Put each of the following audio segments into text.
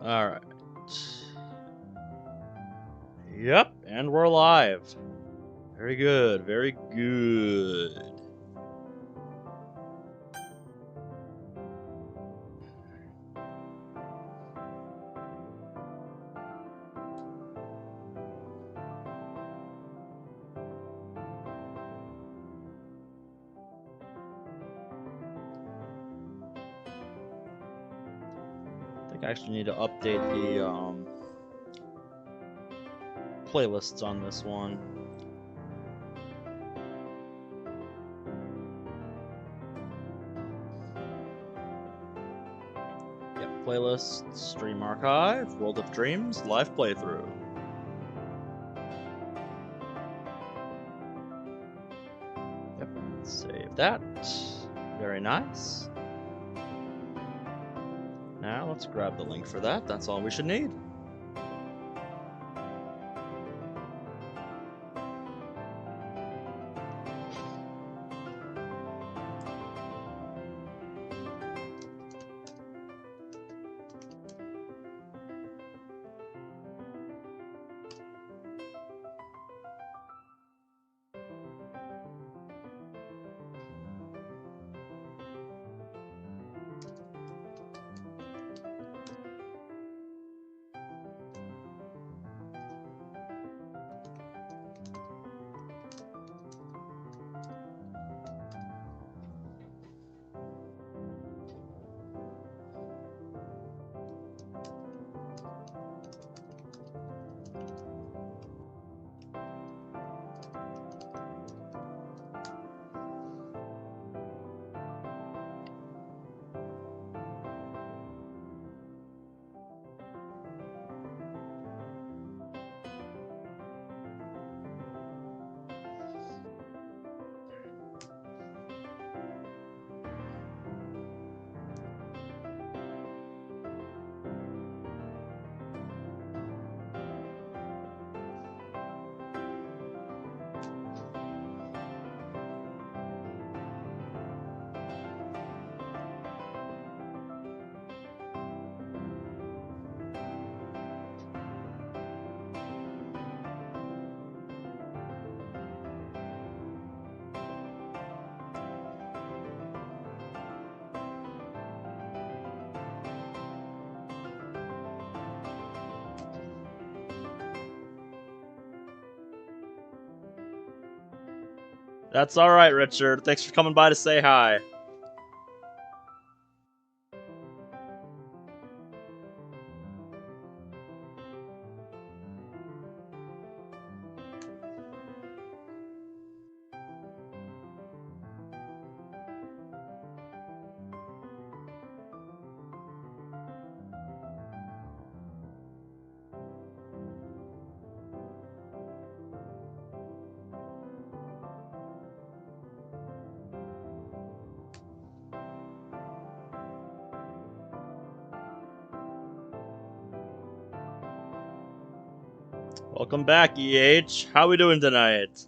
Alright. Yep, and we're live. Very good, very good. I think I actually need to update the playlists on this one. Yep, playlist, stream archive, World of Dreams, live playthrough. Yep, save that. Very nice. Now let's grab the link for that. That's all we should need. That's alright, Richard. Thanks for coming by to say hi. Welcome back, EH. How we doing tonight?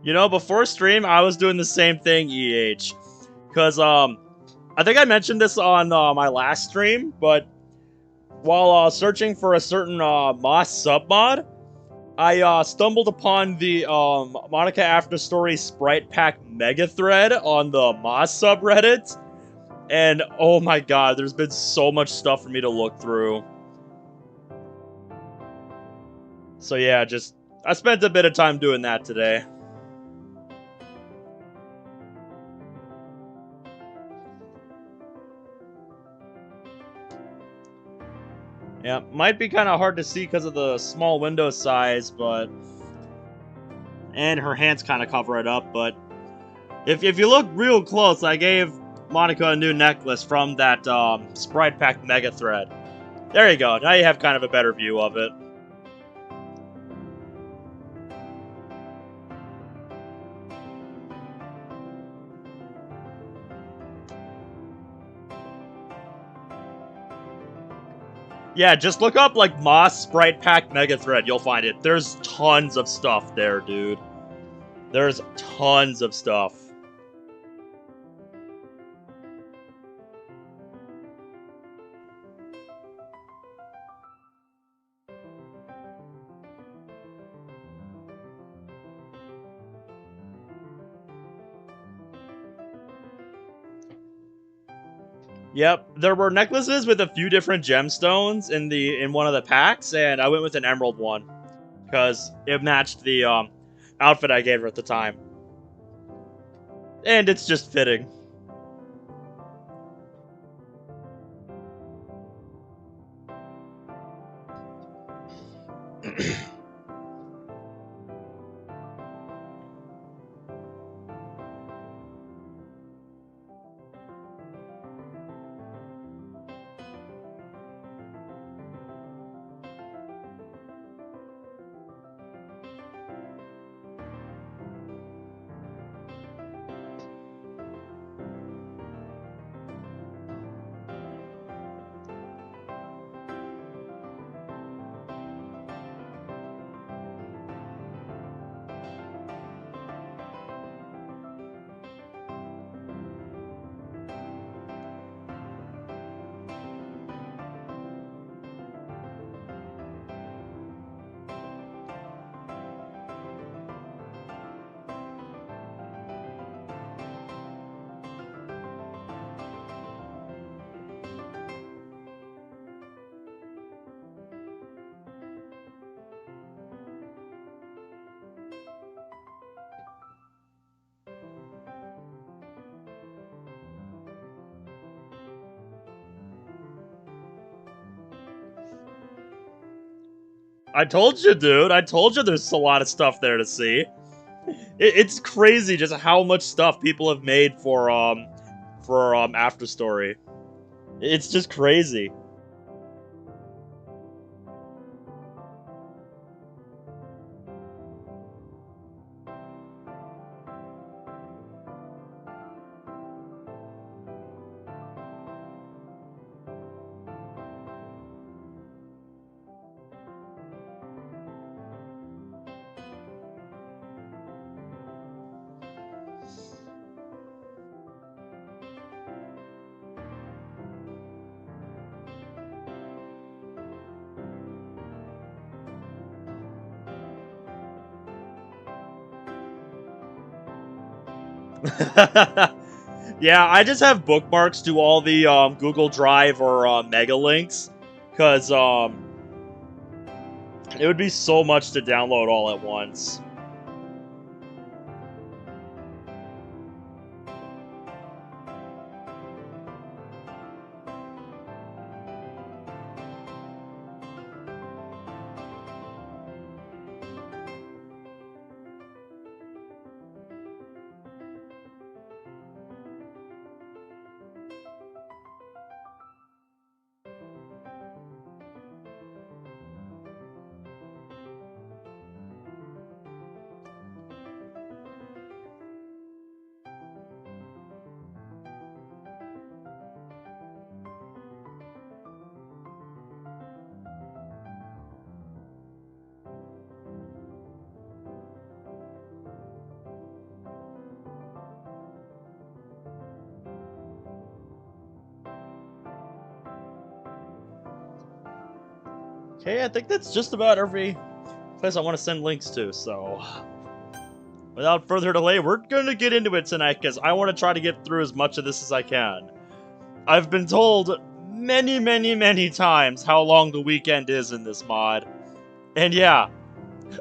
You know, before stream, I was doing the same thing, EH. Because, I think I mentioned this on my last stream, but while searching for a certain Moss submod, I stumbled upon the Monica After Story Sprite Pack Mega Thread on the Moss subreddit, and oh my god, there's been so much stuff for me to look through. So yeah, just I spent a bit of time doing that today. Yeah, might be kind of hard to see because of the small window size, but and her hands kind of cover it up. But if you look real close, I gave Monica a new necklace from that Sprite Pack Mega Thread. There you go. Now you have kind of a better view of it. Yeah, just look up like Moss Sprite Pack Mega Thread. You'll find it. There's tons of stuff there, dude. There's tons of stuff. Yep, there were necklaces with a few different gemstones in one of the packs, and I went with an emerald one because it matched the outfit I gave her at the time, and it's just fitting. I told you, dude. I told you there's a lot of stuff there to see. It's crazy just how much stuff people have made for After Story. It's just crazy. Yeah, I just have bookmarks to all the Google Drive or Mega links, because it would be so much to download all at once. Okay, I think that's just about place I want to send links to, so... Without further delay, we're gonna get into it tonight, because I want to try to get through as much of this as I can. I've been told many, many, many times how long the weekend is in this mod. And yeah,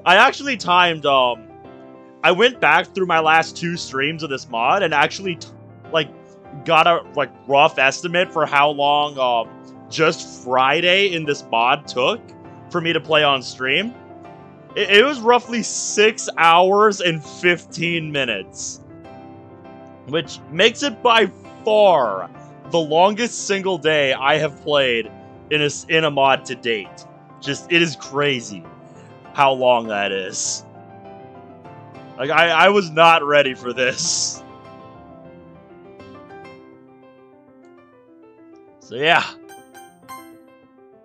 I actually timed, I went back through my last 2 streams of this mod and actually, got a, rough estimate for how long, just Friday in this mod took for me to play on stream. It was roughly 6 hours and 15 minutes. Which makes it by far the longest single day I have played in a mod to date. Just, it is crazy how long that is. Like, I was not ready for this. So yeah.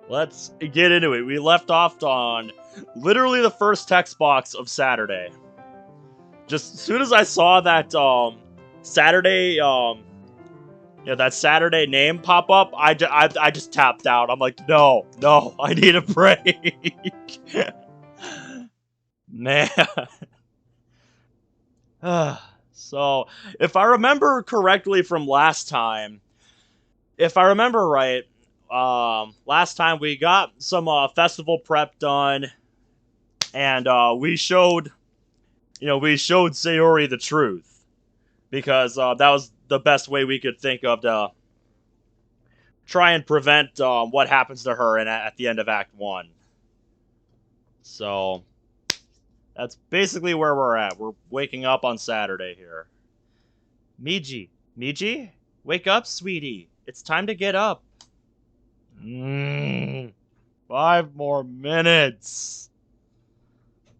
Let's get into it. We left off on literally the first text box of Saturday. Just as soon as I saw that, Saturday, that Saturday name pop up, I just tapped out. I'm like, no, I need a break. Man. So, if I remember correctly from last time, if I remember right, last time we got some festival prep done, and we showed Sayori the truth, because that was the best way we could think of to try and prevent what happens to her at the end of Act 1. So, that's basically where we're at. We're waking up on Saturday here. Miji, wake up, sweetie. It's time to get up. 5 more minutes.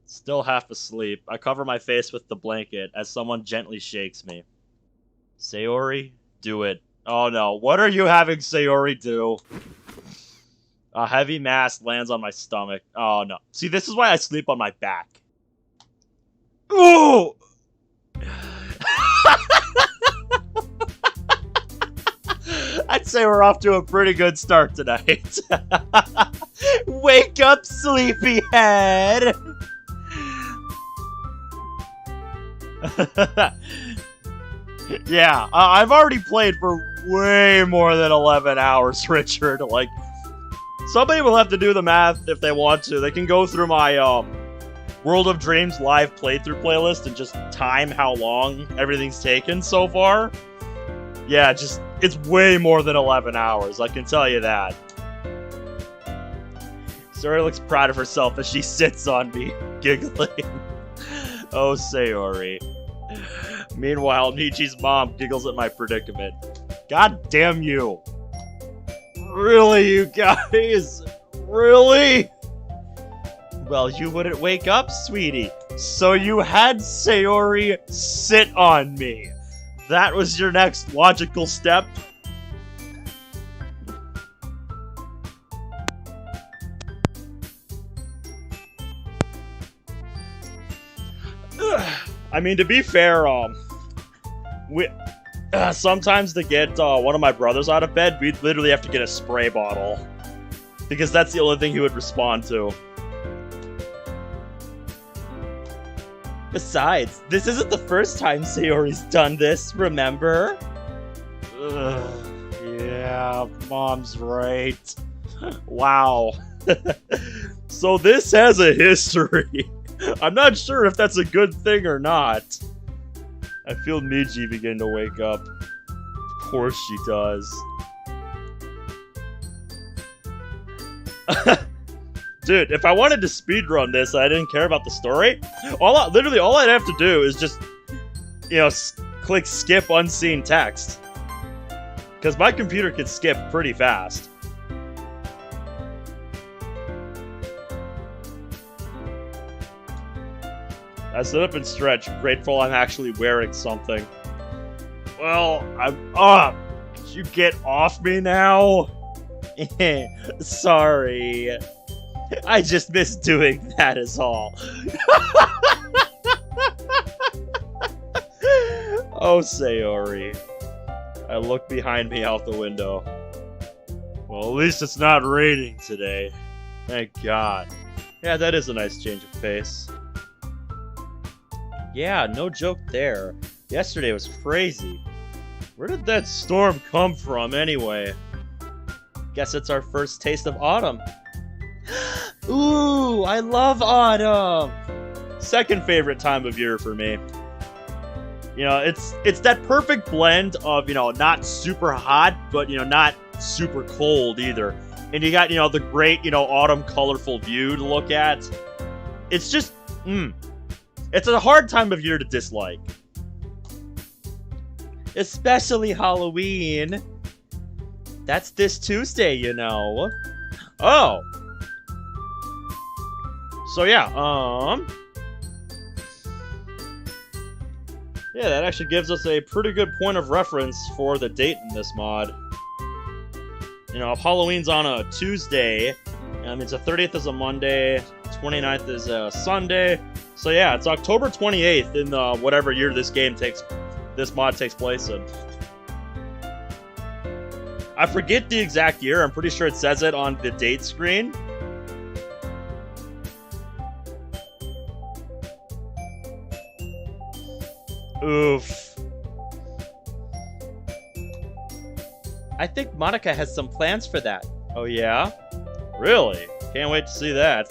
Still half asleep. I cover my face with the blanket as someone gently shakes me. Sayori, do it. Oh no, what are you having Sayori do? A heavy mass lands on my stomach. Oh no. See, this is why I sleep on my back. Ooh! I'd say we're off to a pretty good start tonight. Wake up, sleepyhead! Yeah, I've already played for way more than 11 hours, Richard. Like, somebody will have to do the math if they want to. They can go through my, World of Dreams live playthrough playlist and just time how long everything's taken so far. Yeah, it's way more than 11 hours, I can tell you that. Sayori looks proud of herself as she sits on me, giggling. Oh, Sayori. Meanwhile, Nichi's mom giggles at my predicament. God damn you. Really, you guys? Really? Well, you wouldn't wake up, sweetie. So you had Sayori sit on me. That was your next logical step? I mean, to be fair, sometimes to get one of my brothers out of bed, we'd literally have to get a spray bottle. Because that's the only thing he would respond to. Besides, this isn't the first time Sayori's done this, remember? Yeah, Mom's right. Wow. So this has a history. I'm not sure if that's a good thing or not. I feel Miji begin to wake up. Of course she does. Dude, if I wanted to speedrun this and I didn't care about the story, literally all I'd have to do is just, click skip unseen text. Because my computer can skip pretty fast. I sit up and stretch, grateful I'm actually wearing something. Well, I'm up. Could you get off me now? Sorry. I just miss doing that is all. Oh, Sayori. I look behind me out the window. Well, at least it's not raining today. Thank God. Yeah, that is a nice change of pace. Yeah, no joke there. Yesterday was crazy. Where did that storm come from, anyway? Guess it's our first taste of autumn. Ooh, I love autumn! Second favorite time of year for me. You know, it's that perfect blend of, you know, not super hot, but, you know, not super cold either. And you got, you know, the great, you know, autumn colorful view to look at. It's just, it's a hard time of year to dislike. Especially Halloween. That's this Tuesday, you know. Oh. So yeah, yeah, that actually gives us a pretty good point of reference for the date in this mod. You know, if Halloween's on a Tuesday, it's the 30th is a Monday, 29th is a Sunday. So yeah, it's October 28th in whatever year this mod takes place in. I forget the exact year. I'm pretty sure it says it on the date screen. Oof. I think Monica has some plans for that. Oh yeah? Really? Can't wait to see that.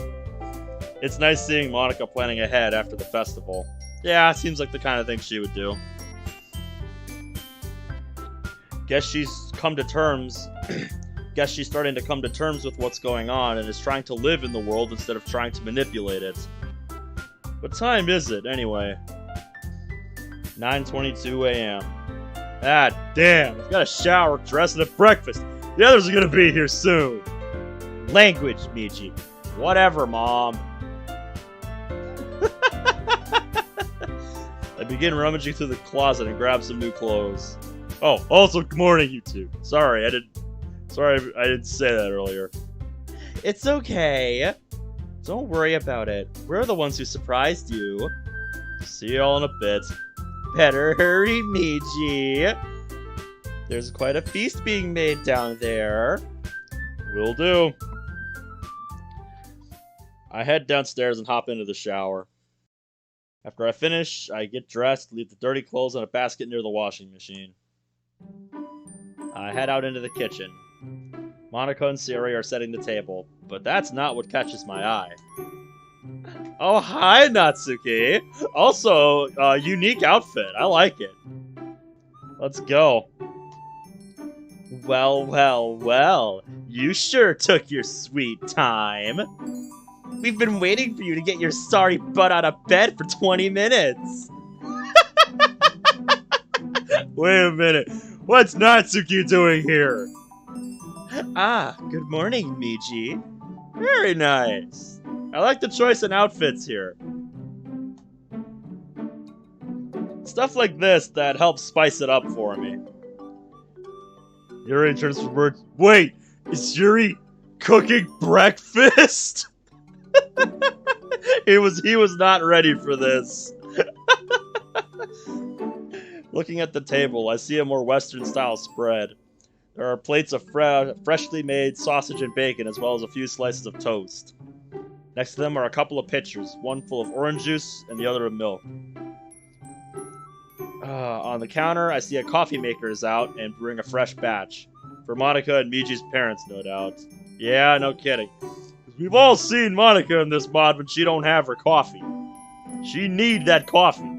It's nice seeing Monica planning ahead after the festival. Yeah, seems like the kind of thing she would do. Guess she's come to terms. Guess she's starting to come to terms with what's going on and is trying to live in the world instead of trying to manipulate it. What time is it, anyway? 9:22 a.m. Ah, damn. I've got a shower, dress, and a breakfast. The others are gonna be here soon. Language, Miji. Whatever, Mom. I begin rummaging through the closet and grab some new clothes. Oh, also, good morning, you two. Sorry, I didn't say that earlier. It's okay. Don't worry about it. We're the ones who surprised you. See you all in a bit. Better hurry, Miji. There's quite a feast being made down there. Will do. I head downstairs and hop into the shower. After I finish, I get dressed, leave the dirty clothes in a basket near the washing machine. I head out into the kitchen. Monica and Siri are setting the table, but that's not what catches my eye. Oh, hi, Natsuki! Also, unique outfit. I like it. Let's go. Well, well, well. You sure took your sweet time. We've been waiting for you to get your sorry butt out of bed for 20 minutes. Wait a minute. What's Natsuki doing here? Ah, good morning, Miji. Very nice. I like the choice in outfits here. Stuff like this that helps spice it up for me. Yuri turns for words. Wait, is Yuri cooking breakfast? He was not ready for this. Looking at the table, I see a more Western-style spread. There are plates of freshly made sausage and bacon, as well as a few slices of toast. Next to them are a couple of pitchers, one full of orange juice and the other of milk. On the counter, I see a coffee maker is out and brewing a fresh batch. For Monica and Miji's parents, no doubt. Yeah, no kidding. We've all seen Monica in this mod when she don't have her coffee. She need that coffee.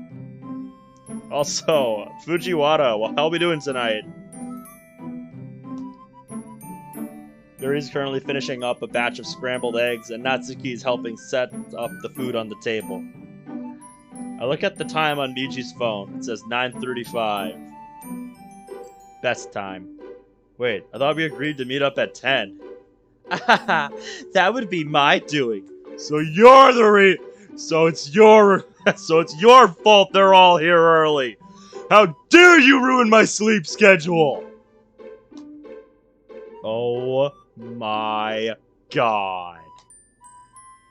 Also, Fujiwara, well, how we doing tonight? Yuri's currently finishing up a batch of scrambled eggs, and Natsuki's helping set up the food on the table. I look at the time on Miji's phone. It says 9:35. Best time. Wait, I thought we agreed to meet up at 10. That would be my doing. So you're the So it's your fault they're all here early. How dare you ruin my sleep schedule? Oh my god.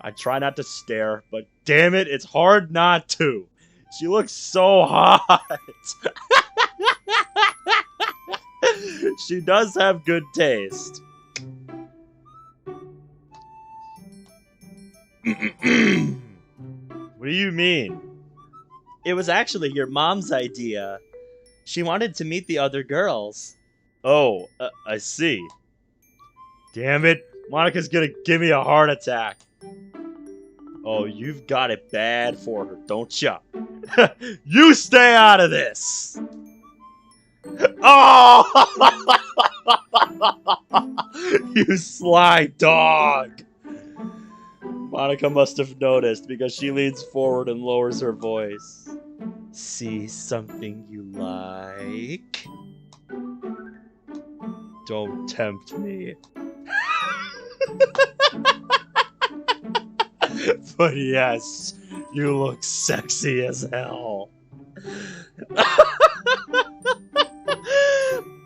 I try not to stare, but damn it, it's hard not to. She looks so hot. She does have good taste. What do you mean? It was actually your mom's idea. She wanted to meet the other girls. Oh, I see. Damn it. Monica's gonna give me a heart attack. Oh, you've got it bad for her, don't ya? You stay out of this! Oh! You sly dog! Monica must have noticed because she leans forward and lowers her voice. See something you like? Don't tempt me. But yes, you look sexy as hell.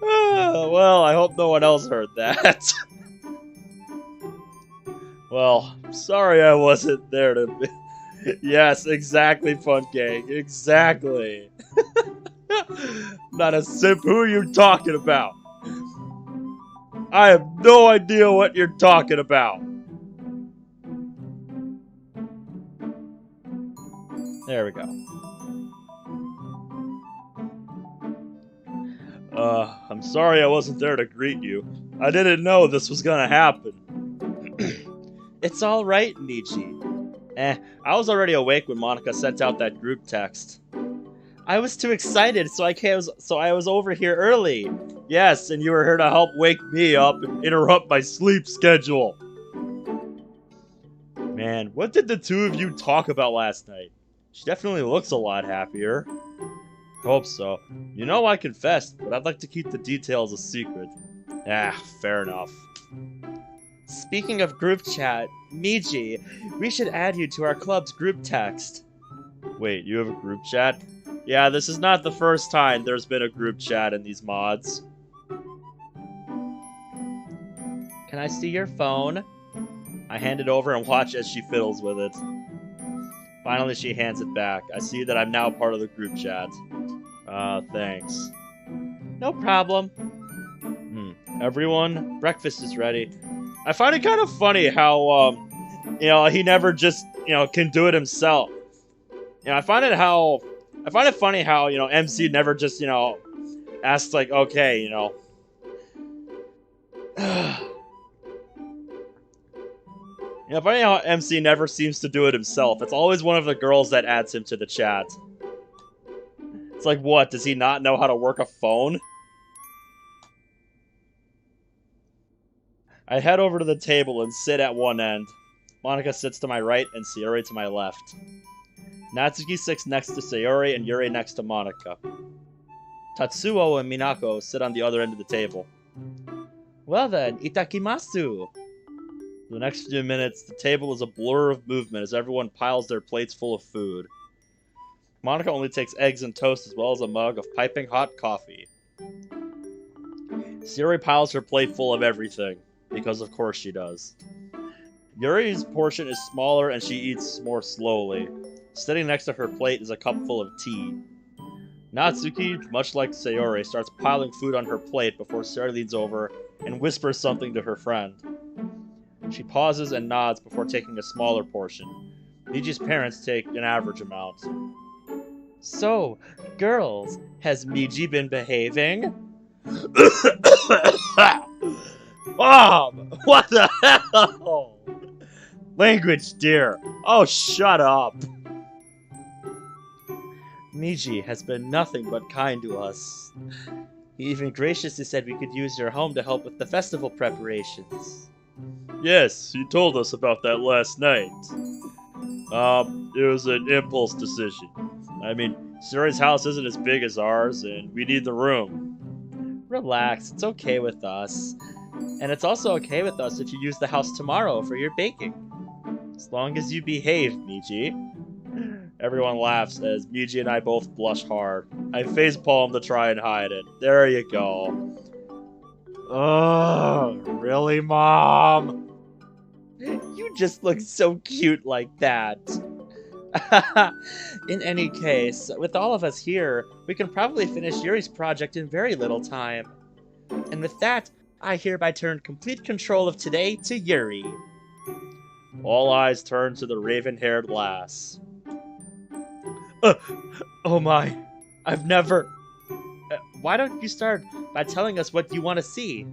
Well, I hope no one else heard that. Well, sorry I wasn't there to be. Yes, exactly, Fun Gang. Exactly. Not a simp. Who are you talking about? I have no idea what you're talking about. There we go. I'm sorry I wasn't there to greet you. I didn't know this was gonna happen. It's alright, Michi. I was already awake when Monica sent out that group text. I was too excited, so I was over here early. Yes, and you were here to help wake me up and interrupt my sleep schedule. Man, what did the two of you talk about last night? She definitely looks a lot happier. Hope so. You know I confessed, but I'd like to keep the details a secret. Fair enough. Speaking of group chat, Miji, we should add you to our club's group text. Wait, you have a group chat? Yeah, this is not the first time there's been a group chat in these mods. Can I see your phone? I hand it over and watch as she fiddles with it. Finally, she hands it back. I see that I'm now part of the group chat. Thanks. No problem. Everyone, breakfast is ready. I find it kind of funny how, he never just, can do it himself. I find it funny how, MC never just, asks, like, okay, funny how MC never seems to do it himself. It's always one of the girls that adds him to the chat. It's like, what? Does he not know how to work a phone? I head over to the table and sit at one end. Monica sits to my right and Sayori to my left. Natsuki sits next to Sayori and Yuri next to Monica. Tatsuo and Minako sit on the other end of the table. Well then, itakimasu! For the next few minutes, the table is a blur of movement as everyone piles their plates full of food. Monica only takes eggs and toast as well as a mug of piping hot coffee. Sayori piles her plate full of everything, because of course she does. Yuri's portion is smaller and she eats more slowly. Sitting next to her plate is a cup full of tea. Natsuki, much like Sayori, starts piling food on her plate before Sayori leans over and whispers something to her friend. She pauses and nods before taking a smaller portion. Miji's parents take an average amount. So, girls, has Miji been behaving? Mom! What the hell? Language, dear. Oh, shut up. Miji has been nothing but kind to us. He even graciously said we could use your home to help with the festival preparations. Yes, he told us about that last night. It was an impulse decision. I mean, Sayori's house isn't as big as ours, and we need the room. Relax, it's okay with us. And it's also okay with us if you use the house tomorrow for your baking. As long as you behave, Miji. Everyone laughs as Miji and I both blush hard. I facepalm to try and hide it. There you go. Oh, really, Mom? You just look so cute like that. In any case, with all of us here, we can probably finish Yuri's project in very little time. And with that, I hereby turn complete control of today to Yuri. All eyes turn to the raven-haired lass. Uh, oh my, I've never... why don't you start by telling us what you want to see?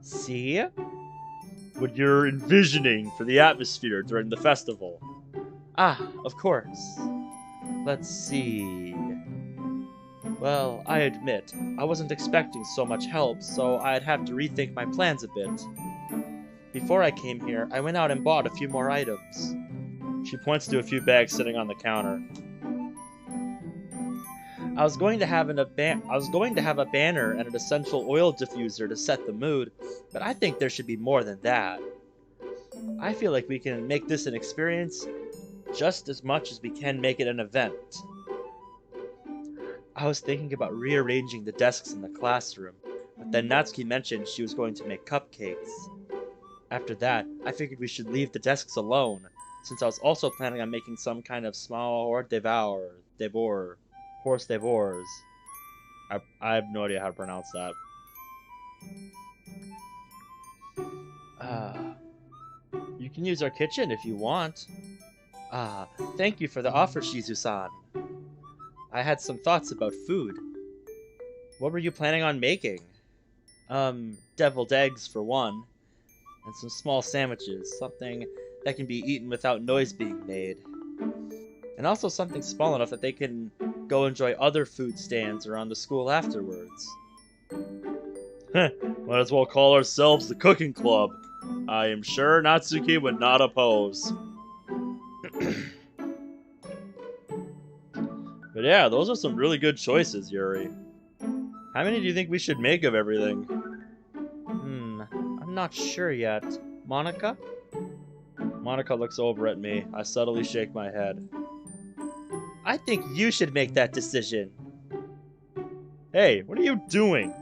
See? What you're envisioning for the atmosphere during the festival. Ah, of course. Let's see... Well, I admit, I wasn't expecting so much help, so I'd have to rethink my plans a bit. Before I came here, I went out and bought a few more items. She points to a few bags sitting on the counter. I was going to have a banner and an essential oil diffuser to set the mood, but I think there should be more than that. I feel like we can make this an experience just as much as we can make it an event. I was thinking about rearranging the desks in the classroom, but then Natsuki mentioned she was going to make cupcakes. After that, I figured we should leave the desks alone, since I was also planning on making some kind of small horse devors. I have no idea how to pronounce that. You can use our kitchen if you want. Thank you for the offer, Shizu-san. I had some thoughts about food. What were you planning on making? Deviled eggs for one. And some small sandwiches, something that can be eaten without noise being made. And also something small enough that they can go enjoy other food stands around the school afterwards. Might as well call ourselves the Cooking Club. I am sure Natsuki would not oppose. But yeah, those are some really good choices, Yuri. How many do you think we should make of everything? I'm not sure yet. Monica? Monica looks over at me. I subtly shake my head. I think you should make that decision. Hey, what are you doing?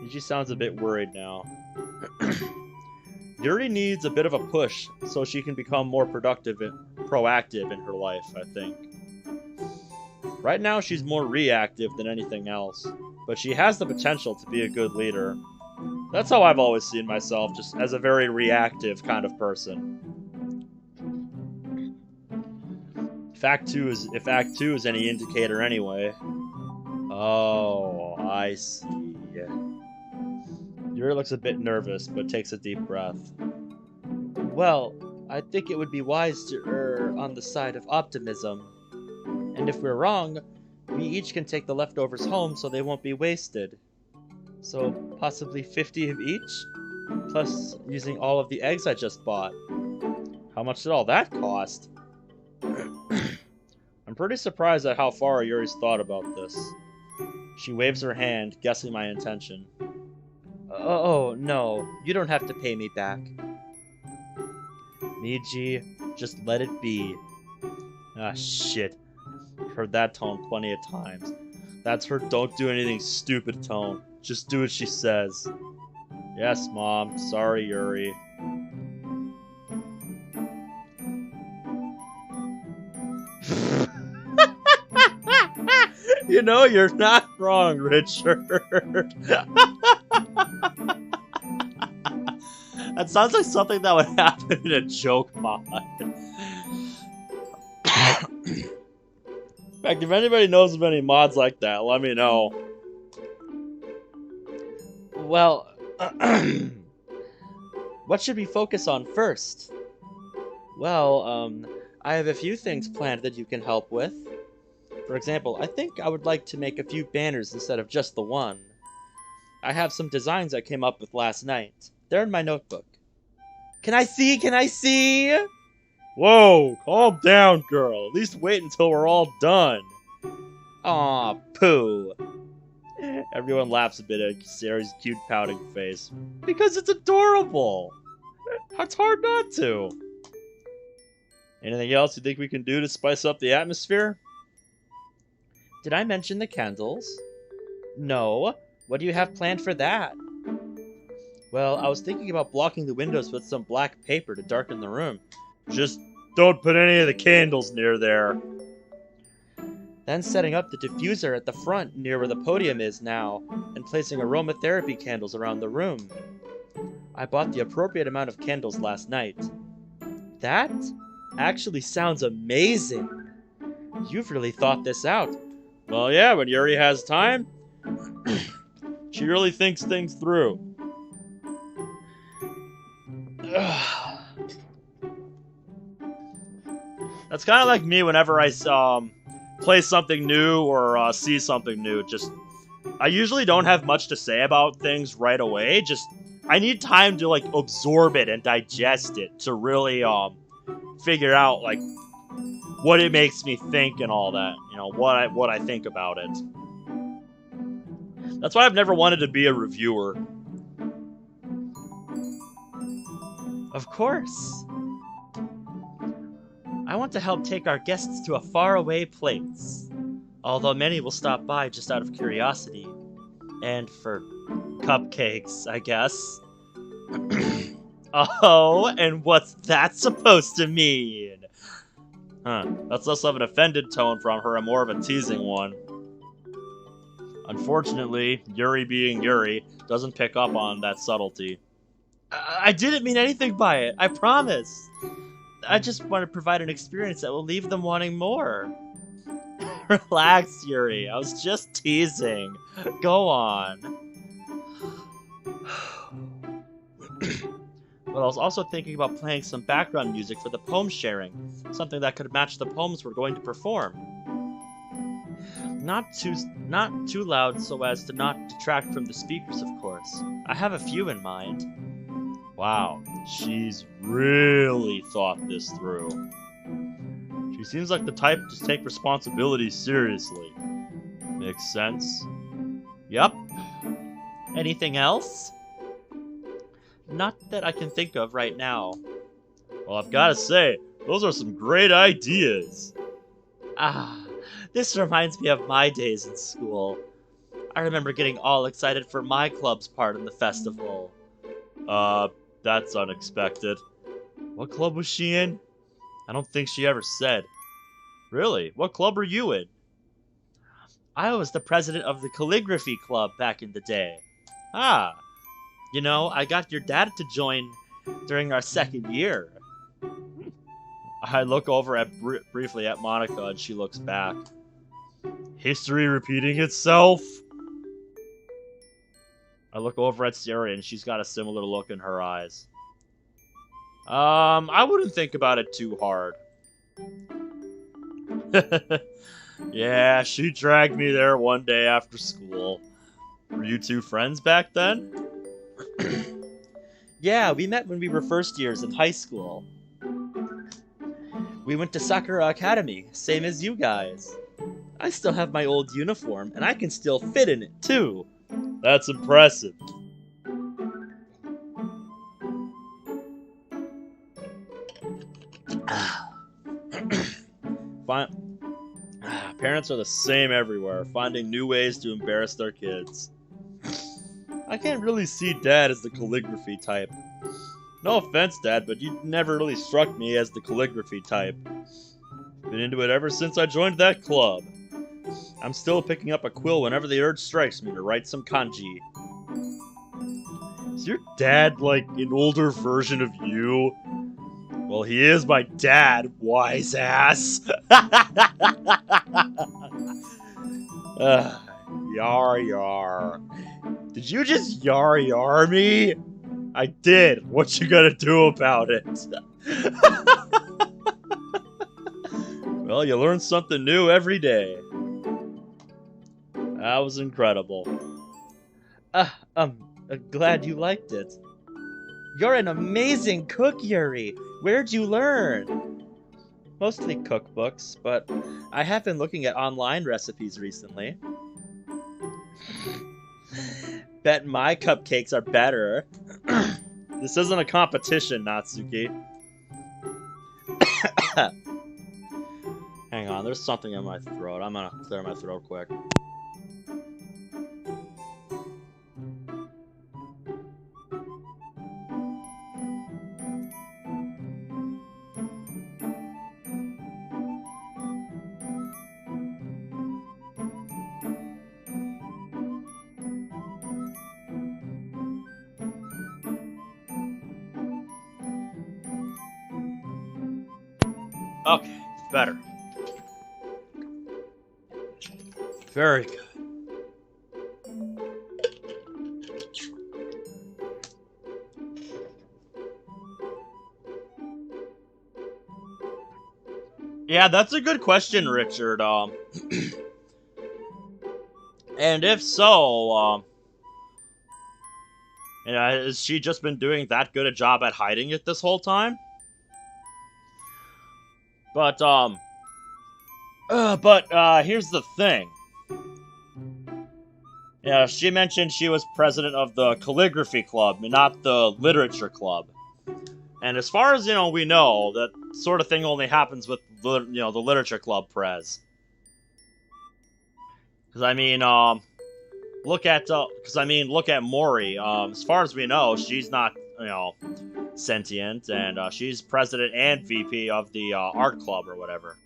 Ichi sounds a bit worried now. Yuri needs a bit of a push so she can become more productive and proactive in her life, I think. Right now, she's more reactive than anything else, but she has the potential to be a good leader. That's how I've always seen myself, just as a very reactive kind of person. If Act 2 is any indicator anyway. Oh, I see. Yuri looks a bit nervous, but takes a deep breath. Well, I think it would be wise to err on the side of optimism. And if we're wrong, we each can take the leftovers home so they won't be wasted. So, possibly 50 of each? Plus, using all of the eggs I just bought. How much did all that cost? I'm pretty surprised at how far Yuri's thought about this. She waves her hand, guessing my intention. Oh, no, you don't have to pay me back. Miji, just let it be. Ah, shit. Heard that tone plenty of times. That's her don't do anything stupid tone. Just do what she says. Yes, Mom. Sorry, Yuri. You know, you're not wrong, Richard. That sounds like something that would happen in a joke mod. In fact, if anybody knows of any mods like that, let me know. Well, what should we focus on first? Well, I have a few things planned that you can help with. For example, I think I would like to make a few banners instead of just the one. I have some designs I came up with last night. They're in my notebook. Can I see? Can I see? Whoa, calm down, girl. At least wait until we're all done. Aw, poo. Everyone laughs a bit at Sarah's cute pouting face. Because it's adorable. It's hard not to. Anything else you think we can do to spice up the atmosphere? Did I mention the candles? No. What do you have planned for that? Well, I was thinking about blocking the windows with some black paper to darken the room. Just don't put any of the candles near there. Then setting up the diffuser at the front near where the podium is now, and placing aromatherapy candles around the room. I bought the appropriate amount of candles last night. That actually sounds amazing. You've really thought this out. Well, yeah, when Yuri has time, she really thinks things through. That's kind of like me whenever I play something new or see something new. Just I usually don't have much to say about things right away. Just I need time to like absorb it and digest it to really figure out like what it makes me think and all that. You know, what I think about it. That's why I've never wanted to be a reviewer. Of course. I want to help take our guests to a faraway place. Although many will stop by just out of curiosity. And for cupcakes, I guess. Oh, and what's that supposed to mean? Huh, that's less of an offended tone from her and more of a teasing one. Unfortunately, Yuri being Yuri doesn't pick up on that subtlety. I didn't mean anything by it, I promise. I just want to provide an experience that will leave them wanting more. Relax, Yuri. I was just teasing. Go on. But I was also thinking about playing some background music for the poem sharing, something that could match the poems we're going to perform. Not too loud so as to not detract from the speakers, of course. I have a few in mind. Wow, she's really thought this through. She seems like the type to take responsibility seriously. Makes sense. Yup. Anything else? Not that I can think of right now. Well, I've got to say, those are some great ideas. Ah, this reminds me of my days in school. I remember getting all excited for my club's part in the festival. That's unexpected. What club was she in? I don't think she ever said. Really? What club were you in? I was the president of the calligraphy club back in the day. Ah, you know, I got your dad to join during our second year. I look over briefly at Monica and she looks back. History repeating itself? I look over at Sarah and she's got a similar look in her eyes. I wouldn't think about it too hard. Yeah, she dragged me there one day after school. Were you two friends back then? Yeah, we met when we were first years in high school. We went to Sakura Academy, same as you guys. I still have my old uniform, and I can still fit in it, too. That's impressive. Parents are the same everywhere, finding new ways to embarrass their kids. I can't really see Dad as the calligraphy type. No offense, Dad, but you never really struck me as the calligraphy type. Been into it ever since I joined that club. I'm still picking up a quill whenever the urge strikes me to write some kanji. Is your dad like an older version of you? Well, he is my dad, wise ass. Yar yar. Did you just yar yar me? I did. What you gonna do about it? Well, you learn something new every day. That was incredible. Glad you liked it. You're an amazing cook, Yuri. Where'd you learn? Mostly cookbooks, but I have been looking at online recipes recently. Bet my cupcakes are better. This isn't a competition, Natsuki. Hang on, there's something in my throat. I'm gonna clear my throat quick. Okay, better. Very good. Yeah, that's a good question, Richard. And if so, has she just been doing that good a job at hiding it this whole time? But, here's the thing. Yeah, she mentioned she was president of the calligraphy club, not the literature club. And as far as, we know, that sort of thing only happens with, the literature club prez. Because, look at Mori. As far as we know, she's not, sentient, and she's president and VP of the art club or whatever.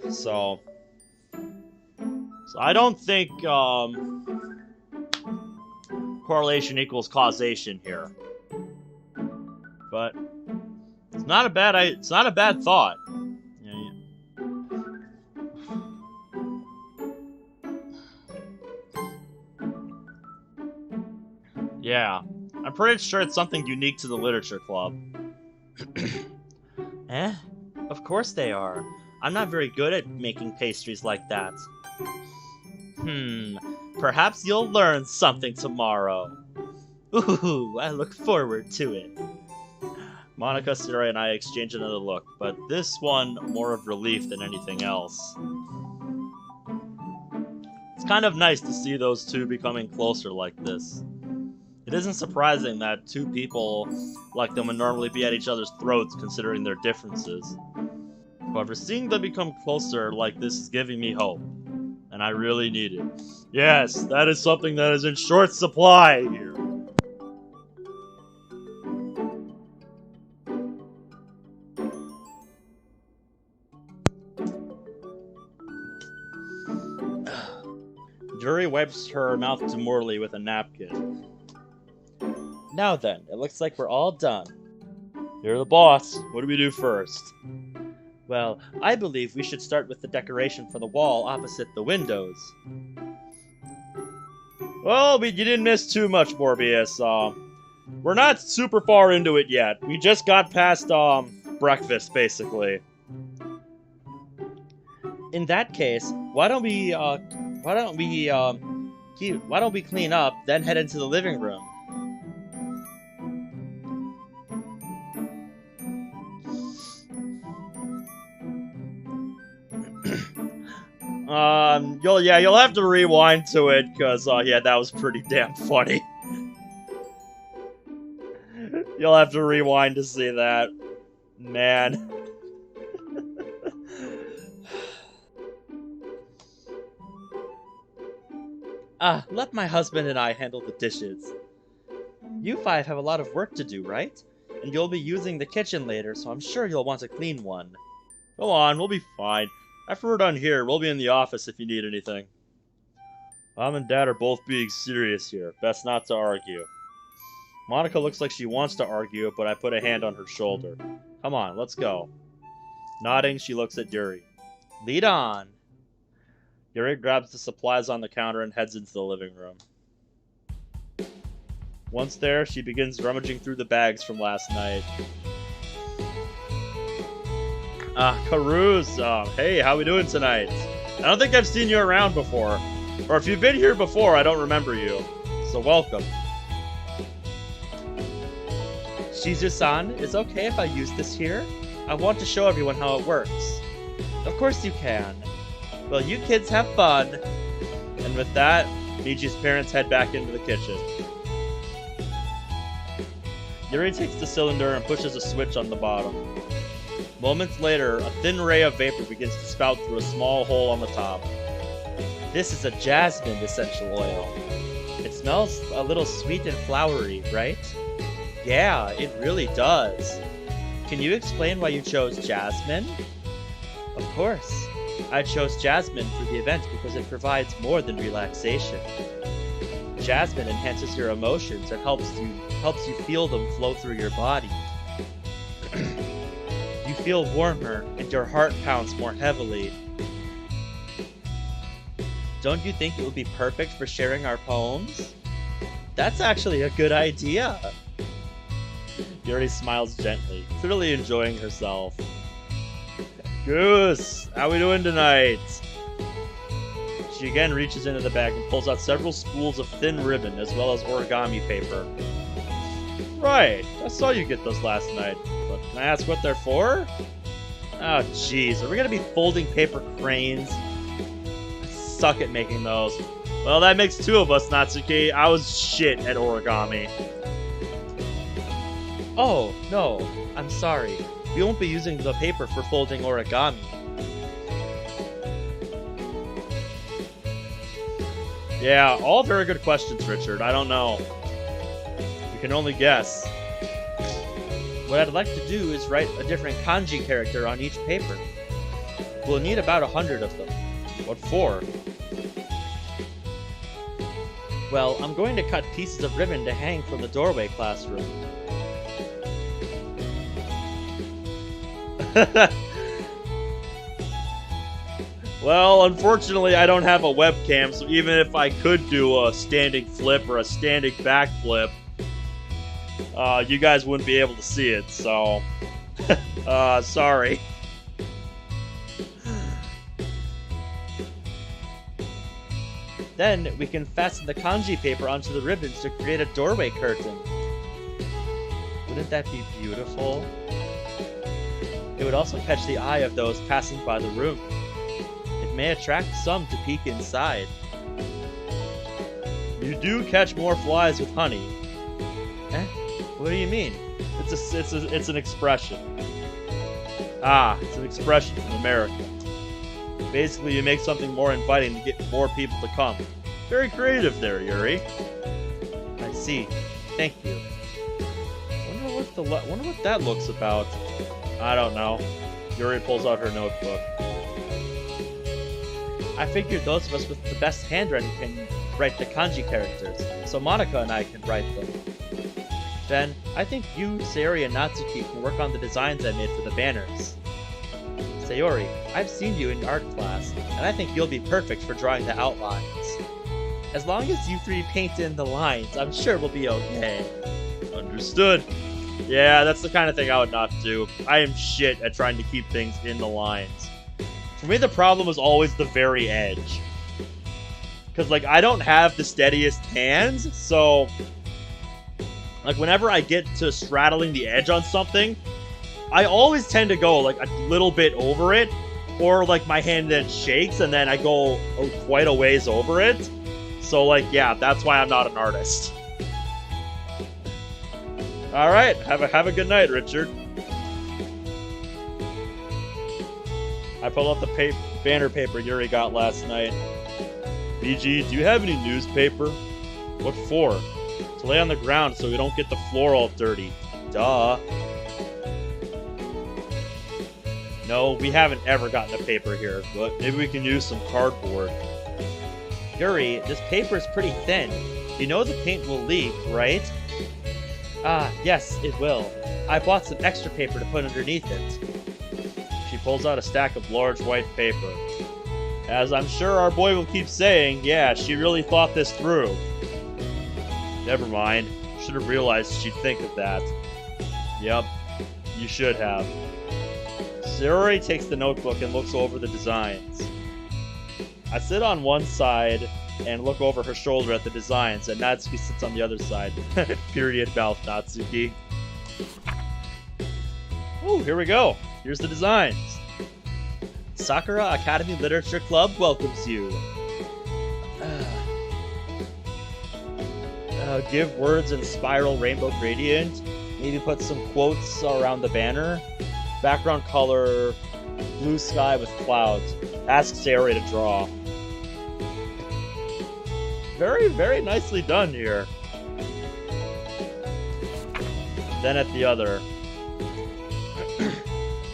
So I don't think correlation equals causation here. But it's not a bad thought. Yeah, I'm pretty sure it's something unique to the literature club. Eh? Of course they are. I'm not very good at making pastries like that. Perhaps you'll learn something tomorrow. Ooh, I look forward to it. Monica, Sarah, and I exchange another look, but this one more of relief than anything else. It's kind of nice to see those two becoming closer like this. It isn't surprising that two people like them would normally be at each other's throats considering their differences. However, seeing them become closer like this is giving me hope. And I really need it. Yes, that is something that is in short supply here. Yuri wipes her mouth demurely with a napkin. Now then, it looks like we're all done. You're the boss. What do we do first? Well, I believe we should start with the decoration for the wall opposite the windows. Well, you didn't miss too much, Morbius. We're not super far into it yet. We just got past, breakfast, basically. In that case, why don't we clean up, then head into the living room? You'll have to rewind to it, cause, that was pretty damn funny. You'll have to rewind to see that. Man. Let my husband and I handle the dishes. You five have a lot of work to do, right? And you'll be using the kitchen later, so I'm sure you'll want to clean one. Go on, we'll be fine. After we're done here, we'll be in the office if you need anything. Mom and Dad are both being serious here. Best not to argue. Monica looks like she wants to argue, but I put a hand on her shoulder. Come on, let's go. Nodding, she looks at Yuri. Lead on. Yuri grabs the supplies on the counter and heads into the living room. Once there, she begins rummaging through the bags from last night. Karuz, hey, how we doing tonight? I don't think I've seen you around before. Or if you've been here before, I don't remember you. So welcome. Shizu-san, it's okay if I use this here? I want to show everyone how it works. Of course you can. Well, you kids have fun. And with that, Michi's parents head back into the kitchen. Yuri takes the cylinder and pushes a switch on the bottom. Moments later, a thin ray of vapor begins to spout through a small hole on the top. This is a jasmine essential oil. It smells a little sweet and flowery, right? Yeah, it really does. Can you explain why you chose jasmine? Of course. I chose jasmine for the event because it provides more than relaxation. Jasmine enhances your emotions and helps you feel them flow through your body. You feel warmer and your heart pounds more heavily. Don't you think it would be perfect for sharing our poems? That's actually a good idea. Yuri smiles gently, clearly enjoying herself. Goose, how we doing tonight? She again reaches into the bag and pulls out several spools of thin ribbon as well as origami paper. Right, I saw you get those last night, but can I ask what they're for? Oh jeez, are we gonna be folding paper cranes? I suck at making those. Well, that makes two of us, Natsuki. I was shit at origami. Oh, no, I'm sorry. We won't be using the paper for folding origami. Yeah, all very good questions, Richard. I don't know. You can only guess. What I'd like to do is write a different kanji character on each paper. We'll need about 100 of them. What for? Well, I'm going to cut pieces of ribbon to hang from the doorway classroom. Well, unfortunately, I don't have a webcam, so even if I could do a standing flip or a standing back flip, you guys wouldn't be able to see it, so... sorry. Then, we can fasten the kanji paper onto the ribbons to create a doorway curtain. Wouldn't that be beautiful? It would also catch the eye of those passing by the room. It may attract some to peek inside. You do catch more flies with honey. Eh? What do you mean? It's an expression. Ah, it's an expression from America. Basically, you make something more inviting to get more people to come. Very creative there, Yuri. I see. Thank you. Wonder what that looks about. I don't know. Yuri pulls out her notebook. I figured those of us with the best handwriting can write the kanji characters, so Monica and I can write them. Then, I think you, Sayori, and Natsuki can work on the designs I made for the banners. Sayori, I've seen you in art class, and I think you'll be perfect for drawing the outlines. As long as you three paint in the lines, I'm sure we'll be okay. Understood. Yeah, that's the kind of thing I would not do. I am shit at trying to keep things in the lines. For me, the problem was always the very edge. Because, like, I don't have the steadiest hands, so... like, whenever I get to straddling the edge on something, I always tend to go, like, a little bit over it, or, like, my hand then shakes, and then I go quite a ways over it. So, like, yeah, that's why I'm not an artist. Alright, have a good night, Richard. I pulled out the banner paper Yuri got last night. BG, do you have any newspaper? What for? To lay on the ground so we don't get the floor all dirty. Duh. No, we haven't ever gotten a paper here, but maybe we can use some cardboard. Yuri, this paper is pretty thin. You know the paint will leak, right? Ah, yes, it will. I bought some extra paper to put underneath it. She pulls out a stack of large white paper. As I'm sure our boy will keep saying, yeah, she really thought this through. Never mind. Should have realized she'd think of that. Yep, you should have. Sayori takes the notebook and looks over the designs. I sit on one side and look over her shoulder at the designs, and Natsuki sits on the other side. Period mouth, Natsuki. Ooh, here we go. Here's the designs. Sakura Academy Literature Club welcomes you. Give words in spiral rainbow gradient. Maybe put some quotes around the banner. Background color, blue sky with clouds. Ask Sayori to draw. Very, very nicely done here. Then at the other.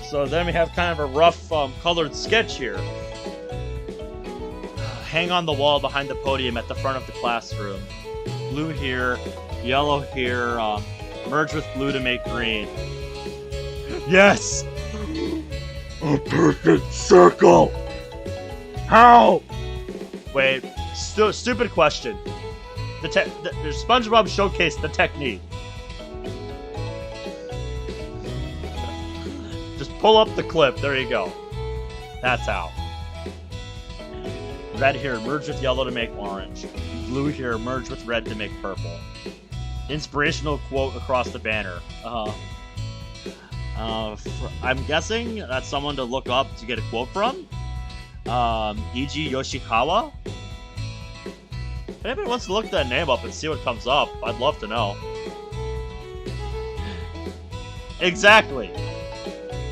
So then we have kind of a rough colored sketch here. Hang on the wall behind the podium at the front of the classroom. Blue here, yellow here, merge with blue to make green. Yes! A perfect circle! How? Wait, stupid question. The SpongeBob showcased the technique. Just pull up the clip, there you go. That's how. Red here merge with yellow to make orange. Blue here merge with red to make purple. Inspirational quote across the banner. I'm guessing that's someone to look up to get a quote from. E.G. Yoshikawa? If anybody wants to look that name up and see what comes up, I'd love to know. Exactly.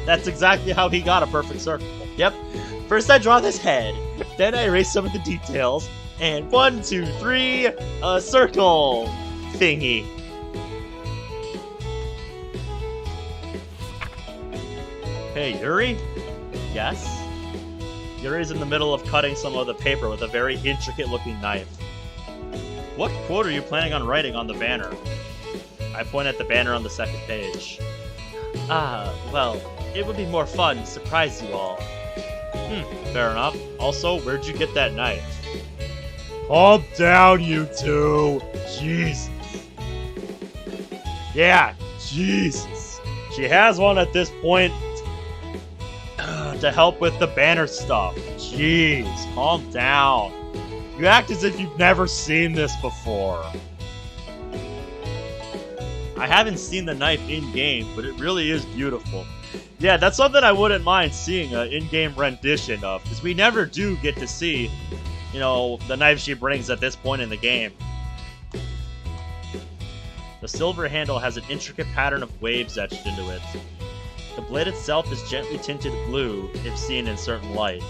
That's exactly how he got a perfect circle. Yep. First I draw this head, then I erase some of the details, and 1, 2, 3, a circle thingy. Hey, Yuri? Yes? Yuri's in the middle of cutting some of the paper with a very intricate-looking knife. What quote are you planning on writing on the banner? I point at the banner on the second page. Well, it would be more fun to surprise you all. Fair enough. Also, where'd you get that knife? Calm down, you two! Jesus. Yeah, Jesus. She has one at this point to help with the banner stuff. Jeez, calm down. You act as if you've never seen this before. I haven't seen the knife in-game, but it really is beautiful. Yeah, that's something I wouldn't mind seeing an in-game rendition of, because we never do get to see, you know, the knife she brings at this point in the game. The silver handle has an intricate pattern of waves etched into it. The blade itself is gently tinted blue if seen in certain light.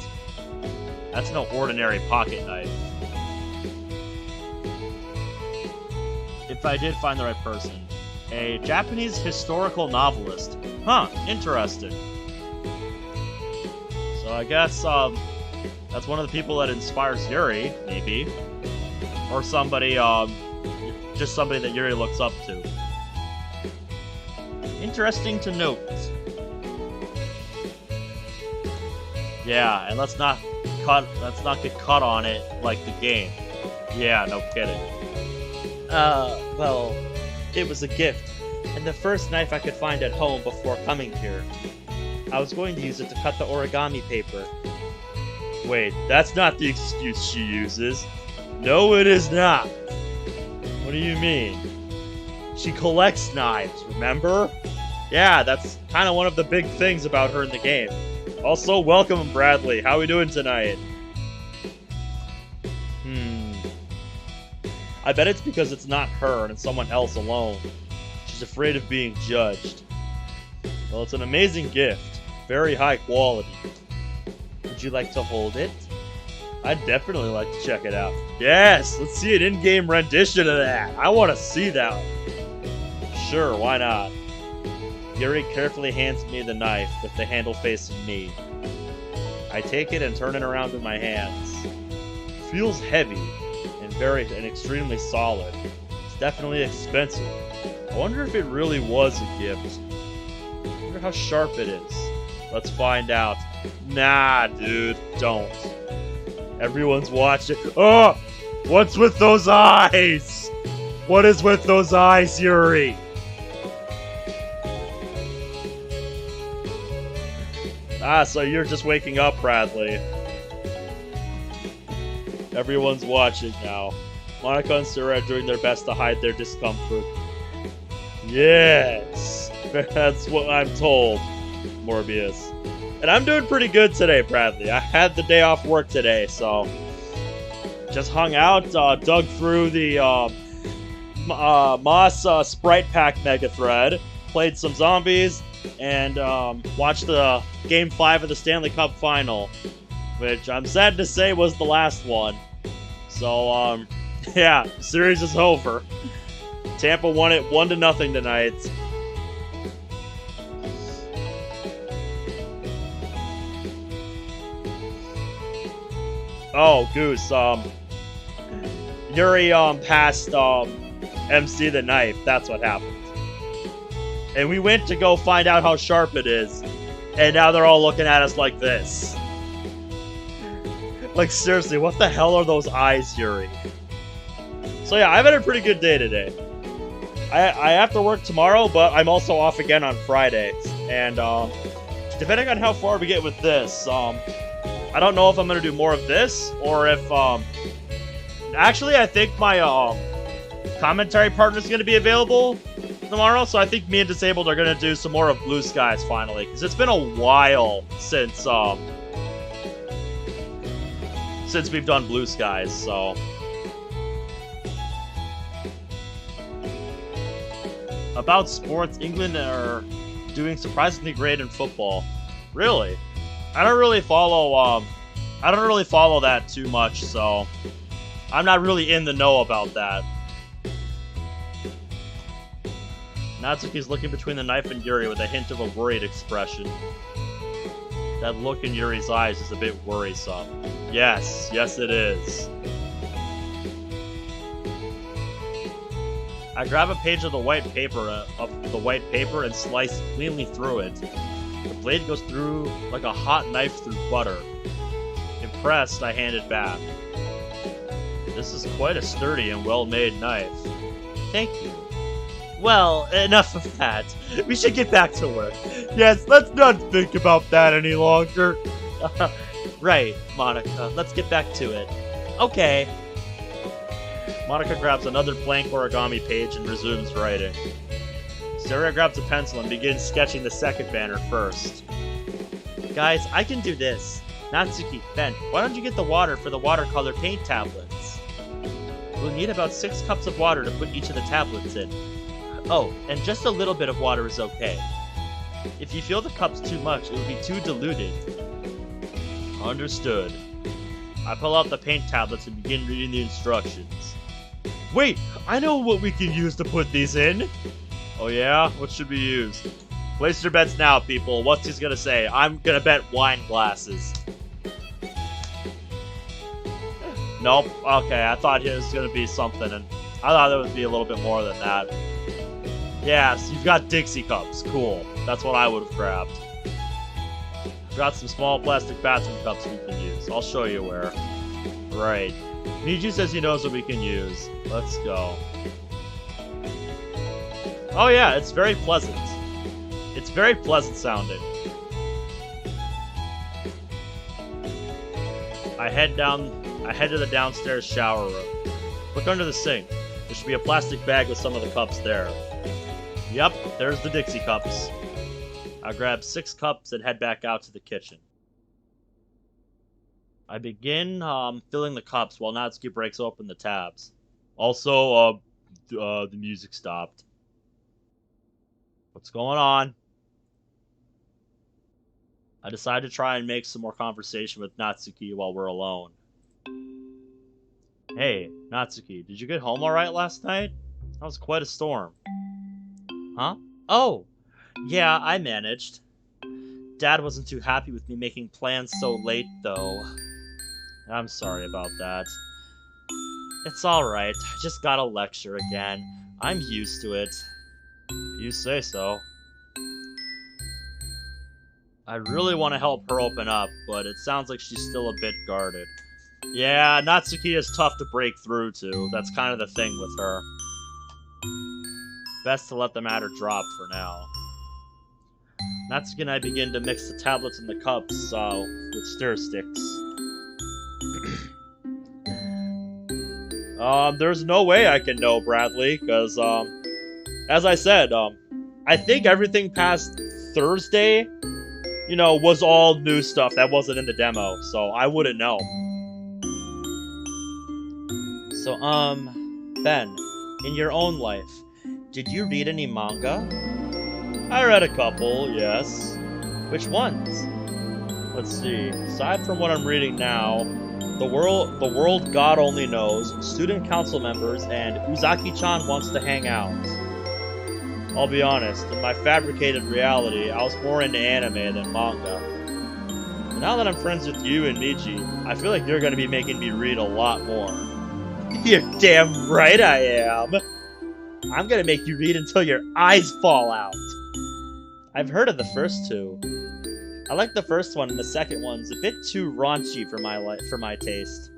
That's no ordinary pocket knife. If I did find the right person. A Japanese historical novelist. Huh, interesting. So I guess, that's one of the people that inspires Yuri, maybe. Or somebody, just somebody that Yuri looks up to. Interesting to note. Yeah, and let's not get cut on it like the game. Yeah, no kidding. Well, it was a gift, and the first knife I could find at home before coming here. I was going to use it to cut the origami paper. Wait, that's not the excuse she uses. No, it is not. What do you mean? She collects knives, remember? Yeah, that's kind of one of the big things about her in the game. Also, welcome, Bradley. How are we doing tonight? I bet it's because it's not her and it's someone else alone. She's afraid of being judged. Well, it's an amazing gift. Very high quality. Would you like to hold it? I'd definitely like to check it out. Yes, let's see an in-game rendition of that. I want to see that. Sure, why not? Yuri carefully hands me the knife with the handle facing me. I take it and turn it around in my hands. It feels heavy and extremely solid. It's definitely expensive. I wonder if it really was a gift. I wonder how sharp it is. Let's find out. Nah, dude, don't. Everyone's watching. Oh! What's with those eyes? What is with those eyes, Yuri? Ah, so you're just waking up, Bradley. Everyone's watching now. Monica and Sarah are doing their best to hide their discomfort. Yes! That's what I'm told, Morbius. And I'm doing pretty good today, Bradley. I had the day off work today, so... just hung out, dug through the Moss Sprite Pack Mega Thread, played some zombies, and watched the Game 5 of the Stanley Cup Final, which I'm sad to say was the last one. So, yeah, the series is over. Tampa won it 1-0 tonight. Oh, Goose, Yuri, passed, MC the knife. That's what happened. And we went to go find out how sharp it is. And now they're all looking at us like this. Like, seriously, what the hell are those eyes, Yuri? So yeah, I've had a pretty good day today. I have to work tomorrow, but I'm also off again on Friday. And, depending on how far we get with this, I don't know if I'm going to do more of this, or if, actually, I think my, commentary partner's going to be available tomorrow, so I think me and Disabled are going to do some more of Blue Skies, finally. Because it's been a while since we've done Blue Skies, so... About sports, England are doing surprisingly great in football. Really? I don't really follow that too much, so I'm not really in the know about that. Natsuki's looking between the knife and Yuri with a hint of a worried expression. That look in Yuri's eyes is a bit worrisome. Yes, yes it is. I grab a page of the white paper and slice cleanly through it. The blade goes through like a hot knife through butter. Impressed, I hand it back. This is quite a sturdy and well-made knife. Thank you. Well, enough of that. We should get back to work. Yes, let's not think about that any longer. Right, Monica. Let's get back to it. Okay. Monica grabs another blank origami page and resumes writing. Sarah grabs a pencil and begins sketching the second banner first. Guys, I can do this. Natsuki, Ben, why don't you get the water for the watercolor paint tablets? We'll need about 6 cups of water to put each of the tablets in. Oh, and just a little bit of water is okay. If you feel the cup's too much, it will be too diluted. Understood. I pull out the paint tablets and begin reading the instructions. Wait, I know what we can use to put these in! Oh yeah? What should we use? Place your bets now, people. What's he gonna say? I'm gonna bet wine glasses. Nope. Okay, I thought it was gonna be something, and I thought it would be a little bit more than that. Yes, you've got Dixie cups. Cool. That's what I would have grabbed. I've got some small plastic bathroom cups we can use. I'll show you where. Right. Niju says he knows what we can use. Let's go. Oh yeah, it's very pleasant. It's very pleasant sounding. I head to the downstairs shower room. Look under the sink. There should be a plastic bag with some of the cups there. Yep, there's the Dixie cups. I grab 6 cups and head back out to the kitchen. I begin filling the cups while Natsuki breaks open the tabs. Also, the music stopped. What's going on? I decide to try and make some more conversation with Natsuki while we're alone. Hey, Natsuki, did you get home alright last night? That was quite a storm. Huh? Oh! Yeah, I managed. Dad wasn't too happy with me making plans so late, though. I'm sorry about that. It's alright, I just got a lecture again. I'm used to it. You say so. I really want to help her open up, but it sounds like she's still a bit guarded. Yeah, Natsuki is tough to break through to. That's kind of the thing with her. Best to let the matter drop for now. Natsuki and I begin to mix the tablets and the cups with stir sticks. There's no way I can know, Bradley, because, as I said, I think everything past Thursday, you know, was all new stuff that wasn't in the demo, so I wouldn't know. So, Ben, in your own life, did you read any manga? I read a couple, yes. Which ones? Let's see. Aside from what I'm reading now, The World God Only Knows, Student Council Members, and Uzaki-chan Wants to Hang Out. I'll be honest, in my fabricated reality, I was more into anime than manga. But now that I'm friends with you and Miji, I feel like you're gonna be making me read a lot more. You're damn right I am! I'm gonna make you read until your eyes fall out! I've heard of the first 2. I like the first one, and the second one's a bit too raunchy for my taste.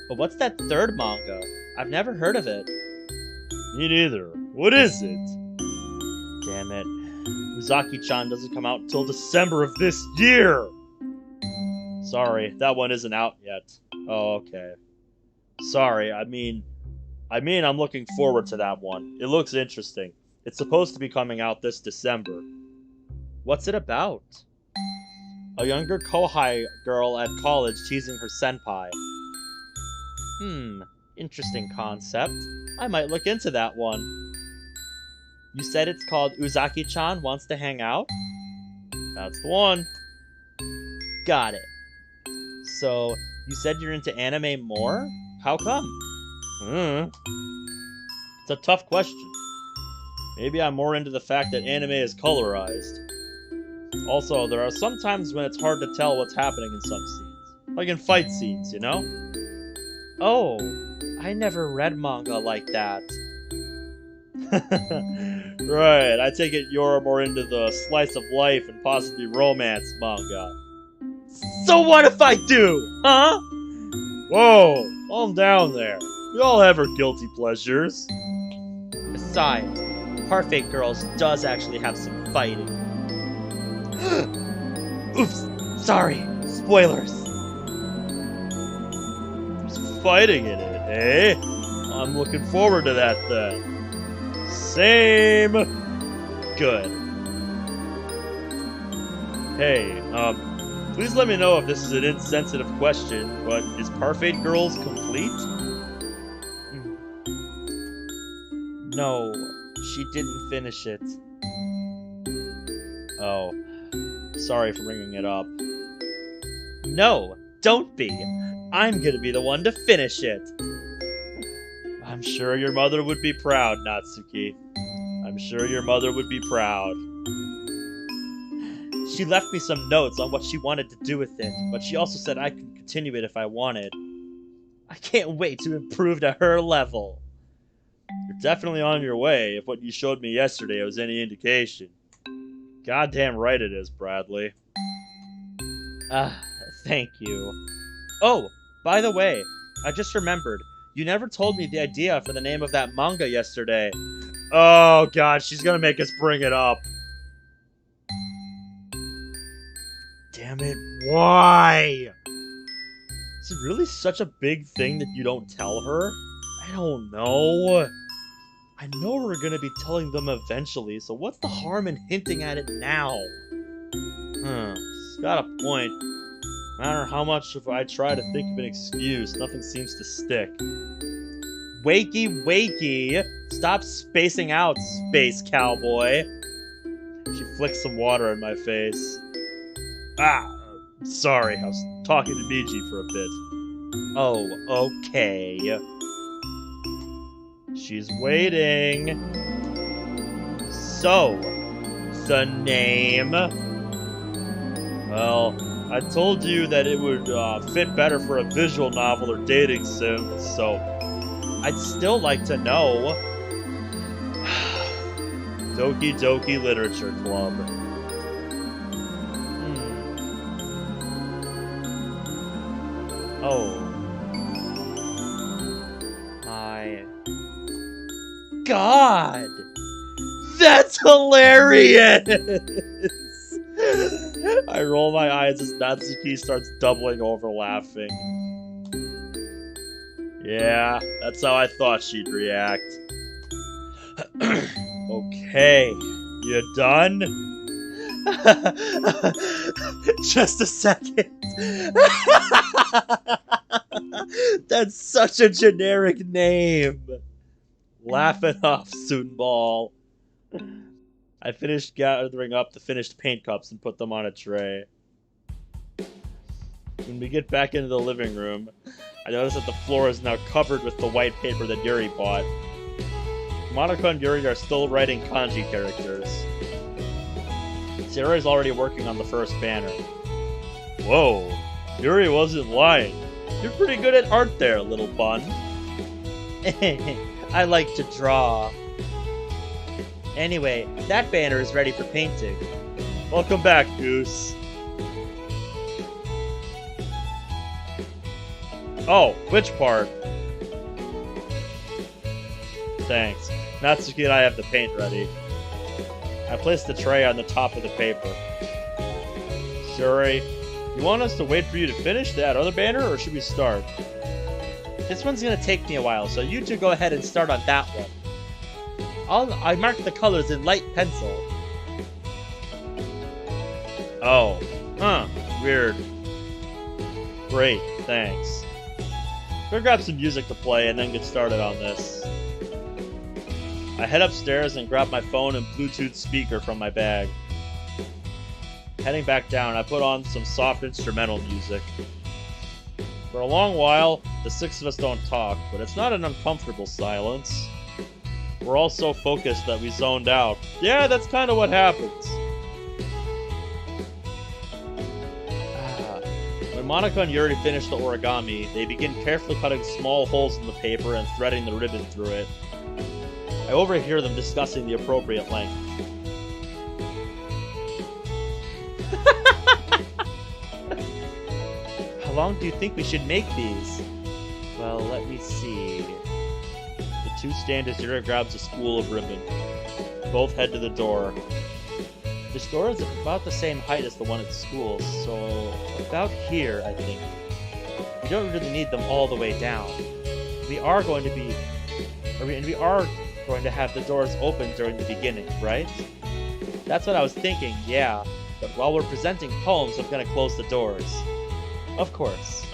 But what's that third manga? I've never heard of it. Me neither. What is it? Damn it. Uzaki-chan doesn't come out until December of this year! Sorry, that one isn't out yet. Oh, okay. Sorry, I mean I'm looking forward to that one. It looks interesting. It's supposed to be coming out this December. What's it about? A younger Kohai girl at college teasing her senpai. Interesting concept. I might look into that one. You said it's called Uzaki-chan Wants to Hang Out? That's the one. Got it. So, you said you're into anime more? How come? It's a tough question. Maybe I'm more into the fact that anime is colorized. Also, there are some times when it's hard to tell what's happening in some scenes. Like in fight scenes, you know? Oh, I never read manga like that. Right, I take it you're more into the slice of life and possibly romance manga. So what if I do, huh? Whoa, calm down there. We all have our guilty pleasures. Besides, Parfait Girls does actually have some fighting. Oops, sorry, spoilers. There's fighting in it, eh? I'm looking forward to that then. Same. Good. Hey, please let me know if this is an insensitive question, but is Parfait Girls complete? No, she didn't finish it. Oh, sorry for bringing it up. No, don't be. I'm gonna be the one to finish it. I'm sure your mother would be proud, Natsuki. I'm sure your mother would be proud. She left me some notes on what she wanted to do with it, but she also said I could continue it if I wanted. I can't wait to improve to her level. You're definitely on your way, if what you showed me yesterday was any indication. Goddamn right it is, Bradley. Thank you. Oh, by the way, I just remembered. You never told me the idea for the name of that manga yesterday. Oh god, she's gonna make us bring it up. Damn it, why? Is it really such a big thing that you don't tell her? I don't know. I know we're gonna be telling them eventually, so what's the harm in hinting at it now? She's got a point. No matter how much if I try to think of an excuse, nothing seems to stick. Wakey, wakey! Stop spacing out, space cowboy! She flicks some water in my face. Sorry, I was talking to Miji for a bit. Oh, okay. She's waiting. So, the name? Well, I told you that it would fit better for a visual novel or dating sim, so I'd still like to know. Doki Doki Literature Club. Oh. My God! That's hilarious! I roll my eyes as Natsuki starts doubling over laughing. Yeah, that's how I thought she'd react. Okay, you done? Just a second. That's such a generic name. Laugh it off, Soonball. I finished gathering up the finished paint cups and put them on a tray. When we get back into the living room, I notice that the floor is now covered with the white paper that Yuri bought. Monica and Yuri are still writing kanji characters. Sarah is already working on the first banner. Whoa, Yuri wasn't lying. You're pretty good at art there, little bun. I like to draw. Anyway, that banner is ready for painting. Welcome back, Goose. Oh, which part? Thanks. Natsuki and I have the paint ready. I placed the tray on the top of the paper. Shuri, you want us to wait for you to finish that other banner, or should we start? This one's gonna take me a while, so you two go ahead and start on that one. I marked the colors in light pencil. Oh. Huh. Weird. Great, thanks. Go grab some music to play and then get started on this. I head upstairs and grab my phone and Bluetooth speaker from my bag. Heading back down, I put on some soft instrumental music. For a long while, the six of us don't talk, but it's not an uncomfortable silence. We're all so focused that we zoned out. Yeah, that's kind of what happens. When Monica and Yuri finish the origami, they begin carefully cutting small holes in the paper and threading the ribbon through it. I overhear them discussing the appropriate length. How long do you think we should make these? Well, let me see. The two stand as Yuri grabs a spool of ribbon. Both head to the door. This door is about the same height as the one at school, so about here, I think. We don't really need them all the way down. We are going to have the doors open during the beginning, right? That's what I was thinking, yeah. But while we're presenting poems, I'm gonna close the doors. Of course.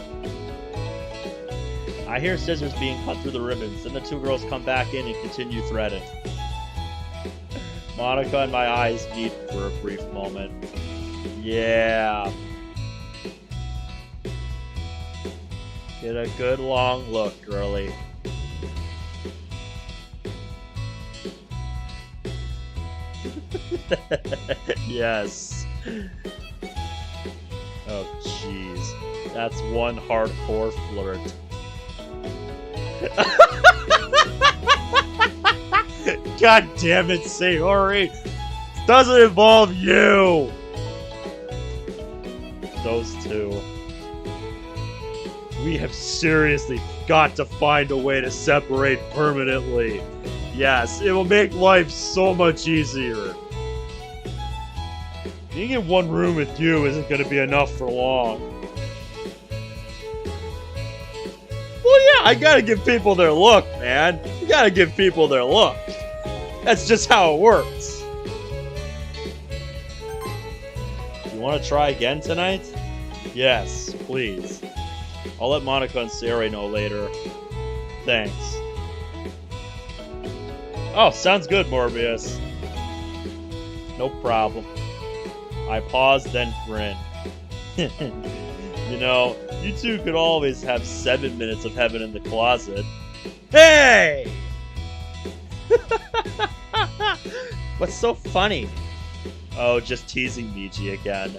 I hear scissors being cut through the ribbons, then the two girls come back in and continue threading. Monica and my eyes meet for a brief moment. Yeah. Get a good long look, girlie. Yes. Oh, jeez. That's one hardcore flirt. God damn it, Sayori! It doesn't involve you! Those two. We have seriously got to find a way to separate permanently. Yes, it will make life so much easier. Being in one room with you isn't going to be enough for long. Well, yeah, I gotta give people their look, man. You gotta give people their look. That's just how it works. You want to try again tonight? Yes, please. I'll let Monica and Sayori know later. Thanks. Oh, sounds good, Morbius. No problem. I pause, then grin. You know, you two could always have 7 minutes of heaven in the closet. Hey! What's so funny? Oh, just teasing Miji again.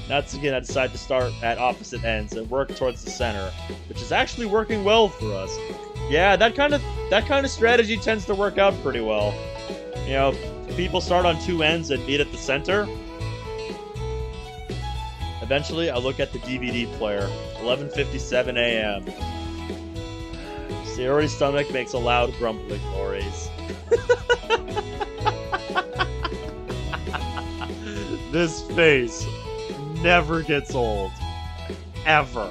Natsuki and I decide to start at opposite ends and work towards the center, which is actually working well for us. Yeah, that kind of strategy tends to work out pretty well. You know, people start on two ends and meet at the center. Eventually, I look at the DVD player. 11:57 a.m. Sayori's stomach makes a loud grumbling noise. This face never gets old. Ever.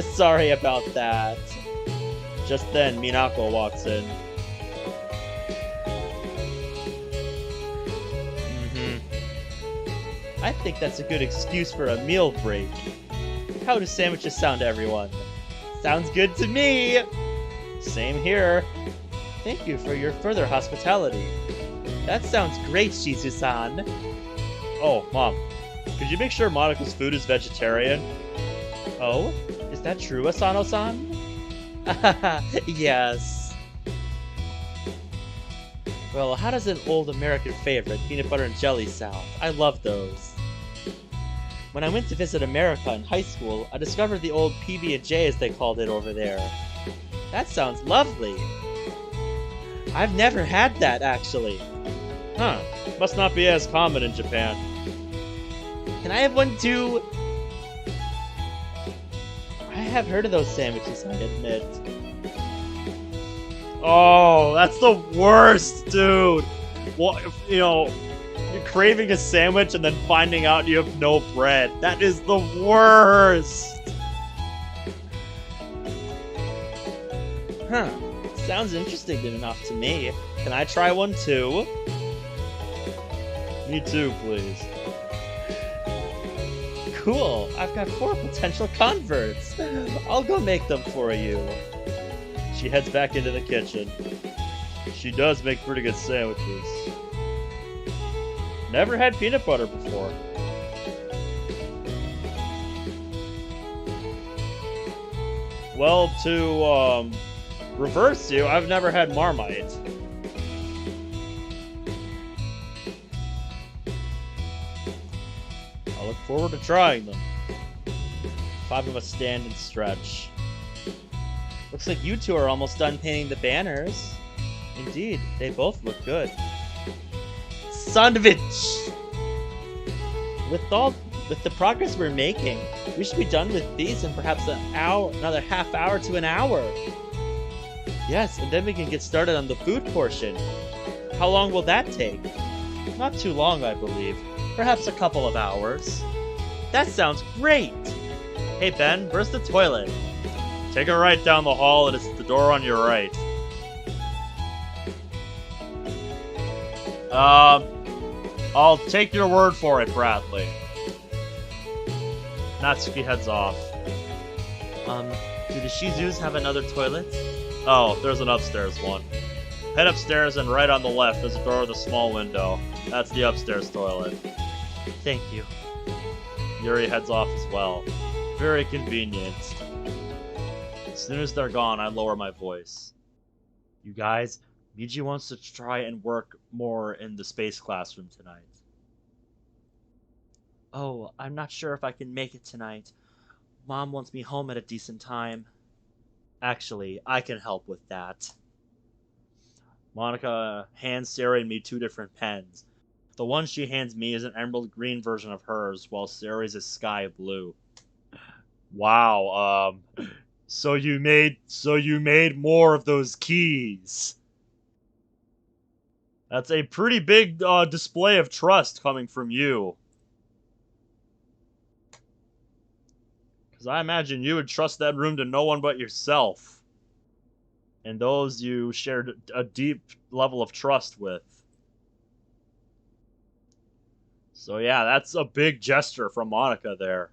Sorry about that. Just then, Minako walks in. I think that's a good excuse for a meal break. How do sandwiches sound to everyone? Sounds good to me! Same here. Thank you for your further hospitality. That sounds great, Shizu-san. Oh, Mom. Could you make sure Monika's food is vegetarian? Oh? Is that true, Asano-san? Yes. Well, how does an old American favorite, peanut butter and jelly, sound? I love those. When I went to visit America in high school, I discovered the old PB&J as they called it over there. That sounds lovely. I've never had that, actually. Huh. Must not be as common in Japan. Can I have one too? I have heard of those sandwiches, I admit. Oh, that's the worst, dude! Well, you know, you're craving a sandwich and then finding out you have no bread. That is the worst! Huh. Sounds interesting enough to me. Can I try one too? Me too, please. Cool. I've got 4 potential converts. I'll go make them for you. She heads back into the kitchen. She does make pretty good sandwiches. Never had peanut butter before. Well, to, reverse you, I've never had Marmite. I look forward to trying them. 5 of us stand and stretch. Looks like you two are almost done painting the banners. Indeed, they both look good. Sandwich! With the progress we're making, we should be done with these in perhaps another half hour to an hour. Yes, and then we can get started on the food portion. How long will that take? Not too long, I believe. Perhaps a couple of hours. That sounds great! Hey Ben, where's the toilet? Take a right down the hall and it's the door on your right. I'll take your word for it, Bradley. Natsuki heads off. Do the Shizus have another toilet? Oh, there's an upstairs one. Head upstairs and right on the left there's a door with a small window. That's the upstairs toilet. Thank you. Yuri heads off as well. Very convenient. As soon as they're gone, I lower my voice. You guys, Miji wants to try and work more in the space classroom tonight. Oh, I'm not sure if I can make it tonight. Mom wants me home at a decent time. Actually, I can help with that. Monica hands Sarah and me 2 different pens. The one she hands me is an emerald green version of hers, while Sarah's is sky blue. Wow, so you made more of those keys. That's a pretty big display of trust coming from you. Because I imagine you would trust that room to no one but yourself. And those you shared a deep level of trust with. So yeah, that's a big gesture from Monica there.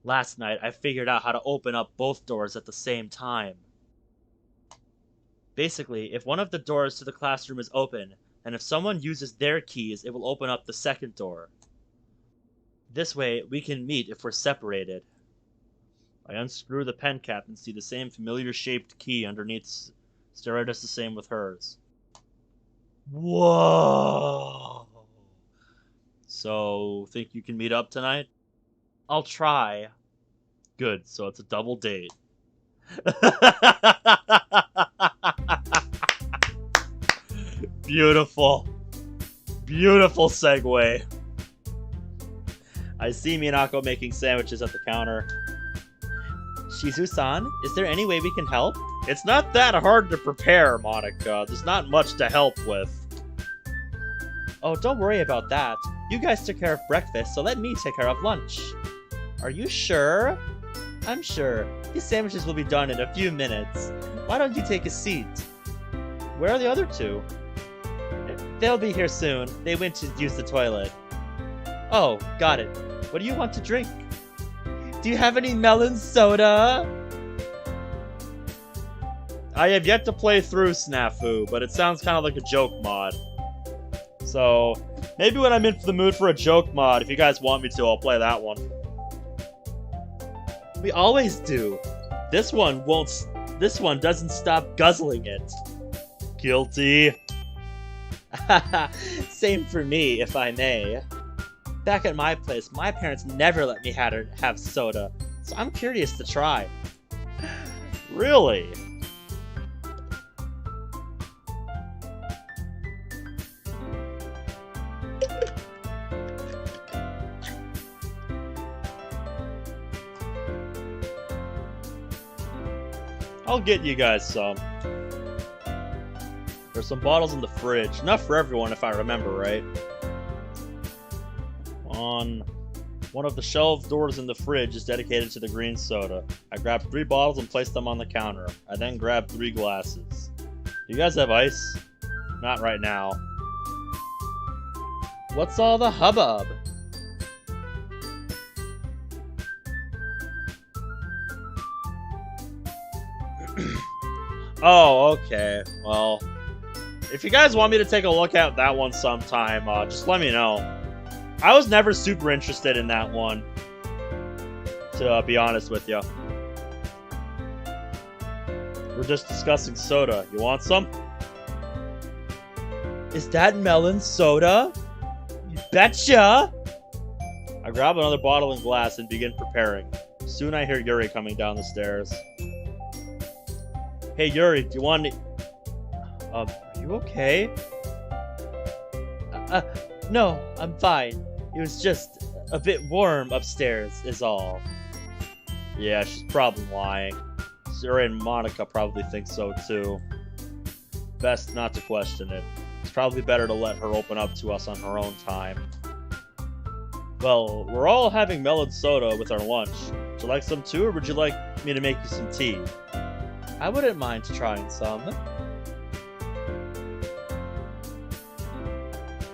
Last night, I figured out how to open up both doors at the same time. Basically, if one of the doors to the classroom is open, and if someone uses their keys, it will open up the second door. This way, we can meet if we're separated. I unscrew the pen cap and see the same familiar-shaped key underneath. Sarah does the same with hers. Whoa! So, think you can meet up tonight? I'll try. Good, so it's a double date. Beautiful. Beautiful segue. I see Minako making sandwiches at the counter. Shizu-san, is there any way we can help? It's not that hard to prepare, Monica. There's not much to help with. Oh, don't worry about that. You guys took care of breakfast, so let me take care of lunch. Are you sure? I'm sure. These sandwiches will be done in a few minutes. Why don't you take a seat? Where are the other 2? They'll be here soon. They went to use the toilet. Oh, got it. What do you want to drink? Do you have any melon soda? I have yet to play through Snafu, but it sounds kind of like a joke mod. So, maybe when I'm in the mood for a joke mod, if you guys want me to, I'll play that one. We always do. This one doesn't stop guzzling it. Guilty. Same for me, if I may. Back at my place, my parents never let me have soda, so I'm curious to try. Really? I'll get you guys some. There's some bottles in the fridge. Enough for everyone, if I remember right. On one of the shelf doors in the fridge is dedicated to the green soda. I grabbed 3 bottles and placed them on the counter. I then grabbed 3 glasses. Do you guys have ice? Not right now. What's all the hubbub? Oh, okay. Well, if you guys want me to take a look at that one sometime, just let me know. I was never super interested in that one, to be honest with you. We're just discussing soda. You want some? Is that melon soda? You betcha! I grab another bottle and glass and begin preparing. Soon I hear Yuri coming down the stairs. Hey Yuri, do you want to... are you okay? No, I'm fine. It was just a bit warm upstairs, is all. Yeah, she's probably lying. Yuri and Monica probably think so too. Best not to question it. It's probably better to let her open up to us on her own time. Well, we're all having melon soda with our lunch. Would you like some too, or would you like me to make you some tea? I wouldn't mind trying some.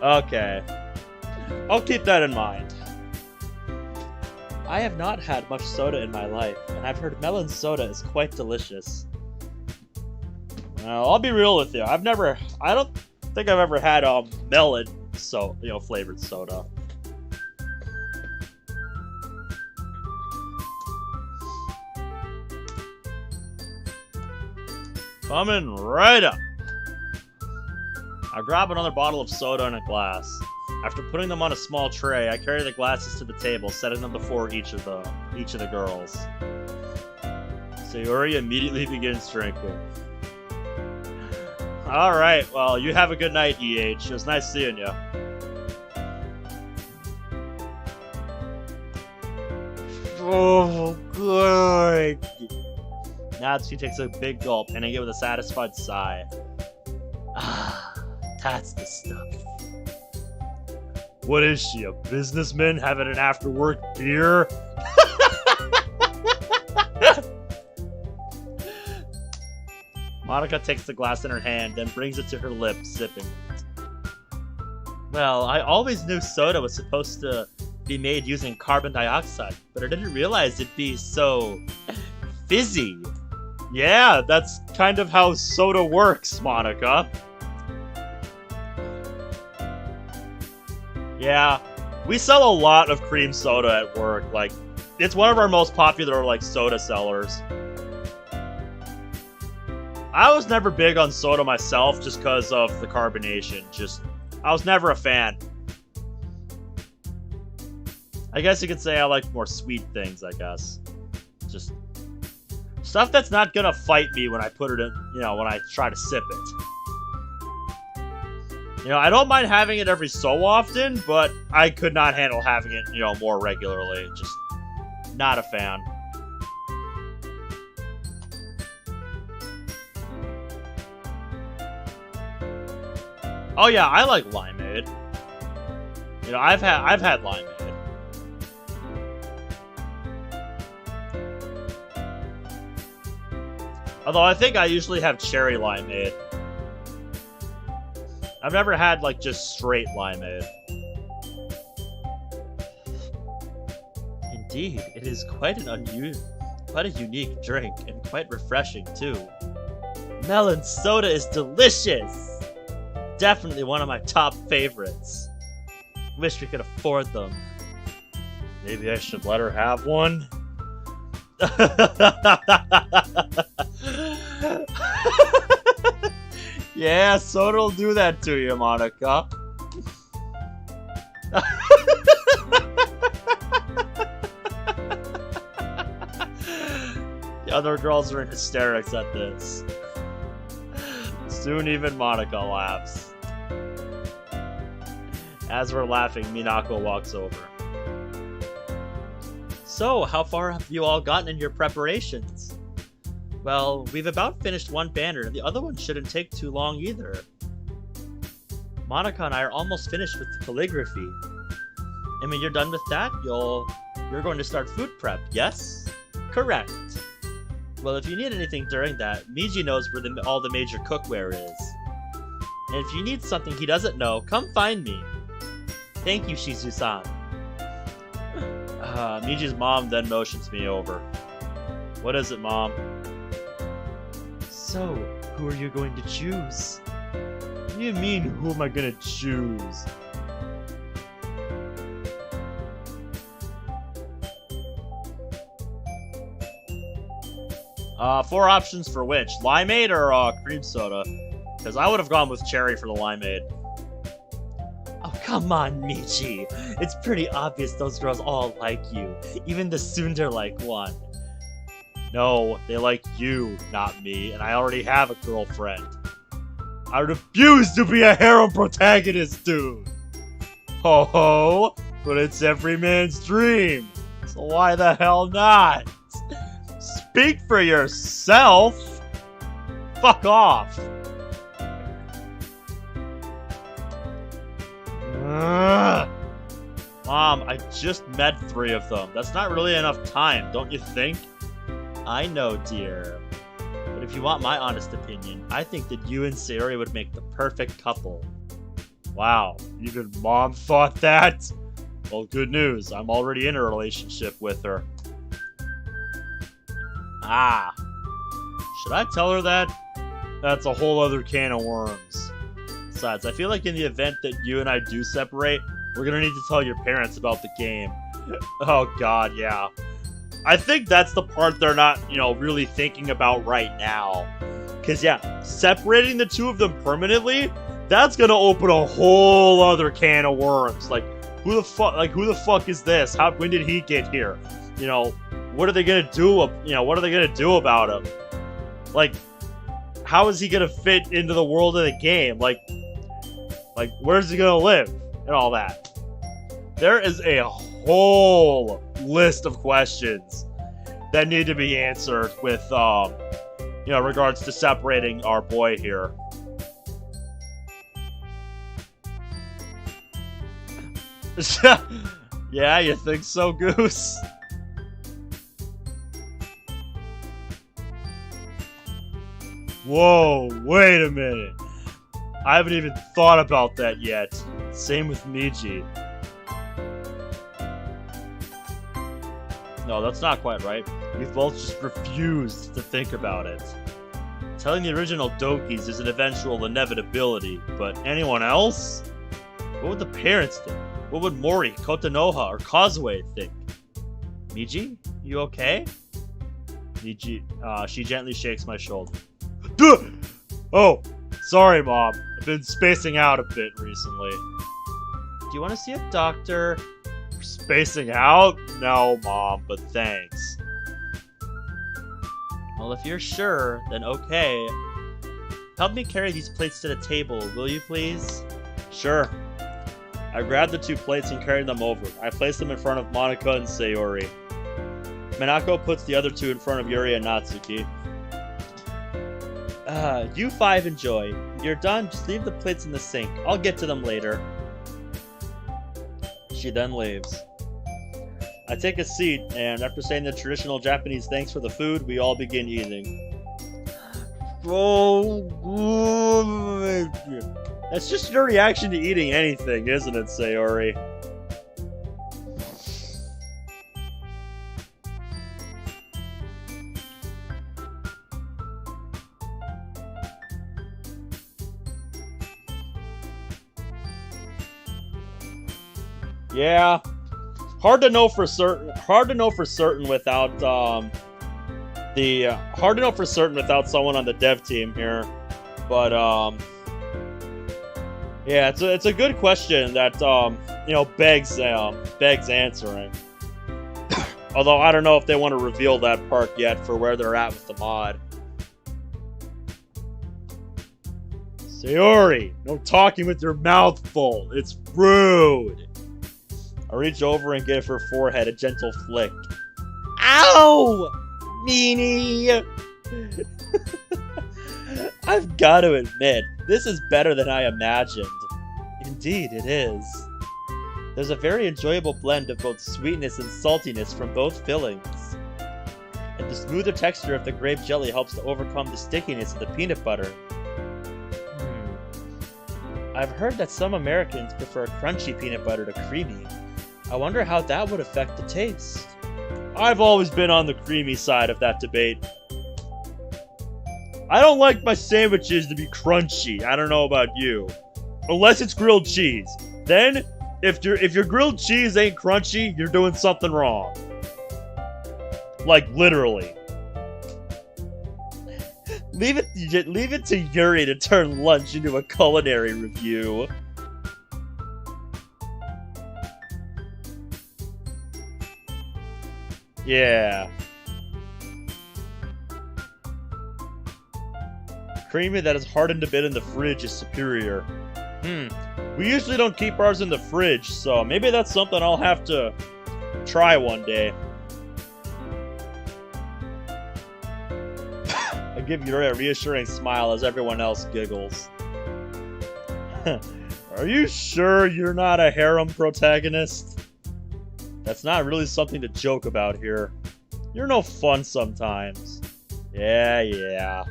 Okay. I'll keep that in mind. I have not had much soda in my life, and I've heard melon soda is quite delicious. Well, I'll be real with you. I don't think I've ever had melon flavored soda. Coming right up. I grab another bottle of soda and a glass. After putting them on a small tray, I carry the glasses to the table, setting them before each of the girls. Sayori immediately begins drinking. Alright, well, you have a good night, EH. It was nice seeing you. Oh, good. Now she takes a big gulp, ending it with a satisfied sigh. Ah, that's the stuff. What is she, a businessman having an after-work beer? Monica takes the glass in her hand, then brings it to her lips, sipping it. Well, I always knew soda was supposed to be made using carbon dioxide, but I didn't realize it'd be so fizzy. Yeah, that's kind of how soda works, Monica. Yeah, we sell a lot of cream soda at work. Like, it's one of our most popular, soda sellers. I was never big on soda myself just because of the carbonation. I was never a fan. I guess you could say I like more sweet things, I guess. Just stuff that's not gonna fight me when I put it in, when I try to sip it. I don't mind having it every so often, but I could not handle having it, more regularly. Just not a fan. Oh yeah, I like limeade. I've had limeade. Although I think I usually have cherry limeade. I've never had, just straight limeade. Indeed, it is quite a unique drink, and quite refreshing, too. Melon soda is delicious! Definitely one of my top favorites. Wish we could afford them. Maybe I should let her have one? Yeah, soda'll do that to you, Monica. The other girls are in hysterics at this. Soon even Monica laughs. As we're laughing, Minako walks over. So, how far have you all gotten in your preparations? Well, we've about finished one banner, and the other one shouldn't take too long either. Monica and I are almost finished with the calligraphy. And when you're done with that, you're going to start food prep, yes? Correct. Well, if you need anything during that, Miji knows where all the major cookware is. And if you need something he doesn't know, come find me. Thank you, Shizu-san. Miji's mom then motions me over. What is it, Mom? So, who are you going to choose? What do you mean, who am I gonna choose? Four options for which? Limeade or cream soda? Because I would have gone with cherry for the limeade. Oh, come on, Michi. It's pretty obvious those girls all like you. Even the tsundere-like one. No, they like you, not me, and I already have a girlfriend. I refuse to be a harem protagonist, dude! Ho ho! But it's every man's dream, so why the hell not? Speak for yourself! Fuck off! Ugh. Mom, I just met 3 of them. That's not really enough time, don't you think? I know, dear. But if you want my honest opinion, I think that you and Sayori would make the perfect couple. Wow, even Mom thought that? Well, good news. I'm already in a relationship with her. Ah. Should I tell her that? That's a whole other can of worms. Besides, I feel like in the event that you and I do separate, we're gonna need to tell your parents about the game. Oh god, yeah. I think that's the part they're not, really thinking about right now. Cause yeah, separating the two of them permanently, that's gonna open a whole other can of worms. Like, who the fuck is this? When did he get here? What are they gonna do? What are they gonna do about him? Like, how is he gonna fit into the world of the game? Like, where's he gonna live and all that? There is a whole list of questions that need to be answered with, regards to separating our boy here. Yeah, you think so, Goose? Whoa, wait a minute. I haven't even thought about that yet. Same with Miji. No, that's not quite right. We've both just refused to think about it. Telling the original Dokis is an eventual inevitability, but anyone else? What would the parents think? What would Mori, Kotonoha, or Kazue think? Miji? You okay? Miji, she gently shakes my shoulder. Duh! Oh, sorry, Mom. I've been spacing out a bit recently. Do you want to see a doctor? Spacing out? No, Mom, but thanks. Well, if you're sure, then okay. Help me carry these plates to the table, will you please? Sure. I grabbed the 2 plates and carried them over. I placed them in front of Monica and Sayori. Minako puts the other 2 in front of Yuri and Natsuki. You 5 enjoy. You're done, just leave the plates in the sink. I'll get to them later. She then leaves. I take a seat, and after saying the traditional Japanese thanks for the food, we all begin eating. Oh, that's just your reaction to eating anything, isn't it, Sayori? Yeah, hard to know for certain. Hard to know for certain without someone on the dev team here. But yeah, it's a good question that begs answering. Although I don't know if they want to reveal that part yet for where they're at with the mod. Sayori, no talking with your mouth full. It's rude. I reach over and give her forehead a gentle flick. Ow! Meanie! I've got to admit, this is better than I imagined. Indeed, it is. There's a very enjoyable blend of both sweetness and saltiness from both fillings. And the smoother texture of the grape jelly helps to overcome the stickiness of the peanut butter. I've heard that some Americans prefer crunchy peanut butter to creamy. I wonder how that would affect the taste. I've always been on the creamy side of that debate. I don't like my sandwiches to be crunchy. I don't know about you. Unless it's grilled cheese. Then, if your grilled cheese ain't crunchy, you're doing something wrong. Like, literally. Leave it to Yuri to turn lunch into a culinary review. Yeah. Creamy that is hardened a bit in the fridge is superior. We usually don't keep ours in the fridge, so maybe that's something I'll have to try one day. I give Yuri a reassuring smile as everyone else giggles. Are you sure you're not a harem protagonist? That's not really something to joke about here. You're no fun sometimes. Yeah.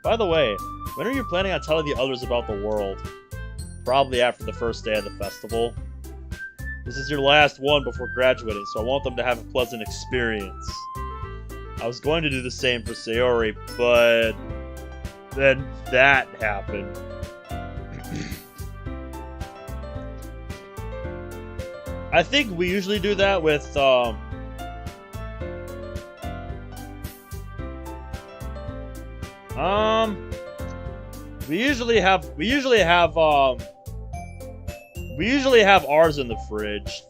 By the way, when are you planning on telling the others about the world? Probably after the first day of the festival. This is your last one before graduating, so I want them to have a pleasant experience. I was going to do the same for Sayori, but then that happened. I think we usually do that with we usually have ours in the fridge.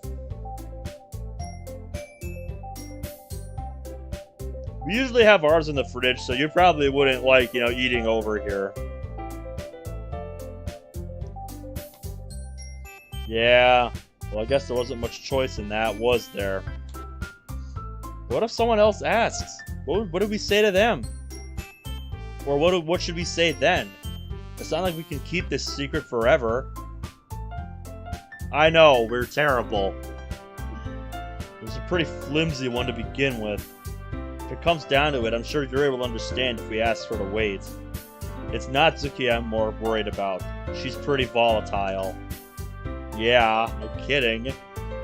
We usually have ours in the fridge, so you probably wouldn't like, eating over here. Yeah. Well, I guess there wasn't much choice in that, was there? What if someone else asks? What do we say to them? Or what should we say then? It's not like we can keep this secret forever. I know, we're terrible. It was a pretty flimsy one to begin with. If it comes down to it, I'm sure Yuri will understand if we ask her to wait. It's Natsuki I'm more worried about. She's pretty volatile. Yeah, no kidding.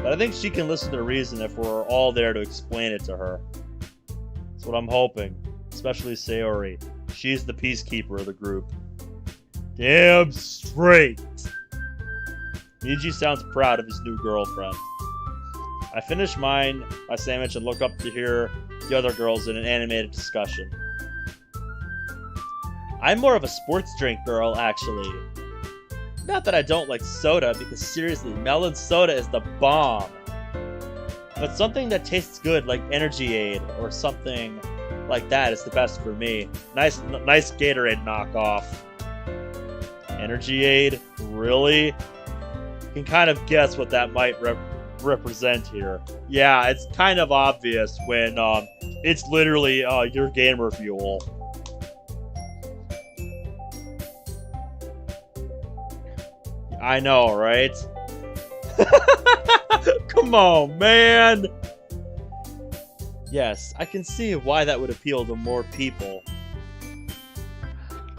But I think she can listen to reason if we're all there to explain it to her. That's what I'm hoping. Especially Sayori. She's the peacekeeper of the group. Damn straight! Miji sounds proud of his new girlfriend. I finish my sandwich and look up to hear the other girls in an animated discussion. I'm more of a sports drink girl, actually. Not that I don't like soda, because seriously, melon soda is the bomb. But something that tastes good, like Energy Aid, or something like that is the best for me. Nice Gatorade knockoff. Energy Aid? Really? You can kind of guess what that might represent here. Yeah, it's kind of obvious when it's literally your gamer fuel. I know, right? Come on, man! Yes, I can see why that would appeal to more people.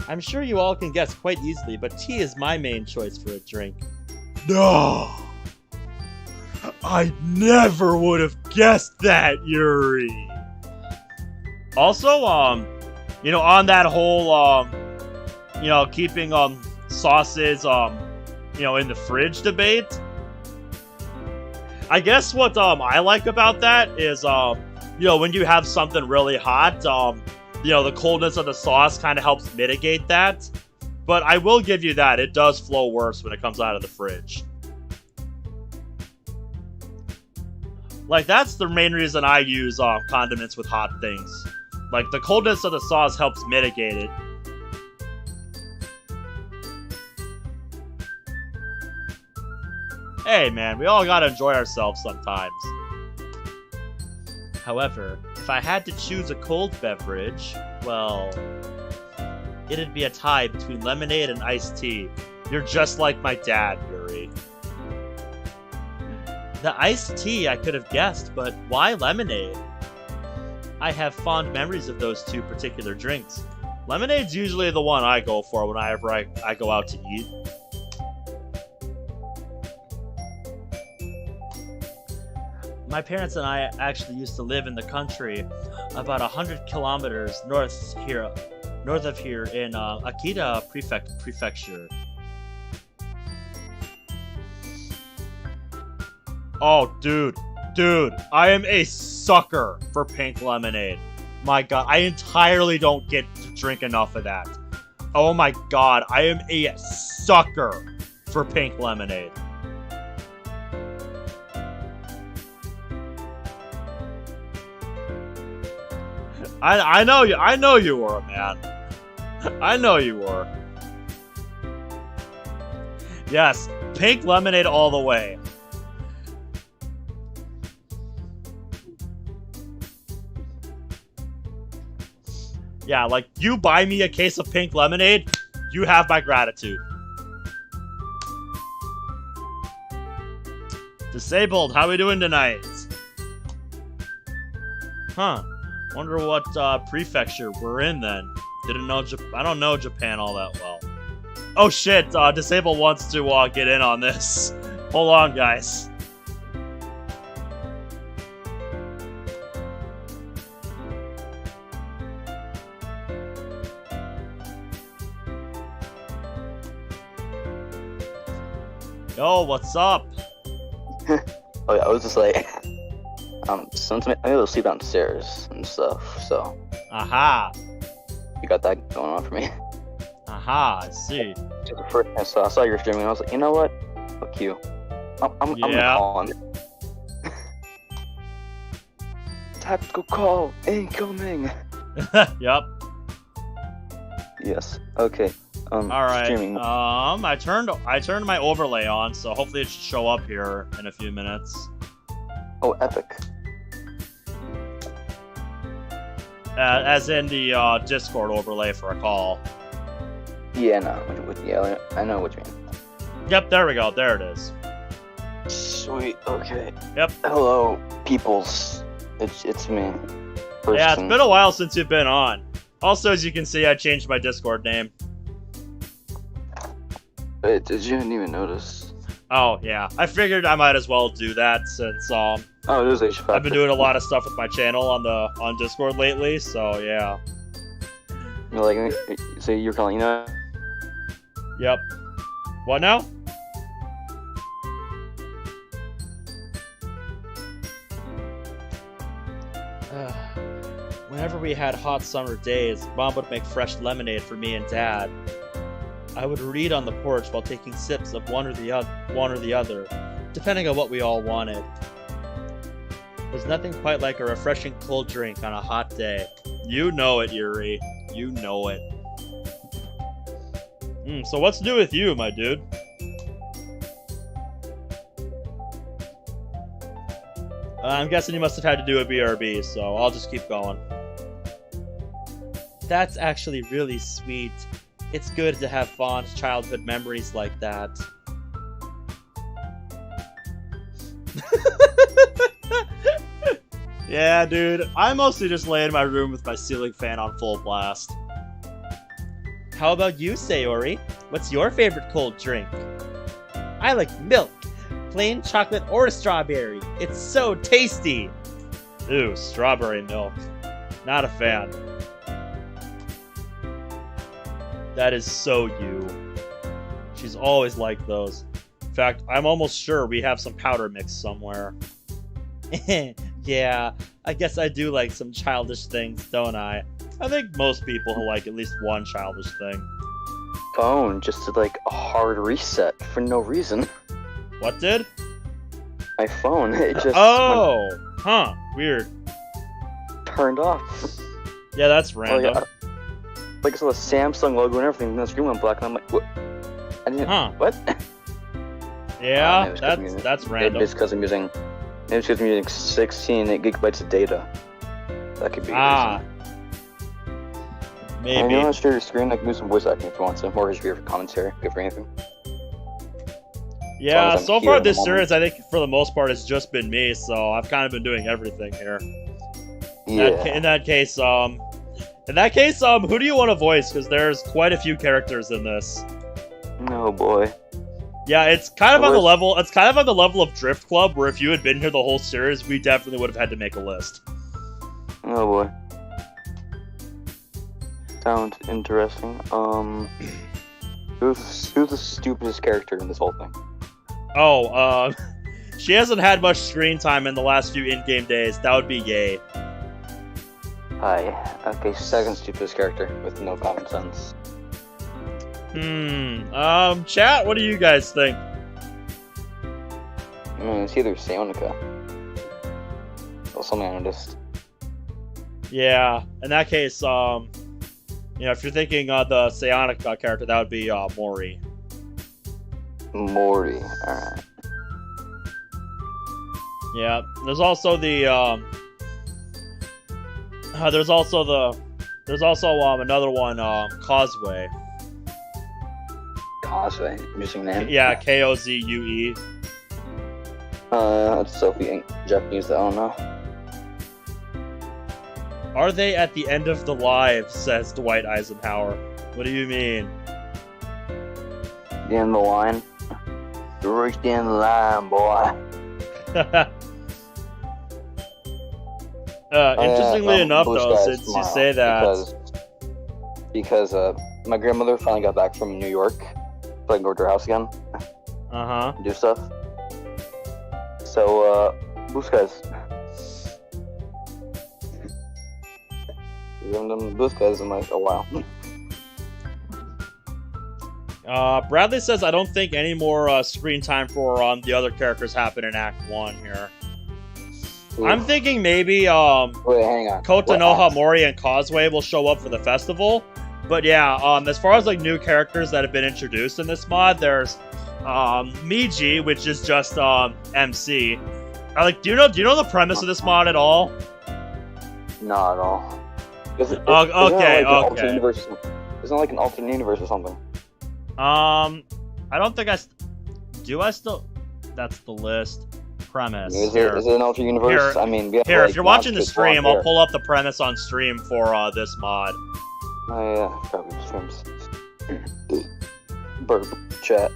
I'm sure you all can guess quite easily, but tea is my main choice for a drink. No! I never would have guessed that, Yuri! Also, on that whole, keeping, sauces, in the fridge debate, I guess what, I like about that is, when you have something really hot, the coldness of the sauce kind of helps mitigate that. But I will give you that, it does flow worse when it comes out of the fridge. Like, that's the main reason I use condiments with hot things. Like, the coldness of the sauce helps mitigate it. Hey man, we all gotta enjoy ourselves sometimes. However, If I had to choose a cold beverage, well, it'd be a tie between lemonade and iced tea. You're just like my dad, Yuri. The iced tea I could have guessed, but why lemonade? I have fond memories of those two particular drinks. Lemonade's usually the one I go for whenever I go out to eat. My parents and I actually used to live in the country about 100 kilometers north of here in Akita Prefecture. Oh, dude, I am a sucker for pink lemonade. My god, I entirely don't get to drink enough of that. Oh my god, I am a sucker for pink lemonade. I know you were, man. I know you were. Yes, pink lemonade all the way. Yeah, like, you buy me a case of pink lemonade, you have my gratitude. Disabled, how we doing tonight? Huh. Wonder what prefecture we're in then. I don't know Japan all that well. Oh shit, Disabled wants to get in on this. Hold on, guys. Yo, what's up? Oh yeah, I was just like, since I'm able to sleep downstairs and stuff, so. Aha. You got that going on for me. Aha, I see. Just the first time I saw your streaming, I was like, you know what? Fuck you. I'm gonna call him. Tactical call incoming. Yep. Yes. Okay. All right. Streaming. I turned my overlay on, so hopefully it should show up here in a few minutes. Oh, epic. As in the Discord overlay for a call. Yeah, no. Yeah, I know what you mean. Yep, there we go. There it is. Sweet. Okay. Yep. Hello, peoples. It's me. Person. Yeah, it's been a while since you've been on. Also, as you can see, I changed my Discord name. Wait, did you even notice? Oh, yeah. I figured I might as well do that since Oh, it is H5. I've been doing a lot of stuff with my channel on Discord lately, so yeah. You're like, so you're calling, you know? Yep. What now? Whenever we had hot summer days, Mom would make fresh lemonade for me and Dad. I would read on the porch while taking sips of one or the other, depending on what we all wanted. There's nothing quite like a refreshing cold drink on a hot day. You know it, Yuri. You know it. So what's new with you, my dude? I'm guessing you must have had to do a BRB, so I'll just keep going. That's actually really sweet. It's good to have fond childhood memories like that. Yeah, dude. I mostly just lay in my room with my ceiling fan on full blast. How about you, Sayori? What's your favorite cold drink? I like milk. Plain chocolate or strawberry. It's so tasty. Ooh, strawberry milk. Not a fan. That is so you. She's always like those. In fact, I'm almost sure we have some powder mix somewhere. Yeah, I guess I do like some childish things, don't I? I think most people like at least one childish thing. Phone just did like a hard reset for no reason. What did? My phone, it just Huh, weird. Turned off. Yeah, that's random. Oh, yeah. Like I saw the Samsung logo and everything, and the screen went black, and I'm like, what? I didn't. What? Yeah, that's random. Maybe it's because I'm using 16 gigabytes of data. That could be. Ah. And Maybe. you want to share your screen? I can do some voice acting if you want to. Or just for commentary. Good for anything. Yeah, as I'm so here far in the this moment. series, I think for the most part, it's just been me, so I've kind of been doing everything here. Yeah. In that case, who do you want to voice? Because there's quite a few characters in this. Oh boy. Yeah, it's kind of Well, on the there's- level. It's kind of on the level of Drift Club, where if you had been here the whole series, we definitely would have had to make a list. Oh boy. Sounds interesting. Who's the stupidest character in this whole thing? Oh, she hasn't had much screen time in the last few in-game days. That would be Yay. Hi. Okay, second stupidest character with no common sense. Chat, what do you guys think? It's either Sionica or something I noticed. Yeah, in that case, if you're thinking the Psionic character, that would be Mori. Mori. Alright. Yeah, there's also the there's also another one, Causeway. Causeway. Interesting name. Yeah, Kozue. That's Sophie in Japanese, I don't know. Are they at the end of the live? Says Dwight Eisenhower. What do you mean? The end of the line. You're right the end of the line, boy. Interestingly enough, Blue though, skies since you tomorrow, say that, because my grandmother finally got back from New York, so I can go to her house again, and do stuff. So, blue skies. We haven't done blue skies in like a while. Bradley says, I don't think any more screen time for the other characters happen in Act 1 here. Oof. I'm thinking maybe Wait, hang on. Kotanoha, What? Mori, and Causeway will show up for the festival. But yeah, as far as like new characters that have been introduced in this mod, there's Miji, which is just MC. Do you know the premise of this mod at all? Not at all. Okay. Isn't it like an alternate universe or something? I don't think do I still? That's the list. Premise. Is it an alternate universe? Here, I mean, we have, Here, like, if you're watching the Natsuki stream, Blonde I'll pull up the premise on stream for this mod. Oh yeah, probably streams. Burp chat.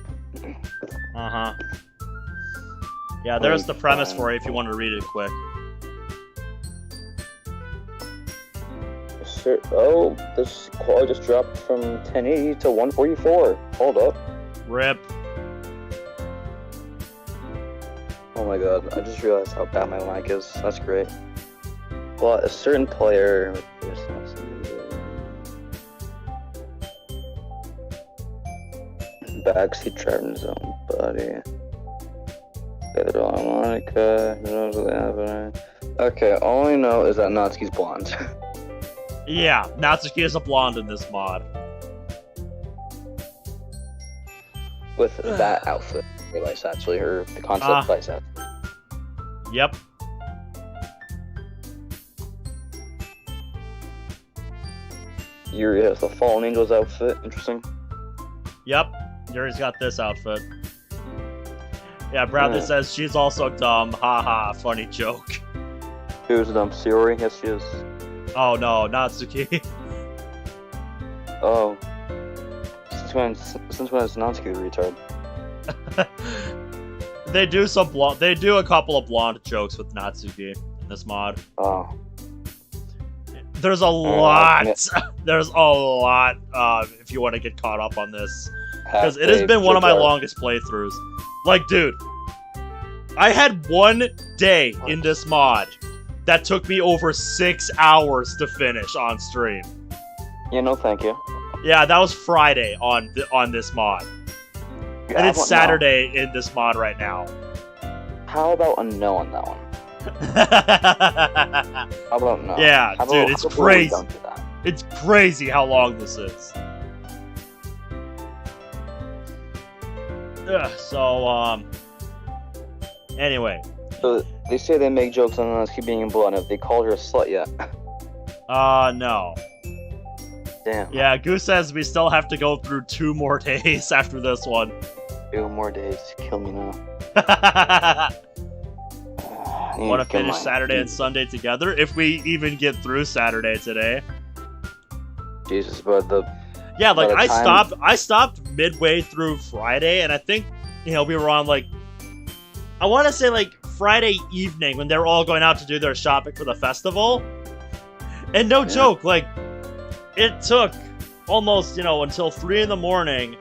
Yeah, there's the premise for it if you want to read it quick. Sir, oh, this quality just dropped from 1080 to 144. Hold up. RIP. Oh my god, I just realized how bad my lag is. That's great. But a certain player... Backseat driving zone, buddy. Okay, all I know is that Natsuki's blonde. Yeah, Natsuki is a blonde in this mod. With that outfit. I realized actually the concept device outfit. Yep. Yuri has the Fallen Angels outfit. Interesting. Yep. Yuri's got this outfit. Yeah, Bradley Yeah. says she's also dumb. Haha, funny joke. Who's dumb? Sayori? Yes, she is. Oh no, Natsuki. Oh. Since when is Natsuki the retard? They do a couple of blonde jokes with Natsuki in this mod. Oh. There's a lot. There's a lot. If you want to get caught up on this, because it has been one of my longest playthroughs. Like, dude, I had one day in this mod that took me over 6 hours to finish on stream. Yeah, no, thank you. Yeah, that was Friday on this mod, Yeah, and it's no. Saturday in this mod right now. How about a no on that one? How about no? Yeah, How dude, about, it's how about we crazy. don't do that? It's crazy how long this is. Ugh, so, anyway. So they say they make jokes on Natsuki being blonde. Have they called her a slut yet? No. Damn. Yeah, Goose says we still have to go through 2 more days after this one. 2 more days. Kill me now. Want to finish Saturday and Sunday together? If we even get through Saturday today. Jesus, but the... Yeah, like, I stopped midway through Friday, and I think, we were on, like... I want to say, like, Friday evening when they were all going out to do their shopping for the festival. And no joke, like, it took almost, until 3 in the morning,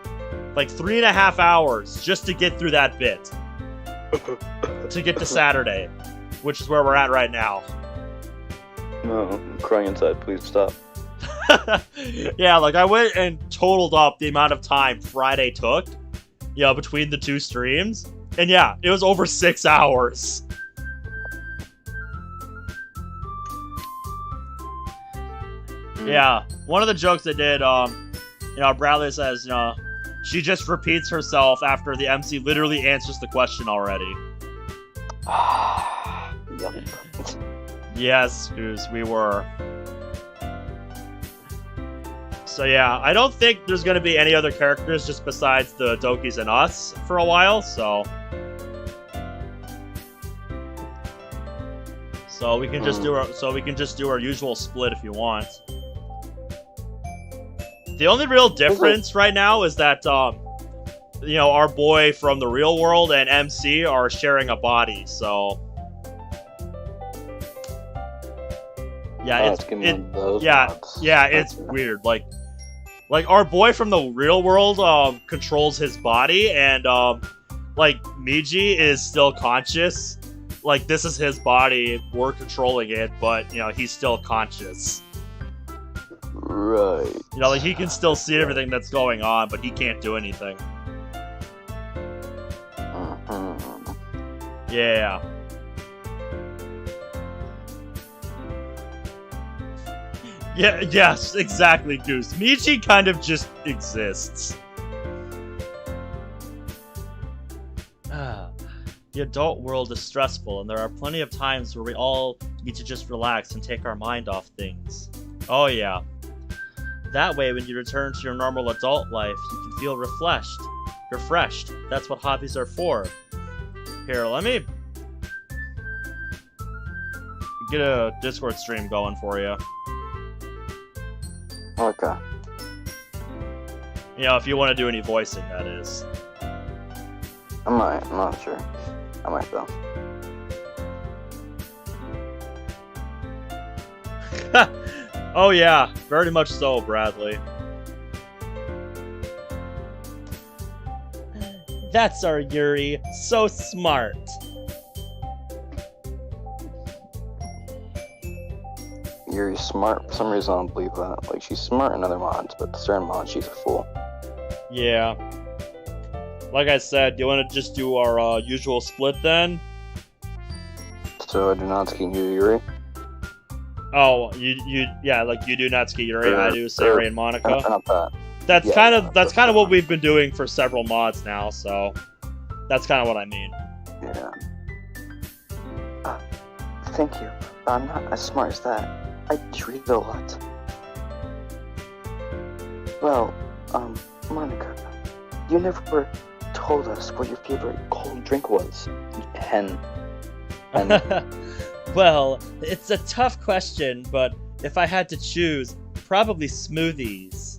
like 3.5 hours just to get through that bit. To get to Saturday, which is where we're at right now. No, I'm crying inside. Please stop. Yeah, like I went and totaled up the amount of time Friday took, between the 2 streams. And yeah, it was over 6 hours. Yeah, one of the jokes they did, Bradley says, she just repeats herself after the MC literally answers the question already. Yes, Goose, we were. So yeah, I don't think there's going to be any other characters just besides the Dokis and us for a while, so... So we can just do our usual split if you want. The only real difference right now is that our boy from the real world and MC are sharing a body, so yeah, it's weird. Like our boy from the real world controls his body, and like Miji is still conscious. Like, this is his body, we're controlling it, but he's still conscious. Right. Like, he can still see everything that's going on, but he can't do anything. Yeah. Yeah, yes, exactly, Goose. Michi kind of just exists. The adult world is stressful, and there are plenty of times where we all need to just relax and take our mind off things. Oh yeah. That way, when you return to your normal adult life, you can feel refreshed. That's what hobbies are for. Here, let me get a Discord stream going for you. Okay. If you want to do any voicing, that is. I'm not sure. I might though. Oh yeah, very much so, Bradley. That's our Yuri. So smart. Yuri's smart. For some reason, I don't believe that. Like, she's smart in other mods, but certain mods, she's a fool. Yeah. Like I said, do you want to just do our usual split then? So I do Natsuki and Yuri? Oh, you do Natsuki, Yuri, I do Sayori and Monica. Not that. That's kind of what we've been doing for several mods now, so that's kind of what I mean. Yeah. Thank you. I'm not as smart as that. I read a lot. Well, Monica, you never told us what your favorite cold drink was. Hen. Well, it's a tough question, but if I had to choose, probably smoothies.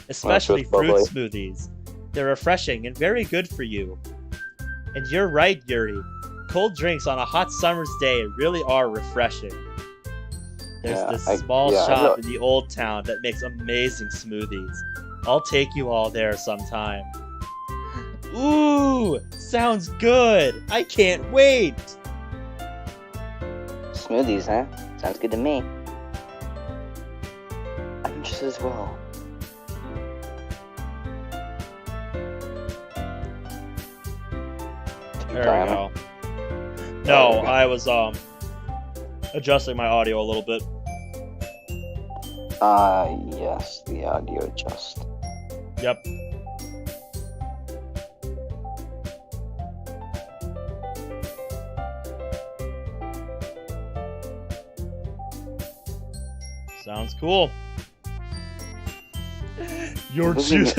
Especially fruit smoothies. They're refreshing and very good for you. And you're right, Yuri. Cold drinks on a hot summer's day really are refreshing. There's this small shop in the old town that makes amazing smoothies. I'll take you all there sometime. Ooh, sounds good. I can't wait. Smoothies, huh? Sounds good to me. I'm interested as well. There we go. No, I was adjusting my audio a little bit. Yes, the audio adjust. Yep. Sounds cool. You're This choosing.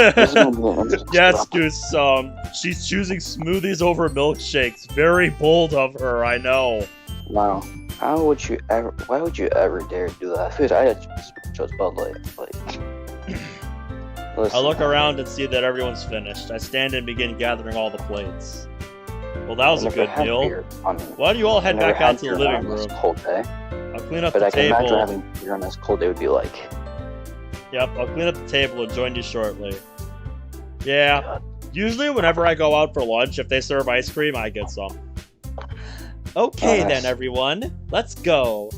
Yes, Goose. She's choosing smoothies over milkshakes. Very bold of her, I know. Wow. How would you ever? Why would you ever dare do that? Because I just chose Bud Light. Listen, I look around and see that everyone's finished. I stand and begin gathering all the plates. Well, that was a good meal. Why do you all head back out to the living room? Cold day. I'll clean up but the I table. Can imagine having beer on this cold day would be like. Yep, I'll clean up the table and join you shortly. Yeah, usually whenever I go out for lunch, if they serve ice cream, I get some. Okay then, everyone. Let's go.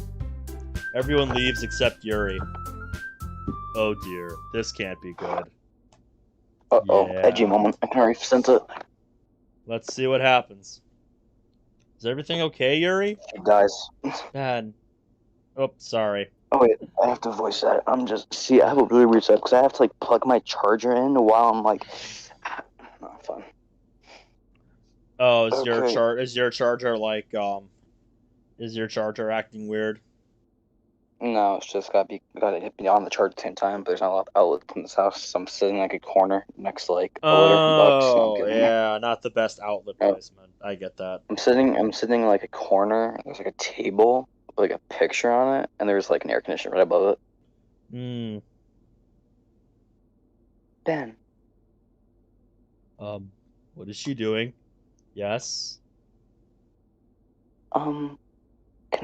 Everyone leaves except Yuri. Oh dear, this can't be good. Uh-oh, Yeah. edgy moment. I can already sense it. Let's see what happens. Is everything okay, Yuri? He dies. Man. Oh, sorry. Oh wait, I have to voice that. I have a really weird setup because I have to like plug my charger in while I'm like, not fun. Oh, is your charger like is your charger acting weird? No, it's just gotta hit me on the charge at the same time. But there's not a lot of outlets in this house, so I'm sitting like a corner next to like a litter box. Oh, yeah, not the best outlet placement. I get that. I'm sitting in like a corner. There's like a table with like a picture on it, and there's like an air conditioner right above it. Ben. What is she doing? Yes. Can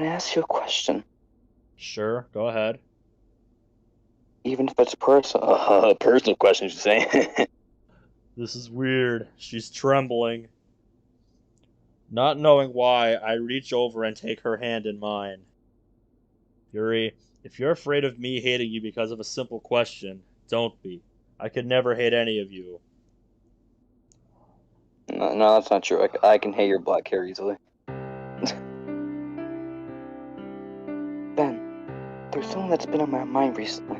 I ask you a question? Sure, go ahead. Even if it's personal. Personal question, you say? This is weird. She's trembling. Not knowing why, I reach over and take her hand in mine. Yuri, if you're afraid of me hating you because of a simple question, don't be. I could never hate any of you. No, that's not true. I can hate your black hair easily. Ben, there's something that's been on my mind recently.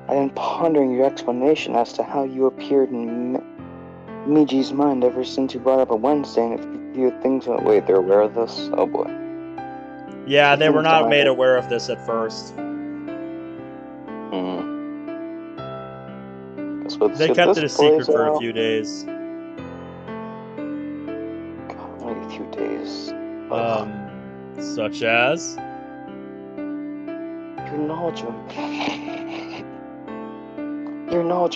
I've been pondering your explanation as to how you appeared in Miji's mind ever since you brought up a Wednesday and a few things. Wait, they're aware of this? Oh boy. Yeah, they were not made aware of this at first. They kept it a secret for a few days. God, only a few days. Such as? Your knowledge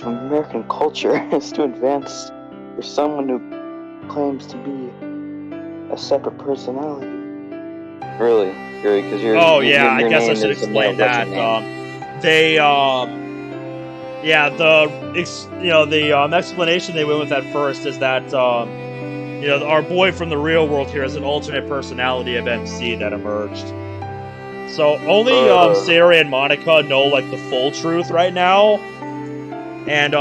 of American culture is too advanced for someone who claims to be a separate personality. Really? Because you're. Oh yeah, I guess I should explain that. Yeah, the explanation they went with at first is that our boy from the real world here is an alternate personality of MC that emerged. So only Sayori and Monica know like the full truth right now, and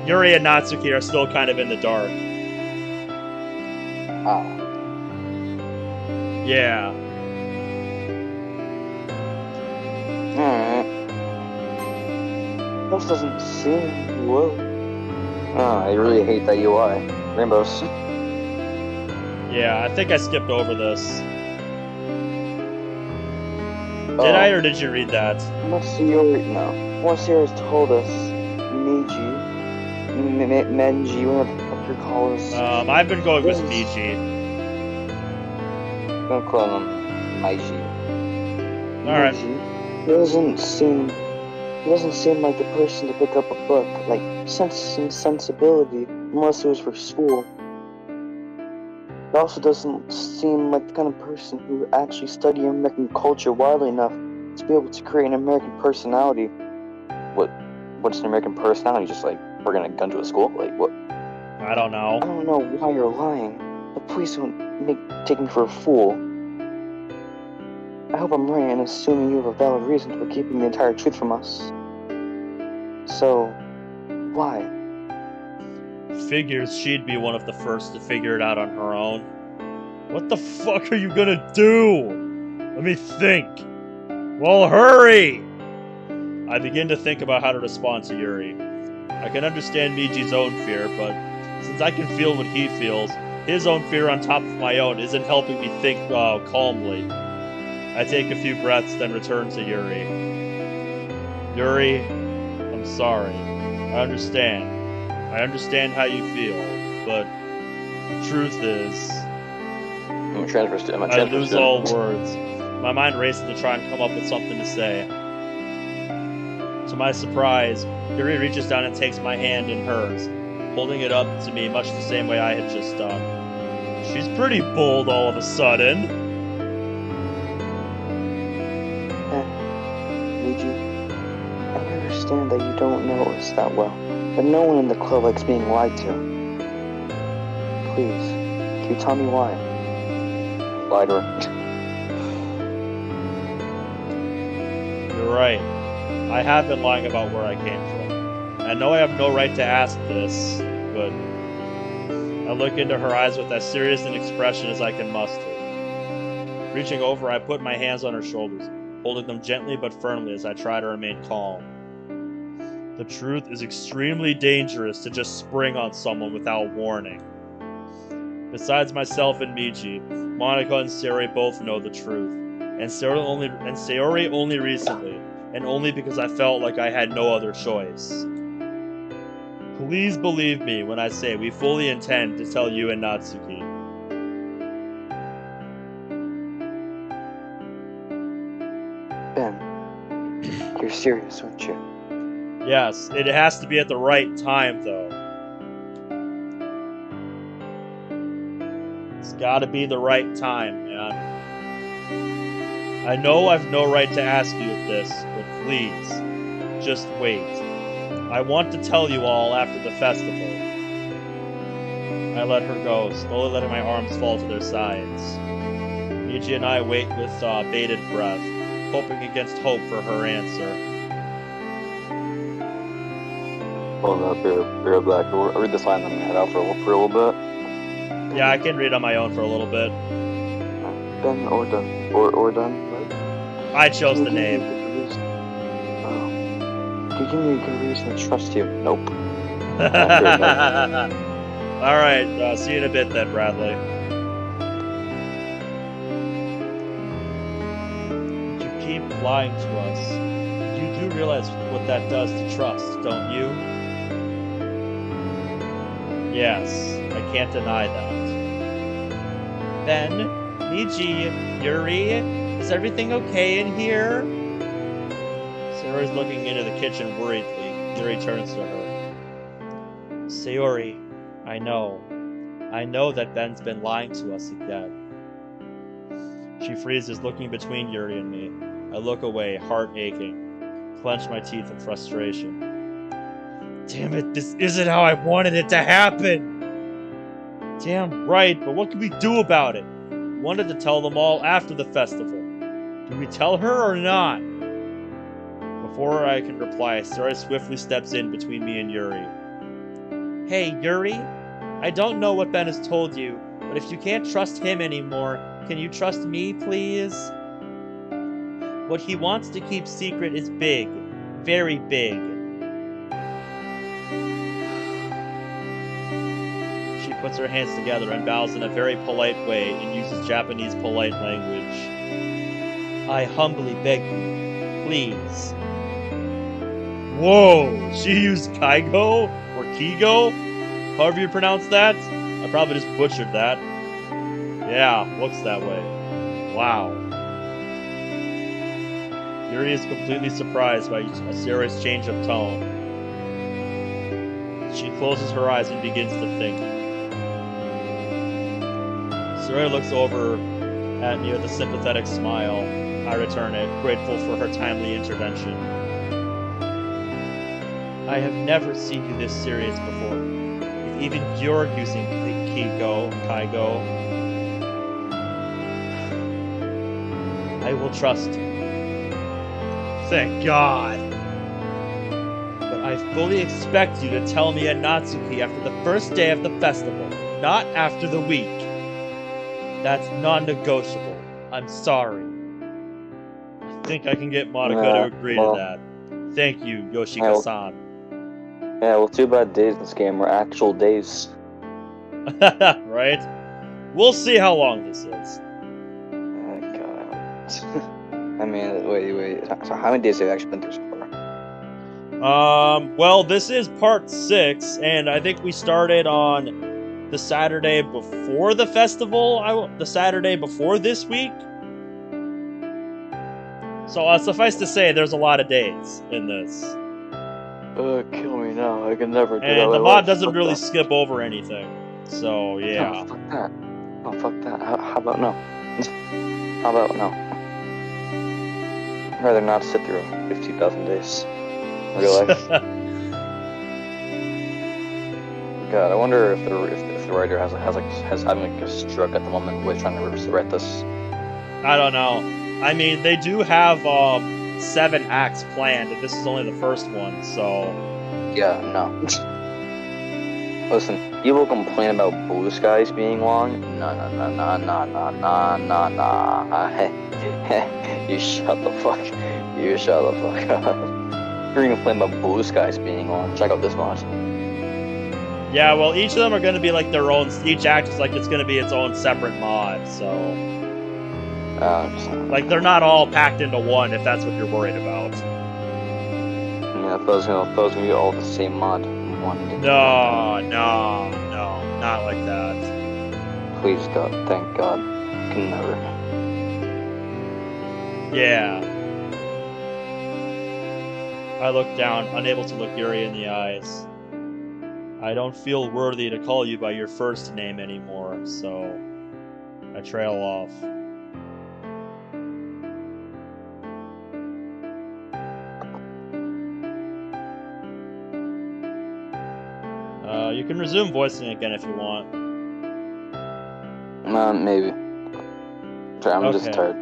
Yuri and Natsuki are still kind of in the dark. Yeah. Alright. This doesn't seem well. I really hate that UI. Rainbows. Yeah, I think I skipped over this. Did I, or did you read that? Once Sayori's told us, Menji, whatever the fuck your call is. I've been going with Miji. I'm gonna call him Meiji. Alright. He doesn't seem like the person to pick up a book, like Sense and Sensibility, unless it was for school. He also doesn't seem like the kind of person who actually studied American culture widely enough to be able to create an American personality. What's an American personality? Just like bringing a gun to a school? Like what? I don't know. I don't know why you're lying, but please don't take me for a fool. I hope I'm right in assuming you have a valid reason for keeping the entire truth from us. So, why? Figures she'd be one of the first to figure it out on her own. What the fuck are you gonna do? Let me think. Well, hurry! I begin to think about how to respond to Yuri. I can understand Miji's own fear, but since I can feel what he feels, his own fear on top of my own isn't helping me think calmly. I take a few breaths, then return to Yuri. Yuri, I'm sorry. I understand. I understand how you feel, but the truth is, I'm a transfer student. I lose all words. My mind races to try and come up with something to say. To my surprise, Yuri reaches down and takes my hand in hers, holding it up to me much the same way I had just done. She's pretty bold all of a sudden. Miji, I understand that you don't know us that well, but no one in the club likes being lied to. Please, can you tell me why? Lie to her. You're right. I have been lying about where I came from. I know I have no right to ask this, but I look into her eyes with as serious an expression as I can muster. Reaching over, I put my hands on her shoulders, holding them gently but firmly as I try to remain calm. The truth is extremely dangerous to just spring on someone without warning. Besides myself and Miji, Monica and Sayori both know the truth, and Sayori only recently, and only because I felt like I had no other choice. Please believe me when I say we fully intend to tell you and Natsuki. Ben, you're serious, aren't you? Yes, it has to be at the right time, though. It's gotta be the right time, man. I know I've no right to ask you this, but please, just wait. I want to tell you all after the festival. I let her go, slowly letting my arms fall to their sides. Miji and I wait with bated breath, hoping against hope for her answer. Hold up, beer of black. I'll read this line and then head out for a little bit. Yeah, I can read on my own for a little bit. Ben or done. Or done. I chose the name. Can you give me a good reason to trust you? Nope. Alright, see you in a bit then, Bradley. You keep lying to us. You do realize what that does to trust, don't you? Yes, I can't deny that. Ben, Miji, Yuri, is everything okay in here? Sayori's looking into the kitchen worriedly. Yuri turns to her. Sayori, I know. I know that Ben's been lying to us again. She freezes, looking between Yuri and me. I look away, heart aching. Clench my teeth in frustration. Damn it, this isn't how I wanted it to happen! Damn right, but what can we do about it? We wanted to tell them all after the festival. Do we tell her or not? Before I can reply, Sayori swiftly steps in between me and Yuri. Hey, Yuri? I don't know what Ben has told you, but if you can't trust him anymore, can you trust me, please? What he wants to keep secret is big. Very big. She puts her hands together and bows in a very polite way and uses Japanese polite language. I humbly beg you, please. Whoa! She used Kaigo? Or Kigo? However you pronounce that? I probably just butchered that. Yeah, looks that way. Wow. Yuri is completely surprised by Sayori's change of tone. She closes her eyes and begins to think. Sayori looks over at me with a sympathetic smile. I return it, grateful for her timely intervention. I have never seen you this serious before. If even you're using Kaigo, I will trust you. Thank God. But I fully expect you to tell me at Natsuki after the first day of the festival, not after the week. That's non-negotiable. I'm sorry. I think I can get Monica to agree to that. Thank you, Yoshika-san. Yeah, well, too bad days in this game are actual days. Right? We'll see how long this is. God. I mean, wait. So how many days have you actually been through so far? Well, this is part 6, and I think we started on the Saturday before the festival, the Saturday before this week. So, suffice to say, there's a lot of days in this. Kill me now. I can never get out And the of mod life. doesn't Fuck really that. skip over anything. So, yeah. No, fuck that. Oh, fuck that. How about no? How about no? I'd rather not sit through 50,000 days. Real life. God, I wonder if the writer has having like a stroke at the moment with trying to write this. I don't know. I mean, they do have 7 acts planned, and this is only the first one, so... Yeah, no. Listen, people complain about Blue Skies being long. No. You shut the fuck. You shut the fuck up. You're gonna complain about Blue Skies being long. Check out this mod. Yeah, well, each of them are going to be like their own... Each act is like it's going to be its own separate mod, so... Like, they're not all packed into one, if that's what you're worried about. Yeah, if those gonna be all the same mod. No, not like that. Please, God, thank God. Can never. Yeah. I look down, unable to look Yuri in the eyes. I don't feel worthy to call you by your first name anymore, so I trail off. You can resume voicing again if you want. Maybe. Sorry, I'm just tired.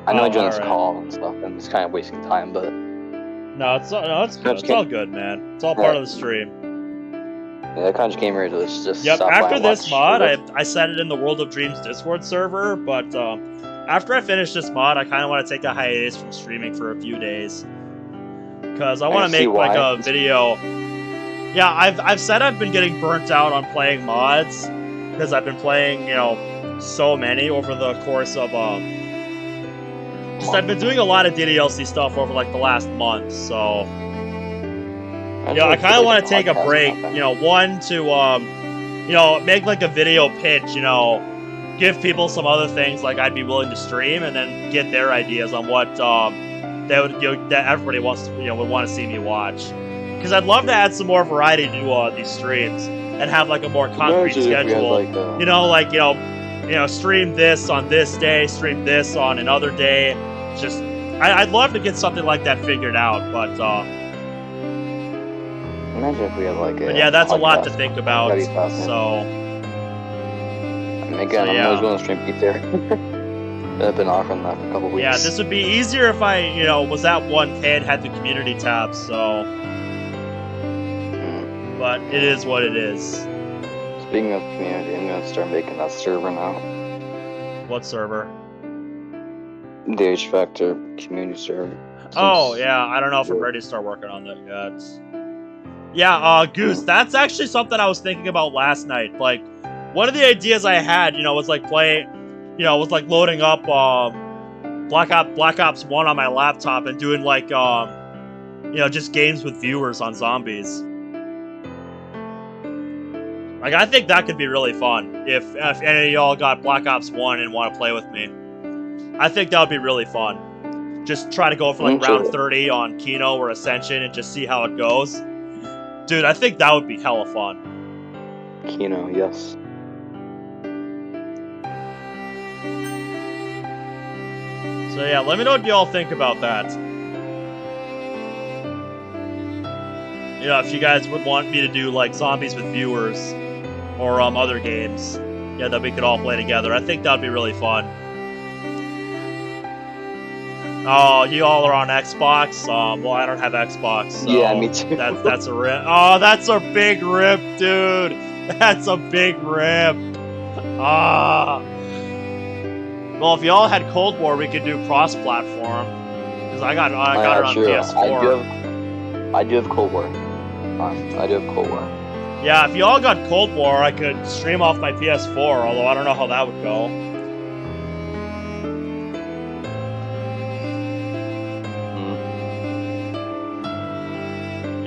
I know I joined this alright. call and stuff, and it's kind of wasting time, but... No, it's good. It's all good, man. It's all part of the stream. Yeah, I kind of just came here to just Yep, stop by after and this watch mod, I set it in the World of Dreams Discord server, but after I finish this mod, I kind of want to take a hiatus from streaming for a few days. Because I want to make like a video... Yeah, I've said I've been getting burnt out on playing mods, because I've been playing, you know, so many over the course of, I've been doing a lot of DDLC stuff over, like, the last month, so... Yeah, I kind of want to take a break, you know, one to, you know, make, like, a video pitch, you know, give people some other things, like, I'd be willing to stream, and then get their ideas on what, that everybody wants to, you know, would want to see me watch. Because I'd love to add some more variety to these streams and have like a more concrete schedule. You know, stream this on this day, stream this on another day. Just, I'd love to get something like that figured out, but imagine if we had like a... But yeah, that's a lot to think about. So. And again, I'm always willing to stream pizza. I've been offering that for a couple weeks. Yeah, this would be easier if I, you know, was at 1K and had the community tab. So. But it is what it is. Speaking of community, I'm gonna start making that server now. What server? The H Factor community server. Oh, yeah, I don't know if I'm ready to start working on that yet. Yeah, Goose, that's actually something I was thinking about last night. Like, one of the ideas I had, you know, was like loading up Black Ops 1 on my laptop and doing like, you know, just games with viewers on zombies. Like, I think that could be really fun if any of y'all got Black Ops 1 and want to play with me. I think that would be really fun. Just try to go for, like, round 30 on Kino or Ascension and just see how it goes. Dude, I think that would be hella fun. Kino, yes. So, yeah, let me know what y'all think about that. You know, if you guys would want me to do, like, zombies with viewers or other games, yeah, that we could all play together. I think that would be really fun. Oh, you all are on Xbox? Well, I don't have Xbox, so yeah, me too. That's a rip. Oh, that's a big rip, dude. That's a big rip. Ah. Well, if y'all had Cold War, we could do cross-platform. Because I got it on PS4. I do have Cold War. I do have Cold War. Yeah, if y'all got Cold War, I could stream off my PS4, although I don't know how that would go.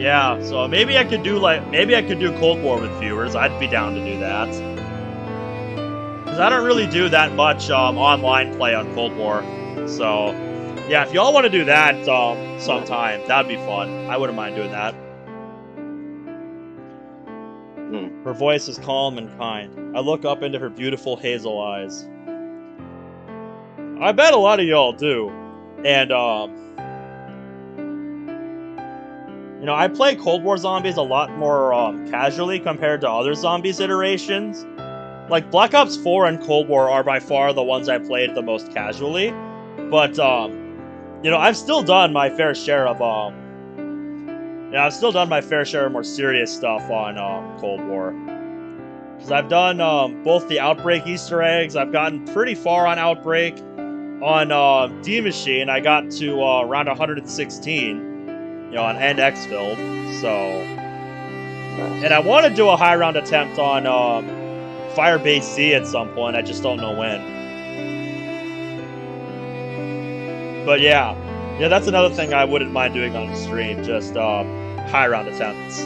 Yeah, so maybe I could do Cold War with viewers. I'd be down to do that. Because I don't really do that much online play on Cold War. So, yeah, if y'all want to do that sometime, that'd be fun. I wouldn't mind doing that. Her voice is calm and kind. I look up into her beautiful hazel eyes. I bet a lot of y'all do. And, you know, I play Cold War Zombies a lot more casually compared to other Zombies iterations. Like, Black Ops 4 and Cold War are by far the ones I played the most casually. But, you know, I've still done my fair share of, more serious stuff on Cold War. Because I've done both the Outbreak Easter eggs, I've gotten pretty far on Outbreak. On D-Machine, I got to round 116, you know, on End Exfilled, so... Nice. And I want to do a high round attempt on Firebase C at some point, I just don't know when. But yeah, that's another thing I wouldn't mind doing on the stream, just high round attempts.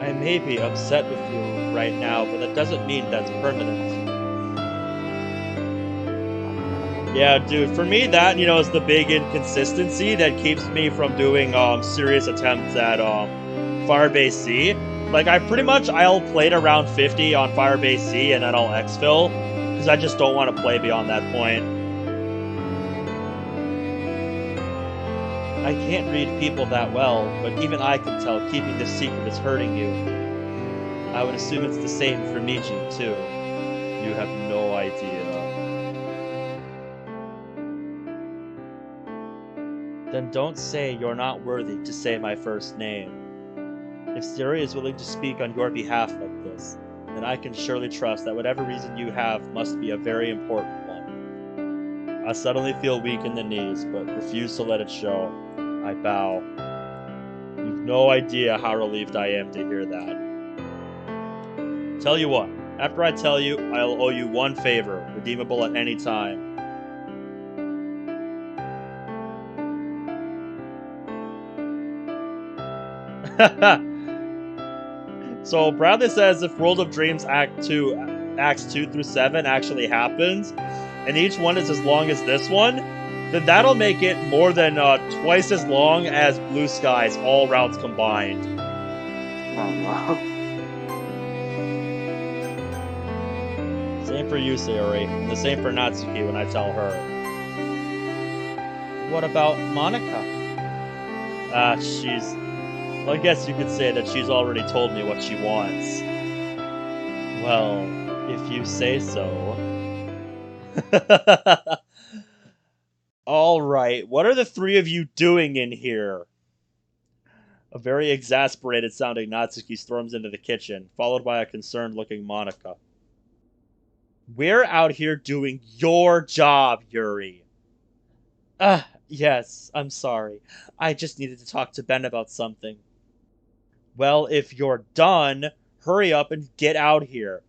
I may be upset with you right now, but that doesn't mean that's permanent. Yeah, dude, for me, that, you know, is the big inconsistency that keeps me from doing serious attempts at Firebase C. Like, I'll play to around 50 on Firebase C, and then I'll exfil, because I just don't want to play beyond that point. I can't read people that well, but even I can tell keeping this secret is hurting you. I would assume it's the same for Miji, too. You have no idea. Then don't say you're not worthy to say my first name. If Siri is willing to speak on your behalf like this, then I can surely trust that whatever reason you have must be a very important one. I suddenly feel weak in the knees, but refuse to let it show. I bow. You've no idea how relieved I am to hear that. Tell you what, after I tell you, I'll owe you one favor, redeemable at any time. So Bradley says if World of Dreams Acts 2 through 7 actually happens, and each one is as long as this one, then that'll make it more than twice as long as Blue Skies, all routes combined. Oh no. Same for you, Sayori, and the same for Natsuki when I tell her. What about Monica? Well, I guess you could say that she's already told me what she wants. Well, if you say so. Alright, what are the three of you doing in here? A very exasperated sounding Natsuki storms into the kitchen, followed by a concerned looking Monica. We're out here doing your job, Yuri. Yes, I'm sorry. I just needed to talk to Ben about something. Well, if you're done, hurry up and get out here.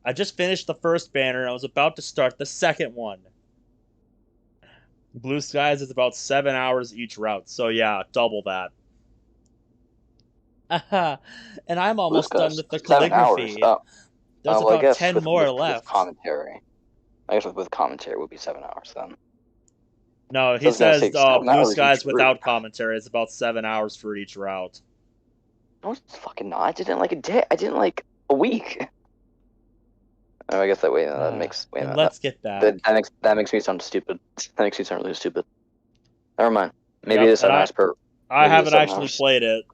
I just finished the first banner and I was about to start the second one. Blue Skies is about 7 hours each route, so yeah, double that. And I'm almost done with the 7 calligraphy. hours. Oh. There's well, about 10 more left. With commentary. I guess with commentary it would be 7 hours then. No, he says Blue Skies without commentary is about 7 hours for each route. No, it's fucking not. I did it in like a day. I did it in like a week. Oh, I guess that way that makes. Wait a minute. Let's get back. That makes me sound stupid. That makes me sound really stupid. Never mind. Maybe it's 7 hours per. I haven't actually played it,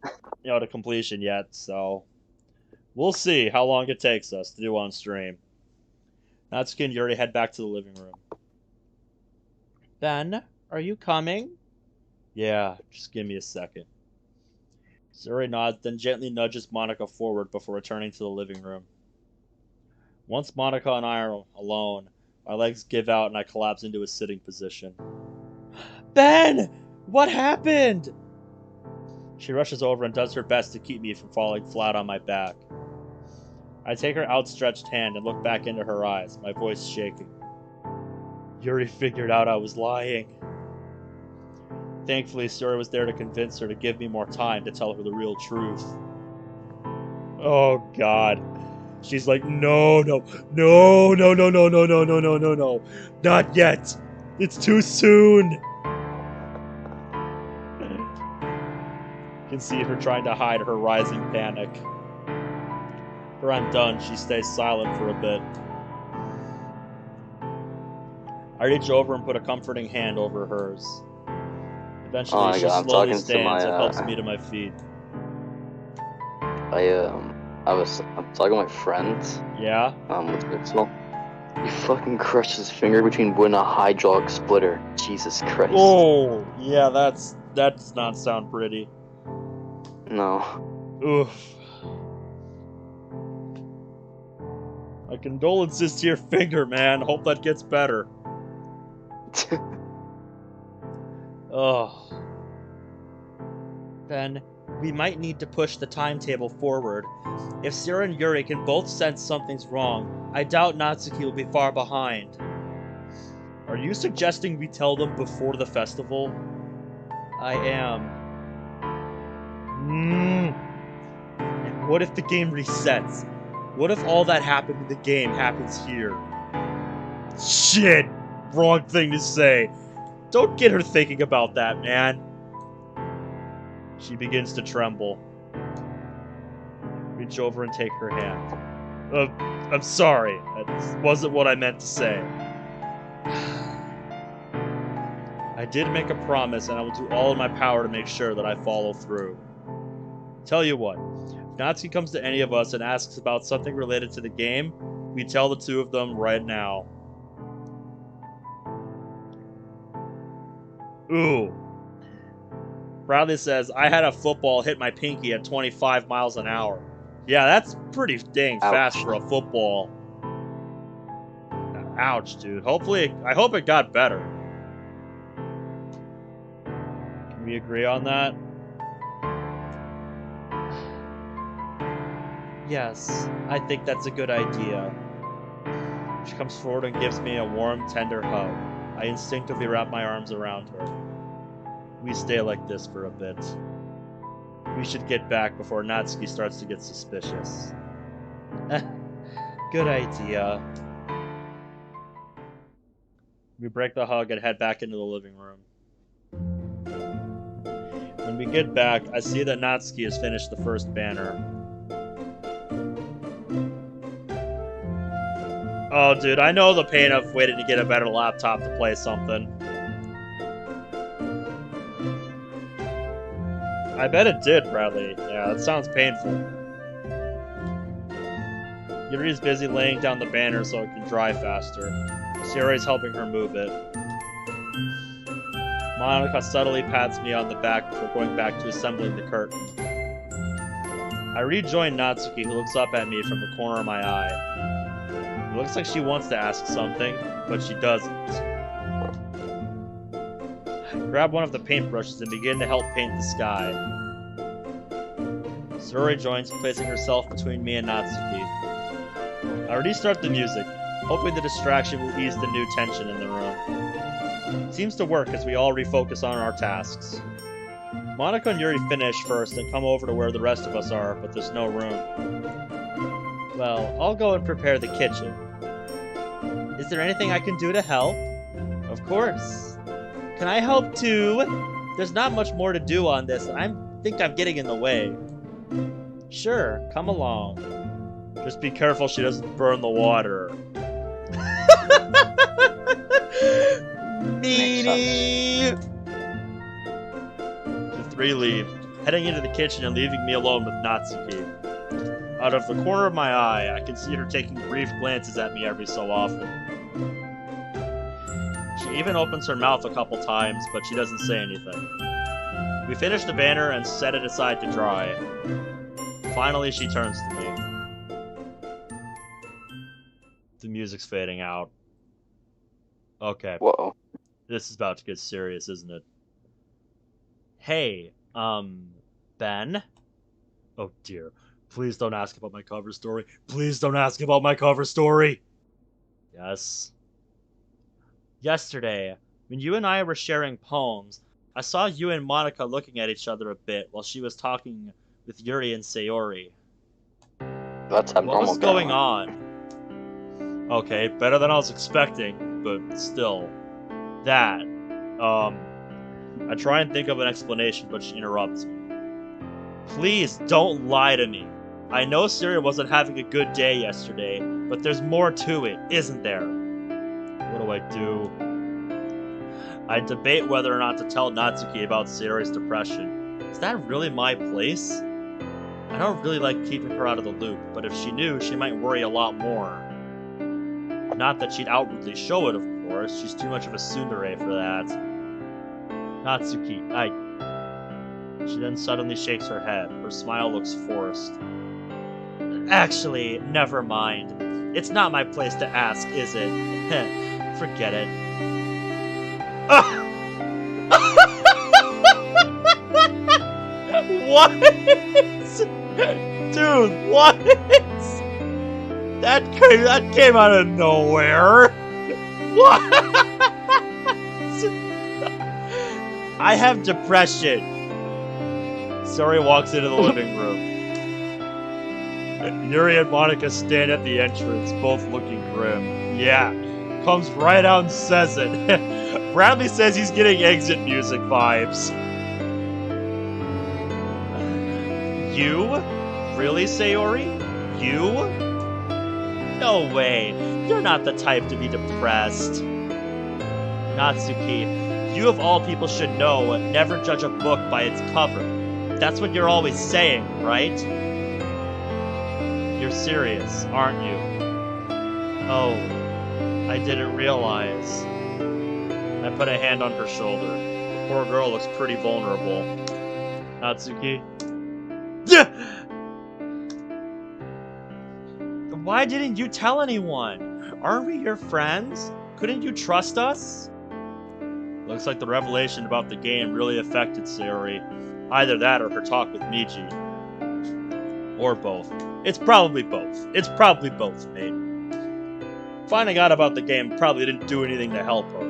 you know, to completion yet, so we'll see how long it takes us to do on stream. Natsuki and Yuri head back to the living room. Ben, are you coming? Yeah, just give me a second. Yuri nods, then gently nudges Monica forward before returning to the living room. Once Monica and I are alone, my legs give out and I collapse into a sitting position. Ben! What happened? She rushes over and does her best to keep me from falling flat on my back. I take her outstretched hand and look back into her eyes, my voice shaking. Yuri figured out I was lying. Thankfully, Suri was there to convince her to give me more time to tell her the real truth. Oh, God. She's like, no, not yet. It's too soon. You can see her trying to hide her rising panic. After I'm done, she stays silent for a bit. I reach over and put a comforting hand over hers. Eventually, she slowly stands and helps me to my feet. I'm talking to my friend. Yeah? With Pixel. He fucking crushed his finger between wood and a hydraulic splitter. Jesus Christ. Oh, yeah, that does not sound pretty. No. Oof. My condolences to your finger, man. Hope that gets better. Oh. Then, we might need to push the timetable forward. If Sarah and Yuri can both sense something's wrong, I doubt Natsuki will be far behind. Are you suggesting we tell them before the festival? I am. And what if the game resets? What if all that happened in the game happens here? Shit! Wrong thing to say. Don't get her thinking about that, man. She begins to tremble. Reach over and take her hand. I'm sorry. That wasn't what I meant to say. I did make a promise, and I will do all in my power to make sure that I follow through. Tell you what, if Natsuki comes to any of us and asks about something related to the game, we tell the two of them right now. Ooh. Bradley says, I had a football hit my pinky at 25 miles an hour. Yeah, that's pretty dang fast for a football. Ouch, dude. I hope it got better. Can we agree on that? Yes, I think that's a good idea. She comes forward and gives me a warm, tender hug. I instinctively wrap my arms around her. We stay like this for a bit. We should get back before Natsuki starts to get suspicious. Good idea. We break the hug and head back into the living room. When we get back, I see that Natsuki has finished the first banner. Oh, dude, I know the pain of waiting to get a better laptop to play something. I bet it did, Bradley. Yeah, that sounds painful. Yuri's busy laying down the banner so it can dry faster. Sierra's helping her move it. Monica subtly pats me on the back before going back to assembling the curtain. I rejoin Natsuki, who looks up at me from the corner of my eye. It looks like she wants to ask something, but she doesn't. Grab one of the paintbrushes and begin to help paint the sky. Suri joins, placing herself between me and Natsuki. I restart the music, hoping the distraction will ease the new tension in the room. It seems to work as we all refocus on our tasks. Monica and Yuri finish first and come over to where the rest of us are, but there's no room. Well, I'll go and prepare the kitchen. Is there anything I can do to help? Of course. Can I help too? There's not much more to do on this, and I think I'm getting in the way. Sure, come along. Just be careful she doesn't burn the water. Meanie! The three leave, heading into the kitchen and leaving me alone with Natsuki. Out of the corner of my eye, I can see her taking brief glances at me every so often. She even opens her mouth a couple times, but she doesn't say anything. We finish the banner and set it aside to dry. Finally, she turns to me. The music's fading out. Okay. Whoa. This is about to get serious, isn't it? Hey, Ben? Oh dear. Please don't ask about my cover story. Please don't ask about my cover story! Yes. Yesterday, when you and I were sharing poems, I saw you and Monica looking at each other a bit while she was talking with Yuri and Sayori. That's abnormal. What was going on? Okay, better than I was expecting, but still. That. I try and think of an explanation, but she interrupts me. Please, don't lie to me. I know Sayori wasn't having a good day yesterday, but there's more to it, isn't there? What do I do? I debate whether or not to tell Natsuki about Sayori's depression. Is that really my place? I don't really like keeping her out of the loop, but if she knew, she might worry a lot more. Not that she'd outwardly show it, of course. She's too much of a tsundere for that. Natsuki, She then suddenly shakes her head. Her smile looks forced. Actually, never mind. It's not my place to ask, is it? Forget it. What? Dude, what? That came out of nowhere. What? I have depression. Sayori walks into the living room. Yuri and Monica stand at the entrance, both looking grim. Yeah, comes right out and says it. Bradley says he's getting exit music vibes. You? Really, Sayori? You? No way. You're not the type to be depressed. Natsuki, you of all people should know, never judge a book by its cover. That's what you're always saying, right? You're serious, aren't you? Oh, I didn't realize. I put a hand on her shoulder. The poor girl looks pretty vulnerable. Natsuki? Why didn't you tell anyone? Aren't we your friends? Couldn't you trust us? Looks like the revelation about the game really affected Sayori. Either that or her talk with Miji. Or both. It's probably both. It's probably both, mate. Finding out about the game probably didn't do anything to help her.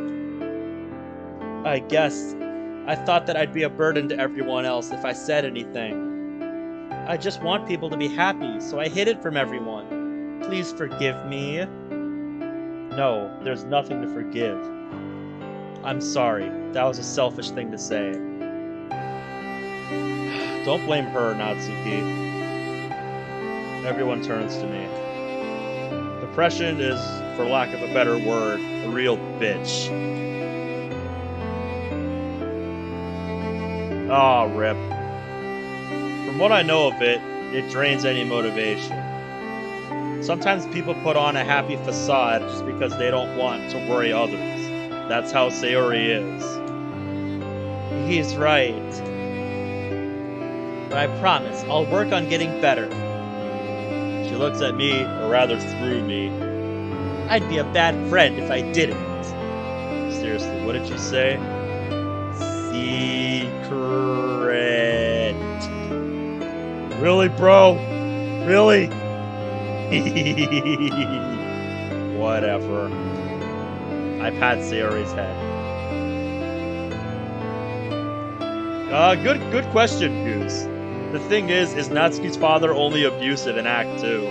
I guess. I thought that I'd be a burden to everyone else if I said anything. I just want people to be happy, so I hid it from everyone. Please forgive me. No, there's nothing to forgive. I'm sorry. That was a selfish thing to say. Don't blame her, Natsuki. Everyone turns to me. Depression is, for lack of a better word, a real bitch. Ah, rip. From what I know of it, it drains any motivation. Sometimes people put on a happy facade just because they don't want to worry others. That's how Sayori is. He's right. But I promise, I'll work on getting better. She looks at me, or rather through me. I'd be a bad friend if I didn't. Seriously, what did you say? Secret. Really, bro? Really? Whatever. I pat Sayori's head. Good question, Goose. The thing is Natsuki's father only abusive in Act 2?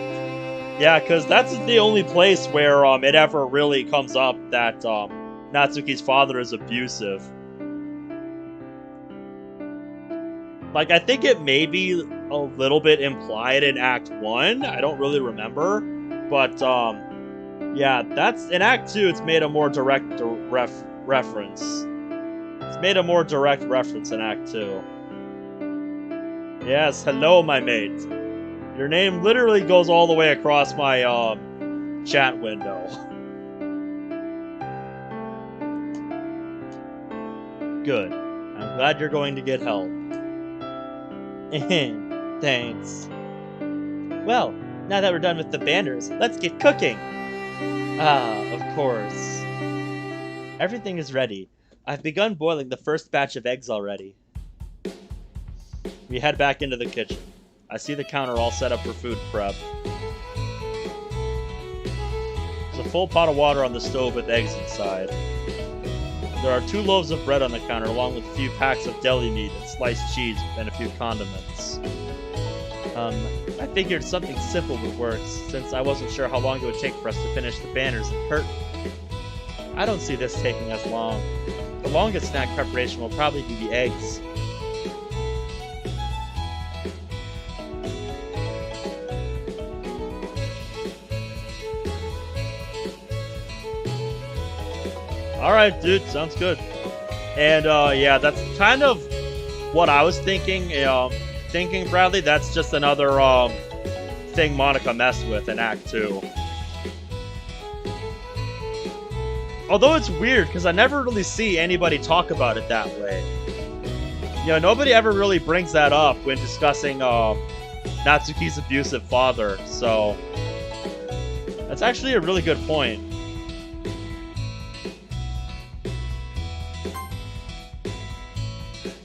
Yeah, because that's the only place where it ever really comes up that Natsuki's father is abusive. Like, I think it may be a little bit implied in Act 1. I don't really remember. But, yeah, that's... In Act 2, it's made a more direct reference. It's made a more direct reference in Act 2. Yes, hello, my mate. Your name literally goes all the way across my, chat window. Good. I'm glad you're going to get help. Thanks. Well, now that we're done with the banners, let's get cooking! Ah, of course. Everything is ready. I've begun boiling the first batch of eggs already. We head back into the kitchen. I see the counter all set up for food prep. There's a full pot of water on the stove with eggs inside. There are 2 loaves of bread on the counter, along with a few packs of deli meat and sliced cheese and a few condiments. I figured something simple would work, since I wasn't sure how long it would take for us to finish the banners and curtain. I don't see this taking as long. The longest snack preparation will probably be the eggs. Alright, dude, sounds good. And, yeah, that's kind of what I was thinking. Bradley, that's just another, thing Monica messed with in Act 2. Although it's weird, because I never really see anybody talk about it that way. You know, nobody ever really brings that up when discussing, Natsuki's abusive father, so... That's actually a really good point.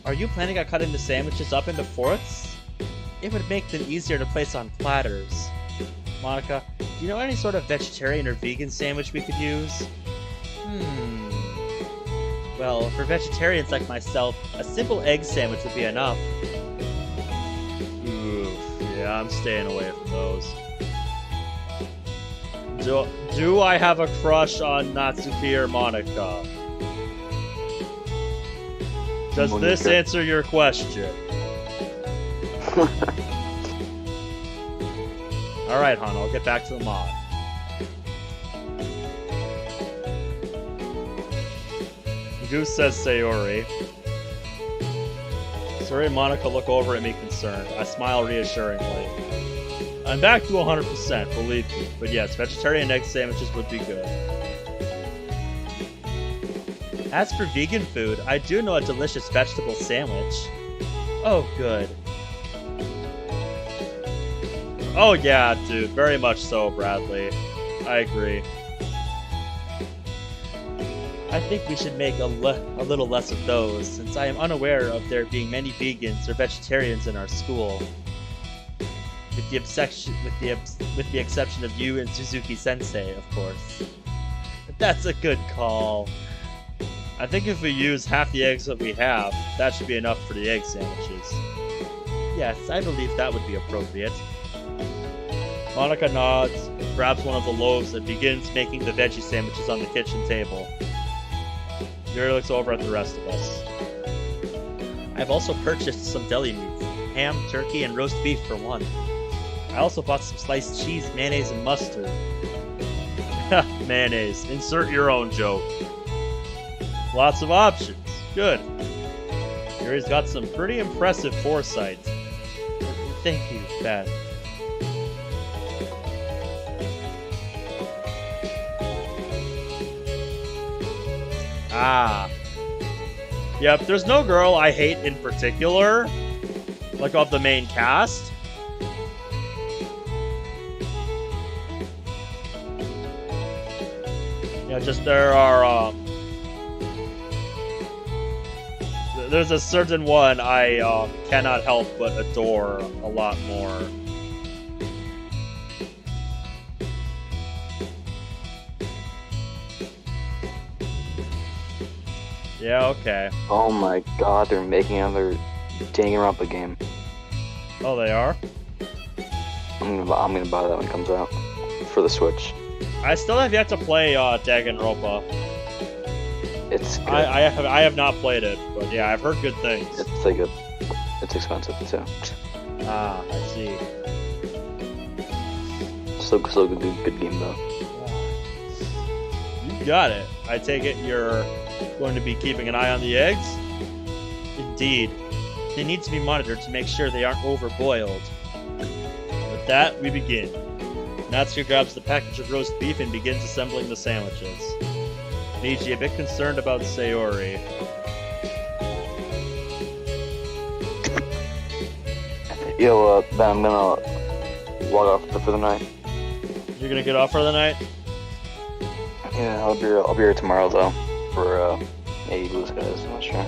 Are you planning on cutting the sandwiches up into fourths? It would make them easier to place on platters. Monica, do you know any sort of vegetarian or vegan sandwich we could use? Well, for vegetarians like myself, a simple egg sandwich would be enough. Oof, yeah, I'm staying away from those. Do I have a crush on Natsuki or Monica? Does this answer your question? Alright, hon, I'll get back to the mod. Goose says Sayori. Sayori and Monica look over at me concerned. I smile reassuringly. I'm back to 100%, believe me. But yes, vegetarian egg sandwiches would be good. As for vegan food, I do know a delicious vegetable sandwich. Oh, good. Oh yeah, dude, very much so, Bradley. I agree. I think we should make a little less of those, since I am unaware of there being many vegans or vegetarians in our school. With the exception of you and Suzuki-sensei, of course. But that's a good call. I think if we use half the eggs that we have, that should be enough for the egg sandwiches. Yes, I believe that would be appropriate. Monica nods, grabs one of the loaves, and begins making the veggie sandwiches on the kitchen table. Yuri looks over at the rest of us. I've also purchased some deli meats, ham, turkey, and roast beef for one. I also bought some sliced cheese, mayonnaise, and mustard. Mayonnaise. Insert your own joke. Lots of options. Good. Yuri's got some pretty impressive foresight. Thank you, Ben. Ah. Yep, there's no girl I hate in particular, like of the main cast. Yeah, just there are, there's a certain one I cannot help but adore a lot more. Yeah, okay. Oh my god, they're making another Danganronpa game. Oh, they are? I'm gonna buy that when it comes out. For the Switch. I still have yet to play Danganronpa. It's good. I have not played it, but yeah, I've heard good things. It's like it's expensive too. Ah, I see. Still good game though. You got it. I take it you're going to be keeping an eye on the eggs? Indeed. They need to be monitored to make sure they aren't overboiled. With that, we begin. Natsuki grabs the package of roast beef and begins assembling the sandwiches. Niji, a bit concerned about Sayori. Yo, Ben, I'm gonna log off for the night. You're gonna get off for the night? Yeah, I'll be here tomorrow though. For Blue Skies, I'm not sure.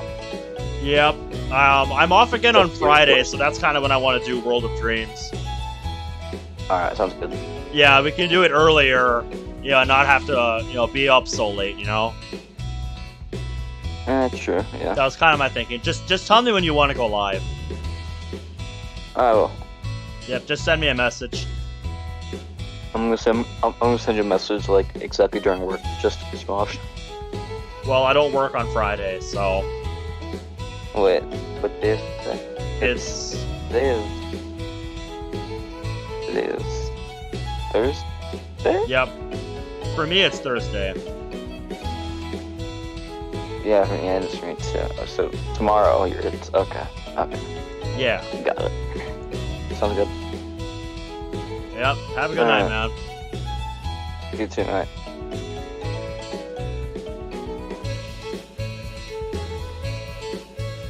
Yep. I'm off again on Friday, so that's kind of when I want to do World of Dreams. Alright, sounds good. Yeah, we can do it earlier, not have to, be up so late, True, yeah. That was kind of my thinking. Just tell me when you want to go live. I will. Yep, just send me a message. I'm gonna send you a message like exactly during work, just to piss you off. Well, I don't work on Friday, so Wait, what day is today? Today is Thursday? Yep. For me, it's Thursday. Yeah, it's for me too. So tomorrow, it's okay. Okay, Yeah. got it. Sounds good. Yep. Have a good night, man. You too, night.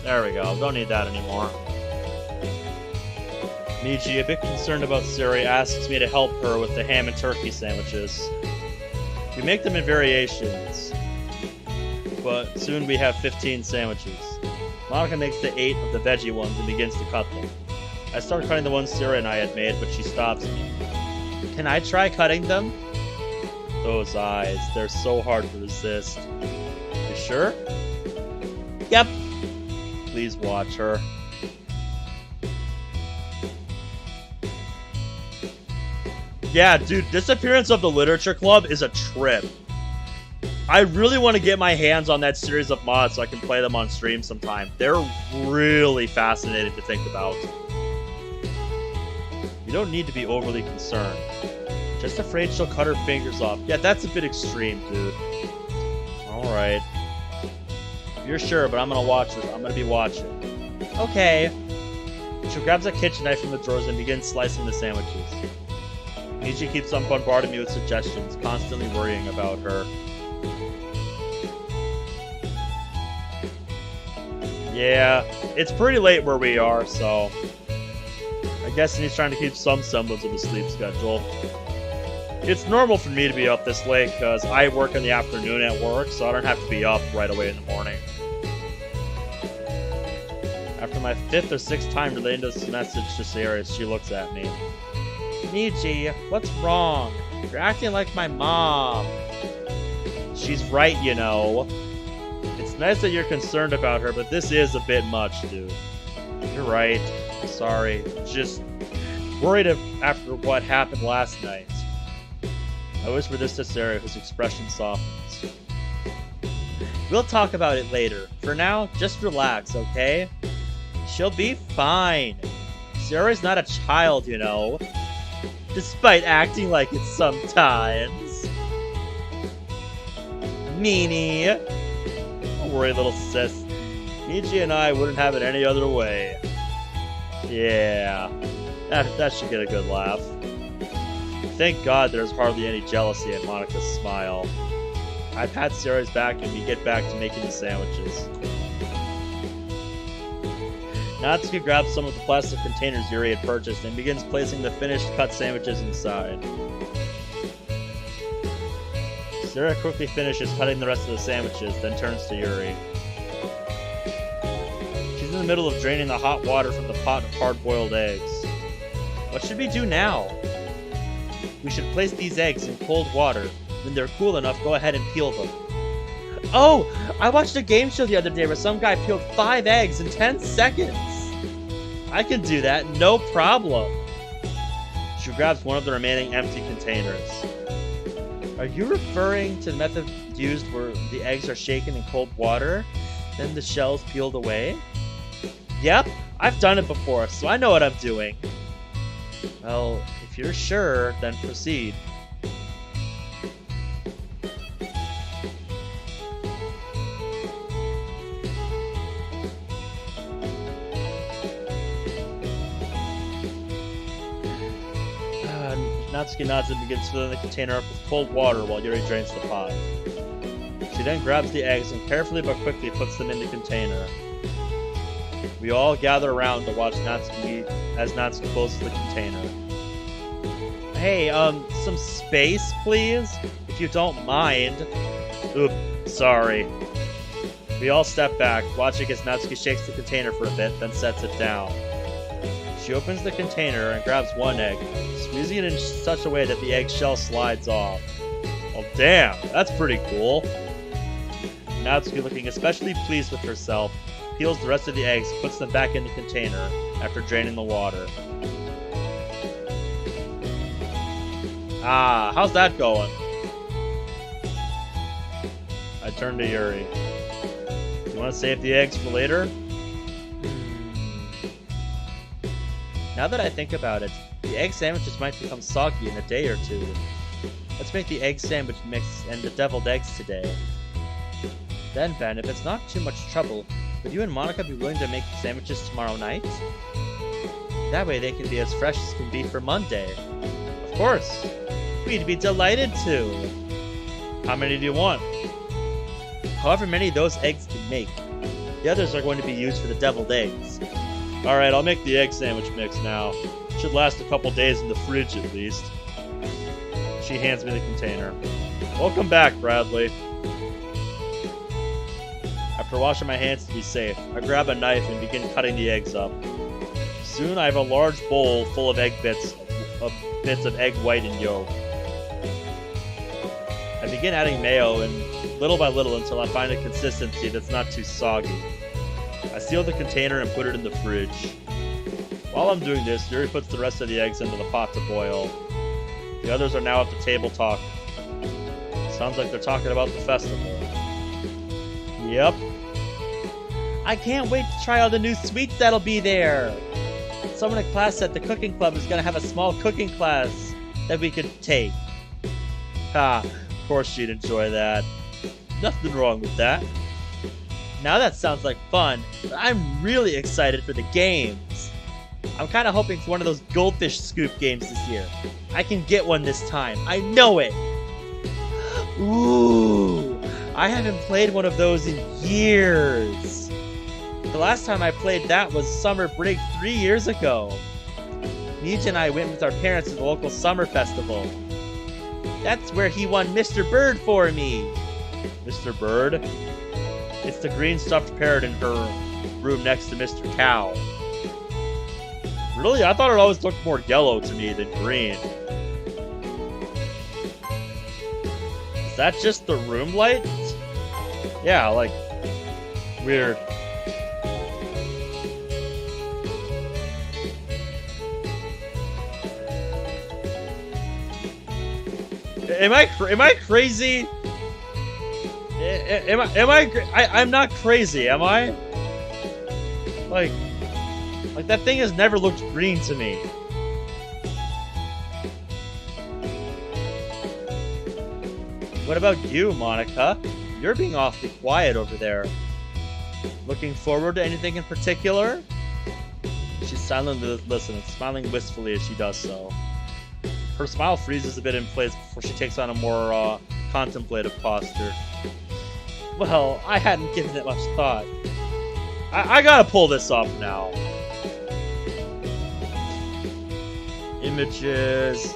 There we go. Don't need that anymore. Miji, a bit concerned about Siri, asks me to help her with the ham and turkey sandwiches. We make them in variations, but soon we have 15 sandwiches. Monica makes the 8 of the veggie ones and begins to cut them. I start cutting the ones Sarah and I had made, but she stops me. Can I try cutting them? Those eyes, they're so hard to resist. You sure? Yep. Please watch her. Yeah, dude, Disappearance of the Literature Club is a trip. I really want to get my hands on that series of mods so I can play them on stream sometime. They're really fascinating to think about. You don't need to be overly concerned. Just afraid she'll cut her fingers off. Yeah, that's a bit extreme, dude. Alright. You're sure, but I'm gonna watch it. I'm gonna be watching. Okay. She grabs a kitchen knife from the drawers and begins slicing the sandwiches. Nietzsche keeps on bombarding me with suggestions, constantly worrying about her. Yeah, it's pretty late where we are, so I guess he's trying to keep some semblance of a sleep schedule. It's normal for me to be up this late because I work in the afternoon at work, so I don't have to be up right away in the morning. After my 5th or 6th time relating this message to Sarah, she looks at me. Nietzsche, what's wrong? You're acting like my mom. She's right, you know. It's nice that you're concerned about her, but this is a bit much, dude. You're right. Sorry. Just worried after what happened last night. I whisper this to Sarah, whose expression softens. We'll talk about it later. For now, just relax, okay? She'll be fine. Sarah's not a child, you know. Despite acting like it sometimes. Meanie. Don't worry, little sis. Nietzsche and I wouldn't have it any other way. Yeah. That should get a good laugh. Thank God there's hardly any jealousy in Monica's smile. I pat Sarah's back and we get back to making the sandwiches. Natsuki grabs some of the plastic containers Yuri had purchased and begins placing the finished cut sandwiches inside. Sarah quickly finishes cutting the rest of the sandwiches, then turns to Yuri. She's in the middle of draining the hot water from the pot of hard-boiled eggs. What should we do now? We should place these eggs in cold water. When they're cool enough, go ahead and peel them. Oh! I watched a game show the other day where some guy peeled 5 eggs in 10 seconds! I can do that, no problem. She grabs one of the remaining empty containers. Are you referring to the method used where the eggs are shaken in cold water, then the shells peeled away? Yep, I've done it before, so I know what I'm doing. Well, if you're sure, then proceed. Natsuki nods and begins filling the container up with cold water while Yuri drains the pot. She then grabs the eggs and carefully but quickly puts them in the container. We all gather around to watch Natsuki as Natsuki closes the container. Hey, some space, please? If you don't mind. Oops, sorry. We all step back, watching as Natsuki shakes the container for a bit, then sets it down. She opens the container and grabs one egg, squeezing it in such a way that the egg shell slides off. Well, damn, that's pretty cool. Natsuki, looking especially pleased with herself, peels the rest of the eggs and puts them back in the container after draining the water. Ah, how's that going? I turn to Yuri. You want to save the eggs for later? Now that I think about it, the egg sandwiches might become soggy in a day or two. Let's make the egg sandwich mix and the deviled eggs today. Then, Ben, if it's not too much trouble, would you and Monica be willing to make the sandwiches tomorrow night? That way they can be as fresh as can be for Monday. Of course! We'd be delighted to! How many do you want? However many those eggs can make. The others are going to be used for the deviled eggs. Alright, I'll make the egg sandwich mix now. Should last a couple days in the fridge at least. She hands me the container. Welcome back, Bradley. After washing my hands to be safe, I grab a knife and begin cutting the eggs up. Soon I have a large bowl full of egg bits of egg white and yolk. I begin adding mayo and little by little until I find a consistency that's not too soggy. I seal the container and put it in the fridge. While I'm doing this, Yuri puts the rest of the eggs into the pot to boil. The others are now at the table talking. Sounds like they're talking about the festival. Yep. I can't wait to try all the new sweets that'll be there! Someone in class said the cooking club is gonna have a small cooking class that we could take. Ha, of course she'd enjoy that. Nothing wrong with that. Now that sounds like fun, but I'm really excited for the games. I'm kinda hoping for one of those goldfish scoop games this year. I can get one this time, I know it! Ooh, I haven't played one of those in years. The last time I played that was summer break 3 years ago. Nija and I went with our parents to the local summer festival. That's where he won Mr. Bird for me. Mr. Bird? It's the green stuffed parrot in her room next to Mr. Cow. Really? I thought it always looked more yellow to me than green. Is that just the room light? Yeah, like, weird. Am I crazy? I'm not crazy, am I? Like that thing has never looked green to me. What about you, Monica? You're being awfully quiet over there. Looking forward to anything in particular? She's silently listening, smiling wistfully as she does so. Her smile freezes a bit in place before she takes on a more contemplative posture. Well, I hadn't given it much thought. I gotta pull this off now. Images.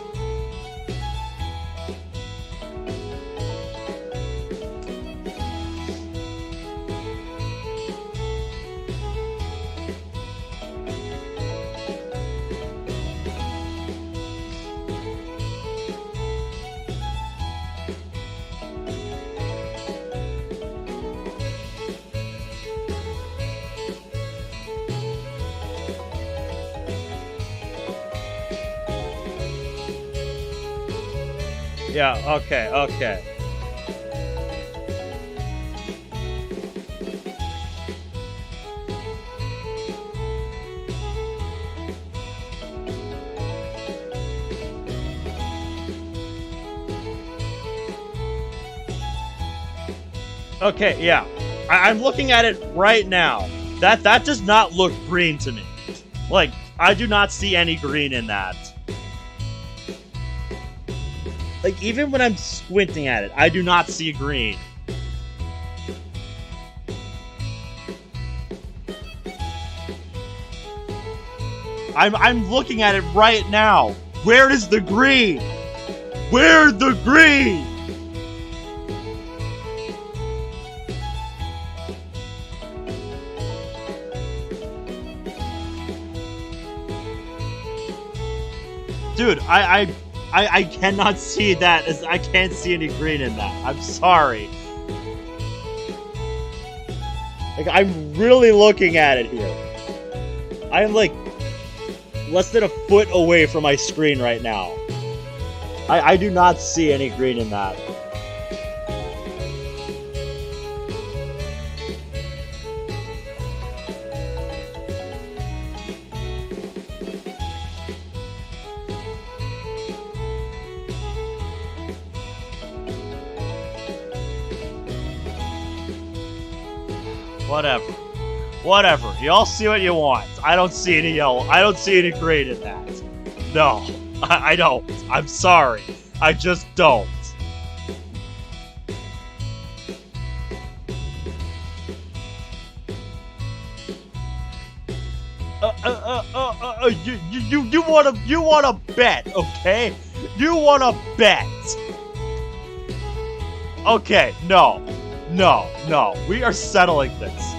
Yeah, okay. Okay, yeah. I'm looking at it right now. That does not look green to me. Like, I do not see any green in that. Like, even when I'm squinting at it, I do not see green. I'm looking at it right now. Where is the green? Where's the green? Dude, I cannot see that. I can't see any green in that. I'm sorry. Like, I'm really looking at it here. I'm like less than a foot away from my screen right now. I do not see any green in that. Whatever. Whatever. Y'all see what you want. I don't see any yellow. I don't see any green in that. No. I don't. I'm sorry. I just don't. You wanna bet, okay? You wanna bet. Okay, no. No, no. We are settling this.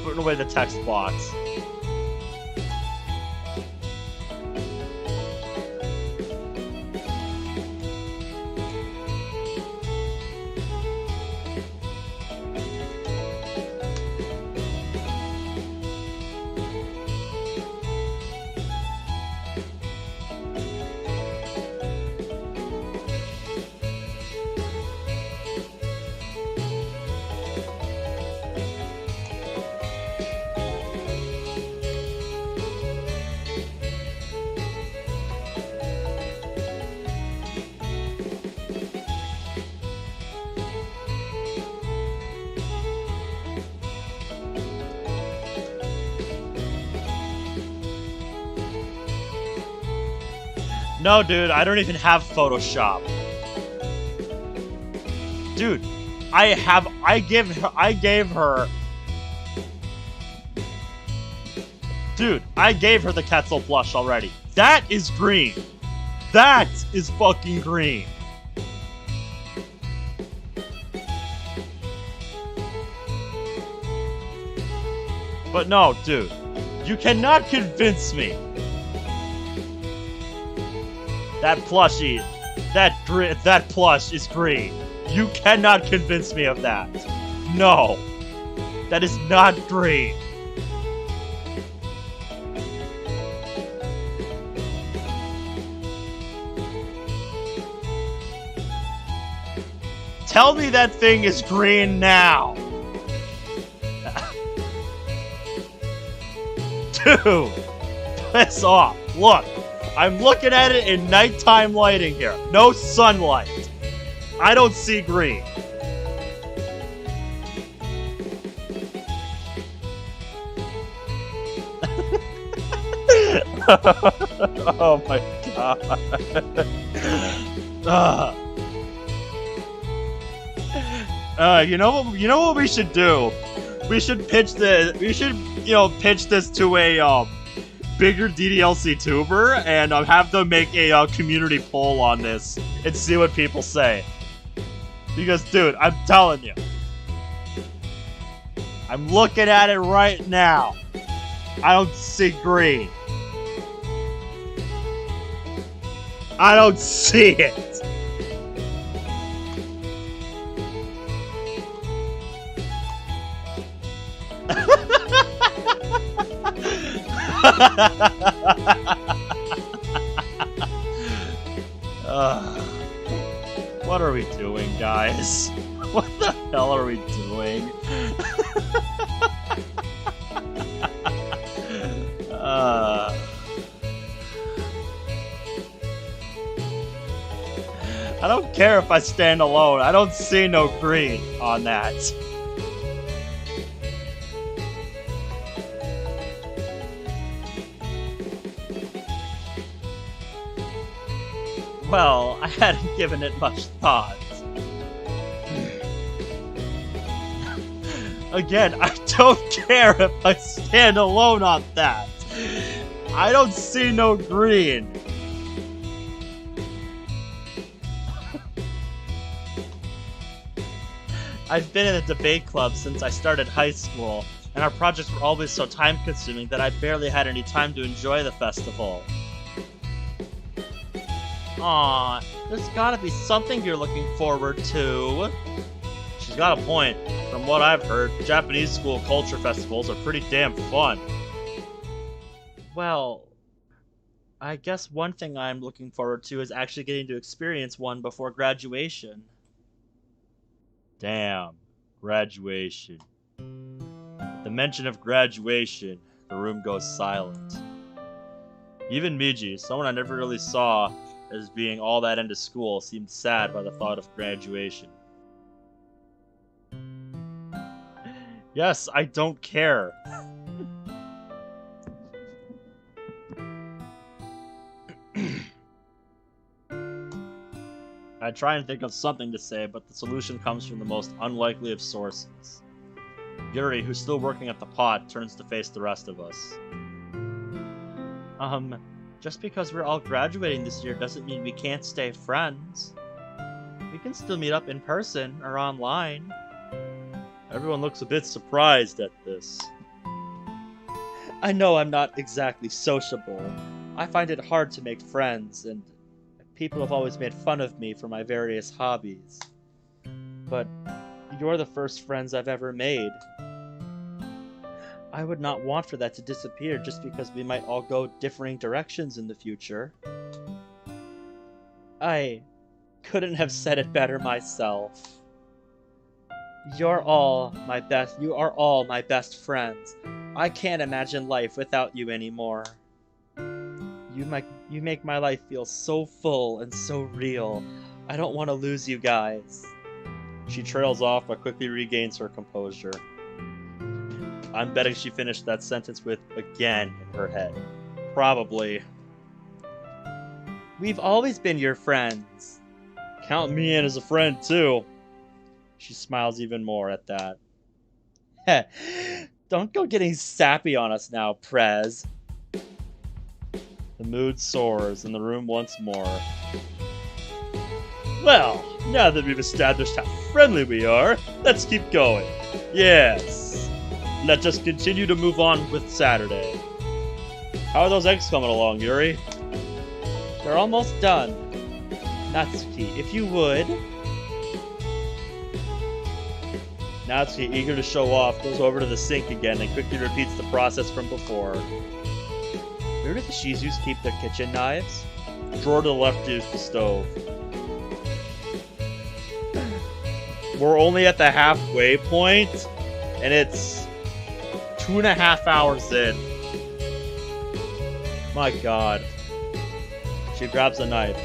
Putting away the text box. No, dude, I don't even have Photoshop. Dude, I gave her. Dude, I gave her the Quetzal blush already. That is green. That is fucking green. But no, dude, you cannot convince me. That plushie, that plush is green. You cannot convince me of that. No, that is not green. Tell me that thing is green now. Dude, piss off. Look. I'm looking at it in nighttime lighting here. No sunlight. I don't see green. Oh my god. You know what we should do? We should pitch this. We should, pitch this to a bigger DDLC tuber and have them make a community poll on this and see what people say. Because, dude, I'm telling you, I'm looking at it right now. I don't see green. I don't see it. What are we doing, guys? What the hell are we doing? I don't care if I stand alone. I don't see no green on that. Well, I hadn't given it much thought. Again, I don't care if I stand alone on that. I don't see no green. I've been in a debate club since I started high school, and our projects were always so time-consuming that I barely had any time to enjoy the festival. Aw, there's gotta be something you're looking forward to. She's got a point. From what I've heard, Japanese school culture festivals are pretty damn fun. Well, I guess one thing I'm looking forward to is actually getting to experience one before graduation. Damn, graduation. At the mention of graduation, the room goes silent. Even Miji, someone I never really saw as being all that into school, seemed sad by the thought of graduation. Yes, I don't care. I try and think of something to say, but the solution comes from the most unlikely of sources. Yuri, who's still working at the pot, turns to face the rest of us. Just because we're all graduating this year doesn't mean we can't stay friends. We can still meet up in person or online. Everyone looks a bit surprised at this. I know I'm not exactly sociable. I find it hard to make friends, and people have always made fun of me for my various hobbies. But you're the first friends I've ever made. I would not want for that to disappear just because we might all go differing directions in the future. I couldn't have said it better myself. You are all my best friends. I can't imagine life without you anymore. You make my life feel so full and so real. I don't want to lose you guys. She trails off but quickly regains her composure. I'm betting she finished that sentence with "again" in her head. Probably. We've always been your friends. Count me in as a friend, too. She smiles even more at that. Don't go getting sappy on us now, Prez. The mood soars in the room once more. Well, now that we've established how friendly we are, let's keep going. Yes. Let us continue to move on with Saturday. How are those eggs coming along, Yuri? They're almost done. Natsuki, if you would. Natsuki, eager to show off, goes over to the sink again and quickly repeats the process from before. Where do the Shizus keep their kitchen knives? Drawer to the left is the stove. We're only at the halfway point, and it's 2.5 hours in. My god. She grabs a knife.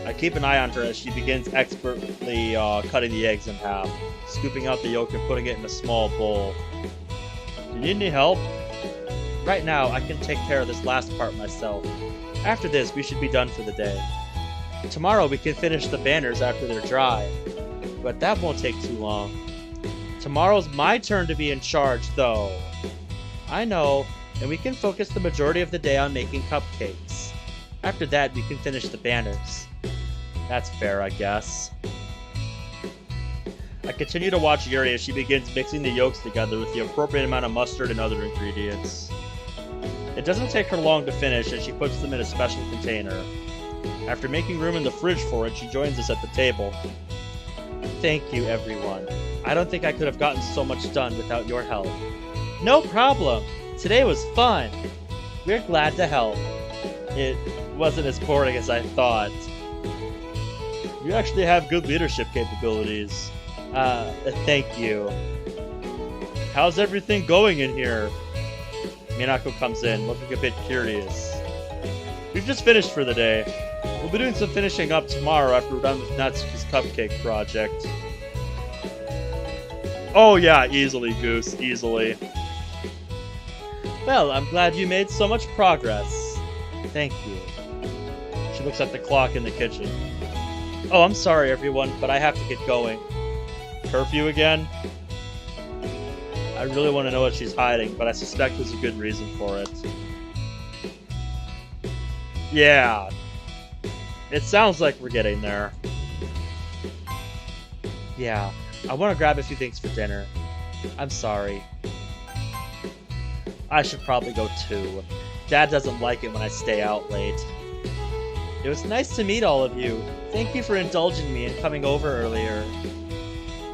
I keep an eye on her as she begins expertly cutting the eggs in half, scooping out the yolk and putting it in a small bowl. Do you need any help? Right now, I can take care of this last part myself. After this, we should be done for the day. Tomorrow we can finish the banners after they're dry, but that won't take too long. Tomorrow's my turn to be in charge, though. I know, and we can focus the majority of the day on making cupcakes. After that, we can finish the banners. That's fair, I guess. I continue to watch Yuri as she begins mixing the yolks together with the appropriate amount of mustard and other ingredients. It doesn't take her long to finish, and she puts them in a special container. After making room in the fridge for it, she joins us at the table. Thank you, everyone. I don't think I could have gotten so much done without your help. No problem. Today was fun. We're glad to help. It wasn't as boring as I thought. You actually have good leadership capabilities. Thank you. How's everything going in here? Minako comes in, looking a bit curious. We've just finished for the day. We'll be doing some finishing up tomorrow after we're done with Natsuki's cupcake project. Oh yeah, easily, Goose, easily. Well, I'm glad you made so much progress. Thank you. She looks at the clock in the kitchen. Oh, I'm sorry, everyone, but I have to get going. Curfew again? I really want to know what she's hiding, but I suspect there's a good reason for it. Yeah. It sounds like we're getting there. Yeah, I want to grab a few things for dinner. I'm sorry. I should probably go too. Dad doesn't like it when I stay out late. It was nice to meet all of you. Thank you for indulging me and coming over earlier.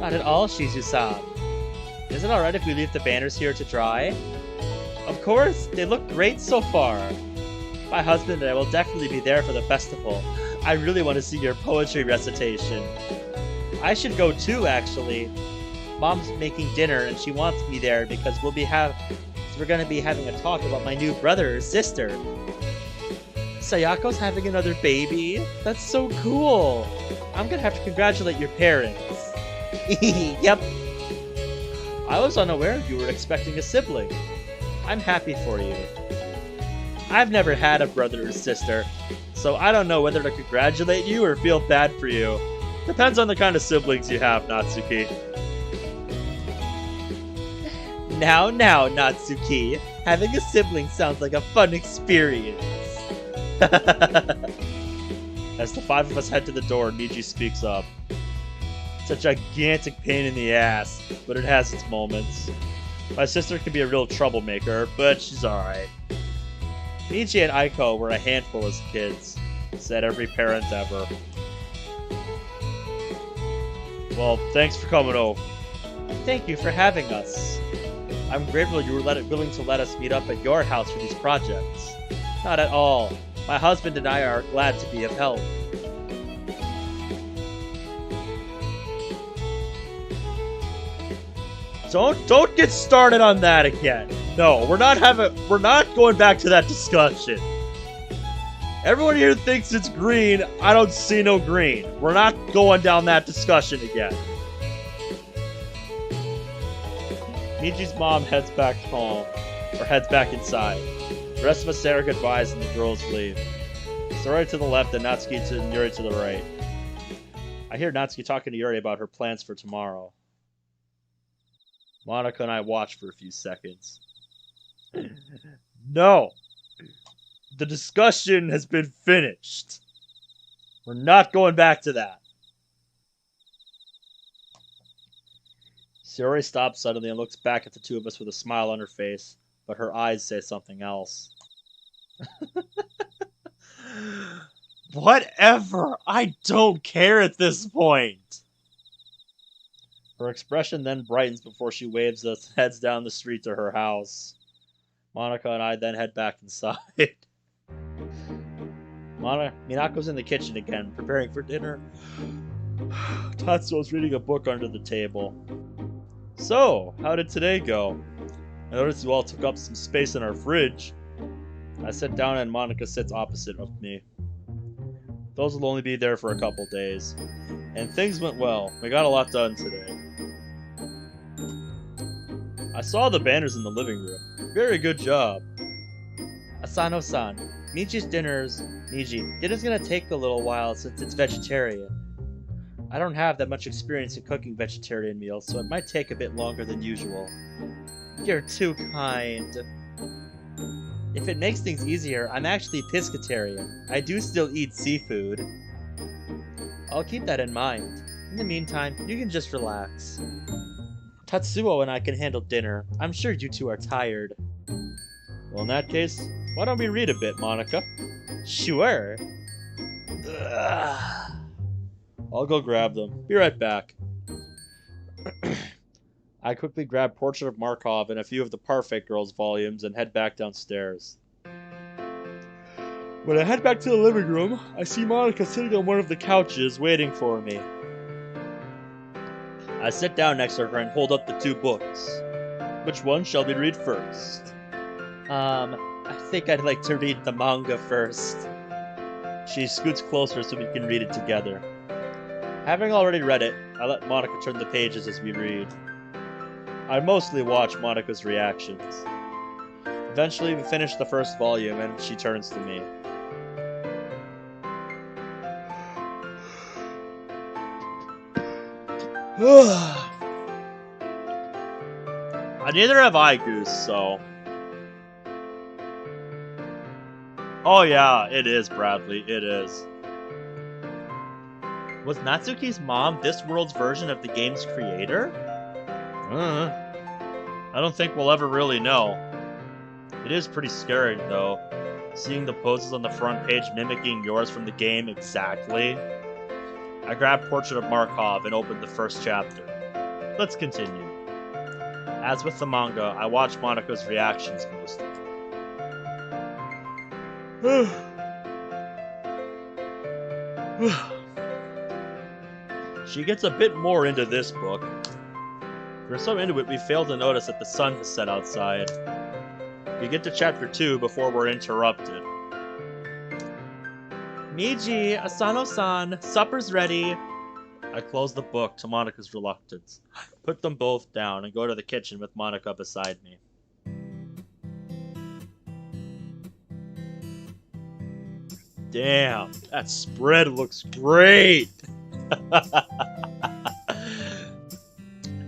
Not at all, Shizu-san. Is it alright if we leave the banners here to dry? Of course, they look great so far. My husband and I will definitely be there for the festival. I really want to see your poetry recitation. I should go too, actually. Mom's making dinner and she wants me there because we're gonna be having a talk about my new brother or sister. Sayako's having another baby? That's so cool! I'm gonna have to congratulate your parents. Yep. I was unaware you were expecting a sibling. I'm happy for you. I've never had a brother or sister, so I don't know whether to congratulate you or feel bad for you. Depends on the kind of siblings you have, Natsuki. Now, Natsuki. Having a sibling sounds like a fun experience. As the five of us head to the door, Niji speaks up. It's a gigantic pain in the ass, but it has its moments. My sister can be a real troublemaker, but she's alright. Niji and Aiko were a handful as kids, said every parent ever. Well, thanks for coming over. Thank you for having us. I'm grateful you were willing to let us meet up at your house for these projects. Not at all. My husband and I are glad to be of help. Don't get started on that again. No, we're not going back to that discussion. Everyone here thinks it's green. I don't see no green. We're not going down that discussion again. Miji's mom heads back home, or heads back inside. The rest of us say our goodbyes and the girls leave. Sorry to the left and Natsuki and Yuri to the right. I hear Natsuki talking to Yuri about her plans for tomorrow. Monica and I watch for a few seconds. No! The discussion has been finished. We're not going back to that. Sayori stops suddenly and looks back at the two of us with a smile on her face, but her eyes say something else. Whatever! I don't care at this point! Her expression then brightens before she waves us, heads down the street to her house. Monica and I then head back inside. Minako's in the kitchen again, preparing for dinner. Tatsuo's reading a book under the table. So, how did today go? I noticed you all took up some space in our fridge. I sit down and Monica sits opposite of me. Those will only be there for a couple days. And things went well. We got a lot done today. I saw the banners in the living room. Very good job. Asano-san, Miji's dinner's gonna take a little while since it's vegetarian. I don't have that much experience in cooking vegetarian meals, so it might take a bit longer than usual. You're too kind. If it makes things easier, I'm actually pescatarian. I do still eat seafood. I'll keep that in mind. In the meantime, you can just relax. Tatsuo and I can handle dinner. I'm sure you two are tired. Well, in that case, why don't we read a bit, Monica? Sure. Ugh. I'll go grab them. Be right back. I quickly grab Portrait of Markov and a few of the Parfait Girls volumes and head back downstairs. When I head back to the living room, I see Monica sitting on one of the couches waiting for me. I sit down next to her and hold up the two books. Which one shall we read first? I think I'd like to read the manga first. She scoots closer so we can read it together. Having already read it, I let Monica turn the pages as we read. I mostly watch Monica's reactions. Eventually, we finish the first volume and she turns to me. Neither have I, Goose, so... Oh yeah, it is, Bradley, it is. Was Natsuki's mom this world's version of the game's creator? I don't think we'll ever really know. It is pretty scary, though. seeing the poses on the front page mimicking yours from the game exactly. I grabbed Portrait of Markov and opened the first chapter. Let's continue. As with the manga, I watched Monika's reactions mostly. She gets a bit more into this book. We're so into it we fail to notice that the sun has set outside. We get to chapter 2 before we're interrupted. Miji, Asano-san, supper's ready. I close the book to Monika's reluctance, put them both down, and go to the kitchen with Monika beside me. Damn, that spread looks great!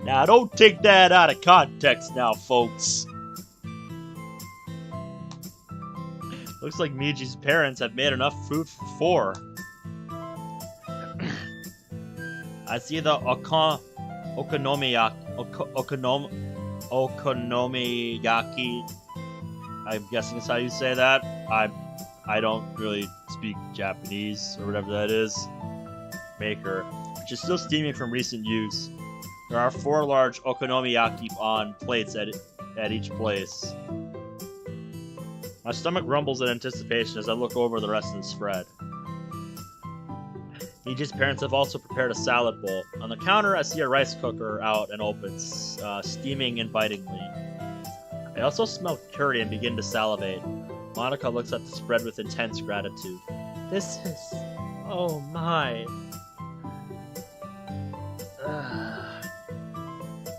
Now, don't take that out of context now, folks. Looks like Miji's parents have made enough food for 4. I see the okonomiyaki. I'm guessing is how you say that. I don't really speak Japanese or whatever that is. Maker, which is still steaming from recent use. There are 4 large okonomiyaki on plates at each place. My stomach rumbles in anticipation as I look over the rest of the spread. Miji's parents have also prepared a salad bowl. On the counter, I see a rice cooker out and open, steaming invitingly. I also smell curry and begin to salivate. Monika looks at the spread with intense gratitude. This is... oh my...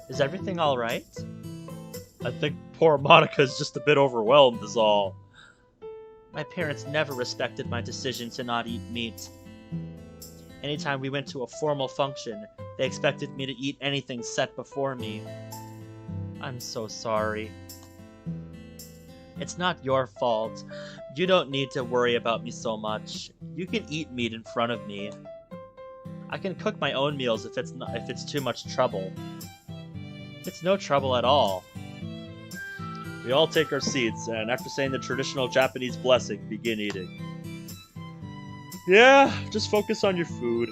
Is everything alright? I think poor Monika is just a bit overwhelmed is all. My parents never respected my decision to not eat meat. Anytime we went to a formal function, they expected me to eat anything set before me. I'm so sorry. It's not your fault. You don't need to worry about me so much. You can eat meat in front of me. I can cook my own meals if it's too much trouble. It's no trouble at all. We all take our seats, and after saying the traditional Japanese blessing, begin eating. Yeah, just focus on your food.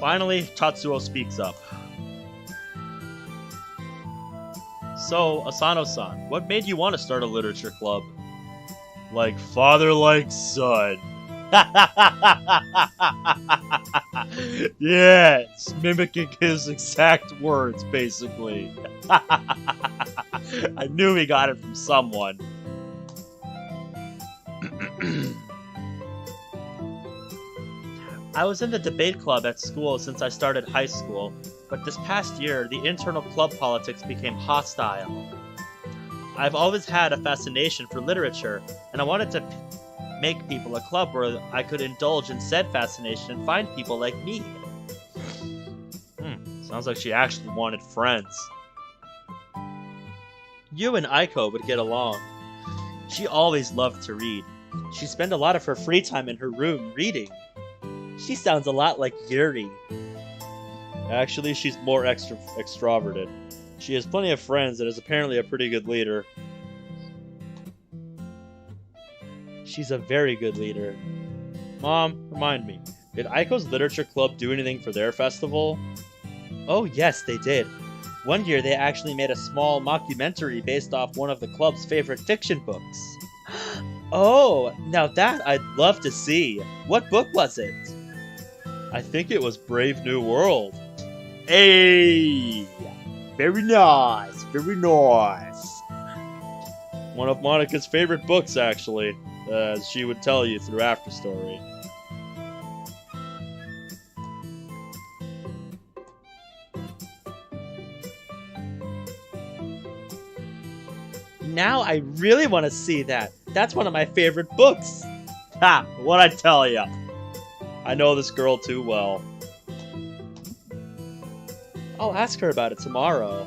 Finally, Tatsuo speaks up. So, Asano-san, what made you want to start a literature club? Like father, like son. Yeah, it's mimicking his exact words, basically. I knew he got it from someone. I was in the debate club at school since I started high school, but this past year, the internal club politics became hostile. I've always had a fascination for literature, and I wanted to make people a club where I could indulge in said fascination and find people like me. Sounds like she actually wanted friends. You and Aiko would get along. She always loved to read. She spent a lot of her free time in her room reading. She sounds a lot like Yuri. Actually, she's more extroverted. She has plenty of friends and is apparently a pretty good leader. She's a very good leader. Mom, remind me, did Aiko's Literature Club do anything for their festival? Oh yes, they did. One year they actually made a small mockumentary based off one of the club's favorite fiction books. Oh, now that I'd love to see. What book was it? I think it was Brave New World. Hey! Very nice, very nice. One of Monika's favorite books, actually, as she would tell you through Afterstory. Now I really want to see that. That's one of my favorite books. Ha! What'd I tell ya? I know this girl too well. I'll ask her about it tomorrow.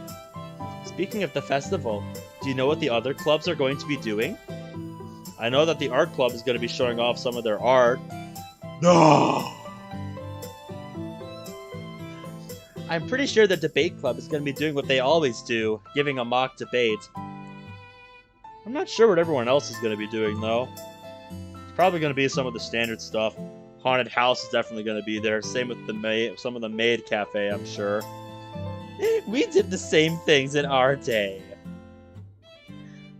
Speaking of the festival, do you know what the other clubs are going to be doing? I know that the art club is going to be showing off some of their art. No! I'm pretty sure the debate club is going to be doing what they always do, giving a mock debate. I'm not sure what everyone else is going to be doing, though. It's probably going to be some of the standard stuff. Haunted house is definitely going to be there. Same with some of the maid cafe, I'm sure. We did the same things in our day.